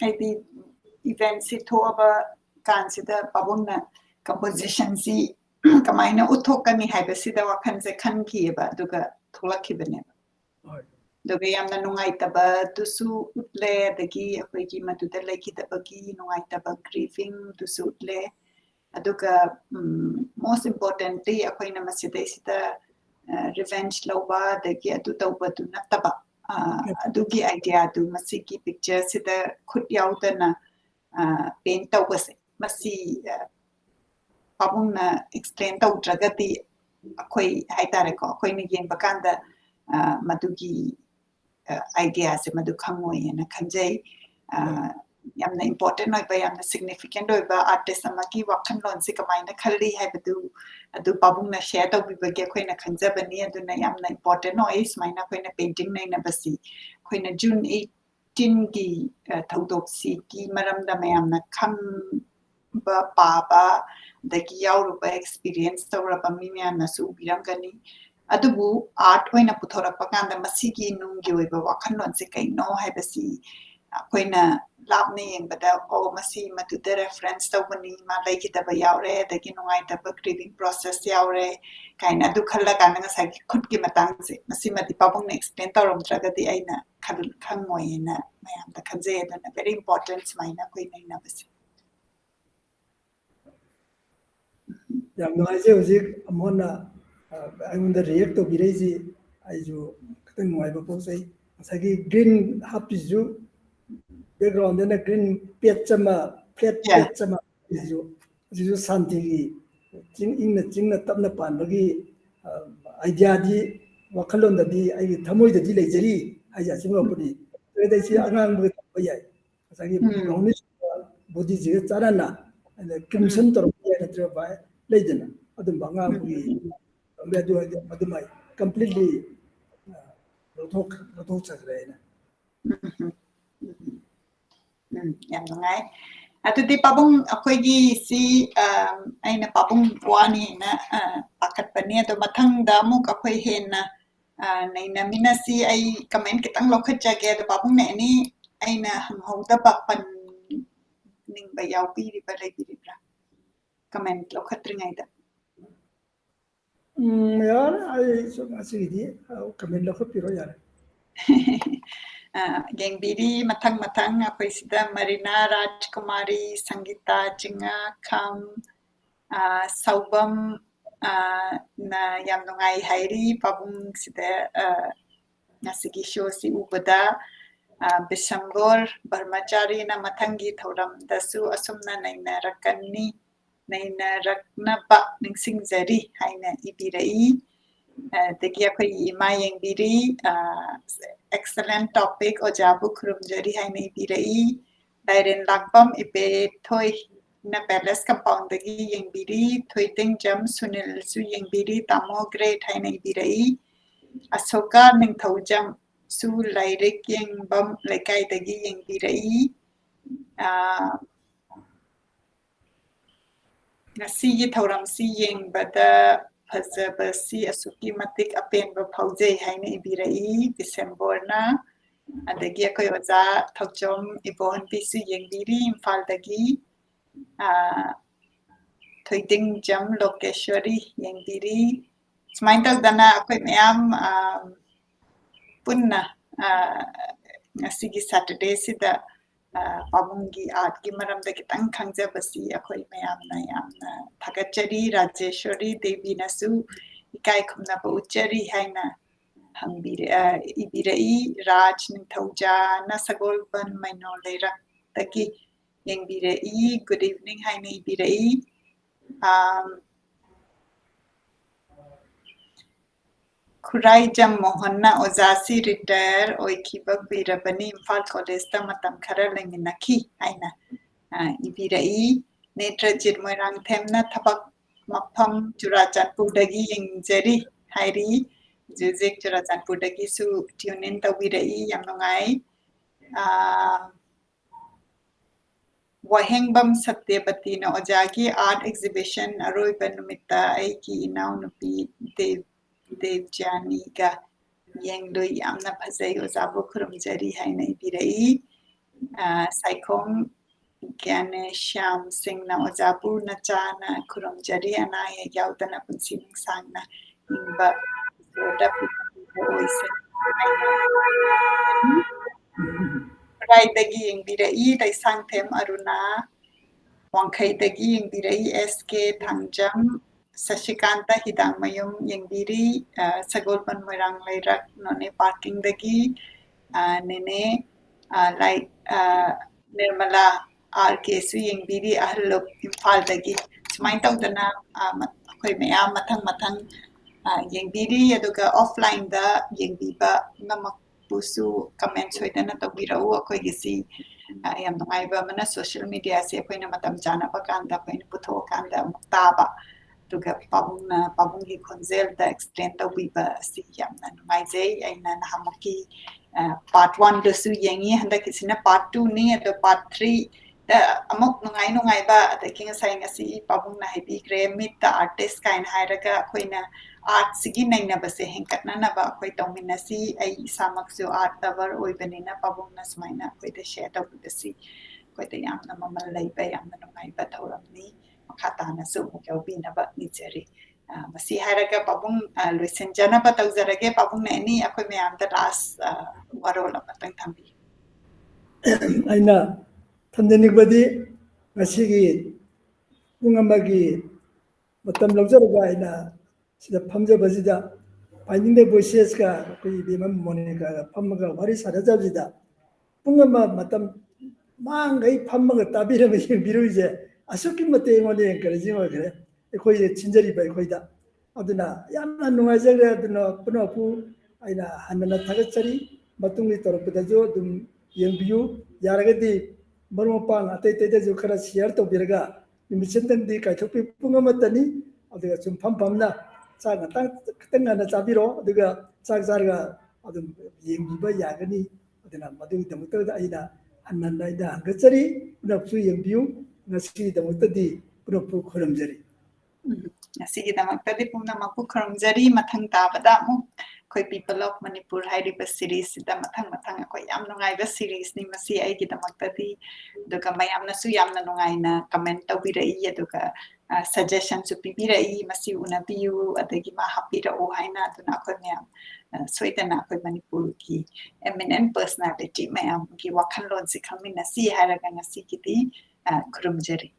ai bi event si thoba kan si da Babung na composition si kamaina uthokani haiba si da wakan se khan ki ba duga tholakhi bane doge yamna nungai taba tusu utle dagi akoi ki matuda leki tabagi nungai taba grieving tusu utle aduga most importantly akoi na masida sida revenge loba dagi adu tauba tu nataba adugi idea tu masiki picture sida khut yaudana paint tauba se masi Babung na explain taudragati akoi haitare ko akoi ni yengba kanda madugi idea se madu khangoi na khanjai yamna important oi ba yamna significant oi ba artist amaki wakhan lon se kamai na khalli hai badu adu Babung na share tau bi bage khoi na khanja bani adu na yamna important oi smai na khoi na painting nai na basi khoi na June 18 gi thaudok si ki maram da mayam na kham ba pa ba da gi yauru ba experience tawra ba mi mya na su biram gani adubu art oina puthorappa kanda masigi nunggi oiba wakhanlon se kaino haibasi akoina labne yengbada o masi matuda reference tawbani ma laikitaba yaure dagi nungai taba grieving process yaure kaina du khalla kana ngasai khutki matang se masi mati Babung na explain tawram tragadi aina khangoi na mayam da khanje da very important maina koina ina basi yang ngaje uzik amona aingunda react to birezi aizu katang noi ba posai asagi green hapizu background na green pechama flat pechama izu santi jingna tapna pan bagi idea di wakhalon da di ai thamoi da di leijari ai ja singwa puni dai si angang bu ba yai asagi brownish body je charana crimson tor ya na tra ba leidana adum banga bu completely rotok chakreina yam ngai atudi Babung akoi gi si aina Babung wani na pakat pani to mathang da muk akoi hen na naina minasi ai comment kitang lokhat jage to Babung ne ni aina hamhauda bapan ning ba yaw pi ri ba lai pi ri bra comment lokhat ringai da यार आई सो masih di comment lokhat piro yar geng biri mathang akoi sida Marina Rajkumari Sangeeta Jinga Kham Saubam na yam nungai hairi Babung sida ngasigi show si ubada Bisambor Barmachari na mathangi thoram dasu asumna naina rakani naina rakna ba ningsing jari haina ibirai dagi akoi ima yengbiri excellent topic ojabu khurumjari haina ibirai Dairen Lakpam Ipe Toy na Palace Compound Dagi Yengbiri, Toiting Jam Sunil Su Yengbiri, Tamo Great Haina Ibirai, Asoka Ningthau Jam Su Lairik Yang Bam Lekai Dagi Yengbirai, Nasi Tauram Si Yeng Bada Pazabasi Asuki Matik Apen Bapauze Haina Ibirai, December na. Adagi akoy oza thokjom ibon pisu yengbiri Imphaldagi thoiding jam lokeshwari yengbiri sumain tagdana akoy mayam punna ngasigi Saturday sida pabungi art ki maramda kitang khangjabasi akoy mayamna yamna thagachari Rajeshwari Devi nasu ikai khumna ba uchari haina Ibirai Raj Nintauja Nasagolban Maino Lera Taki Yengbirai, good evening, Haina Ibirai. Kurai Jam Mohana Ozasi retire Oikibak Birabani Imphal College Matam Khara Lenginaki Haina Ibirai Netra Jirmoirang Themna Tabak Mapam Jurachat Pudagi Yengjeri Hairi Juzik Jurachan Pudagi su tune in Tawirai Yamungai Wahengbam Satyapati no Ojagi art exhibition Aroi Benumita Aiki Inau Nupi Dev Janiga Yenglui Yamna Pazay Ozabu Kurumjari Haina Ibirai Saikom Ganesham Singh na Ozabu Nachana Kurumjari Anaya Yaudana Punsining Sangna Imba Rai dagi Yengbirai dai Sangthem Aruna Wangkai dagi Yengbirai SK Thangjam Sashikanta Hidangmayum Yengbiri Sagolpan Moirang Lairak None Parking dagi Nene like Nirmala RKSU Yengbiri Ahlok Imphal dagi Sumain tawdana akoy mayam matang Yengbiri aduga offline da yengbiba namak pusu comment soidana tawbirau akoy gisi yam nungaiba mana social media se akoy na matam jana pa kanda akoy na putho kanda muktaba aduga pabungi konzel da explain tawbiba si yam na nungaijay ay na nahamaki part 1 dosu yengi handa kisina part 2 ni ado part 3 da amok nungai ba da kinga sayang asi pabung na hebi kre meet the artist kain hairaga akoy na art sigi nai na base hengkat na ba akoy tawmin si ay samak so art cover oy banina pabung na smaina akoy da share taw si akoy da yam na mamalay ba yam na nungai ba tawram ni makata na so mukyaw bin ba ni jeri masi hairaga pabung luisen jana ba tawzarage pabung na ni akoy mayam da last warola patang thambi aina Thanjanikbadi ngasigi pung amagi matam lawjaraga aina sida phamjabasida Finding the Voices ka koi bimam monika phammaga wari sarajabsida pung ama matam mangai phammaga tabirama yengbiruije asuki mate ngone encouraging ogre ekoi chinjari bai koida aduna yamna nungajagre aduna punapu aina hanana thagachari matungi toropdajo dum yengbiu yaragadi Barumapang atay jo kara share to birga nimisentang di kaithopi pungamatani aduga sum pam na sa katang na chabiro aduga sa zarga adum yengbiba yagani aduna madu damukta aina hanna ida gachari napsu yengbiu ngasi damukta punapu khoramjari ngasi damakta di pumna mapu khoramjari mathang tabada mu koi people of Manipur hairiba series da mathang akoy yam nungai ba series ni masi ai gi damakta di duga mayam na su yam na nungai na comment tawbirai aduga suggestion su pibirai masi unabiu adagi ma hapira o haina aduna akoy mayam soidana akoy Manipur ki eminent personality mayam ki wakhanlon sikhamina si hairaga ngasi ki di kurumjari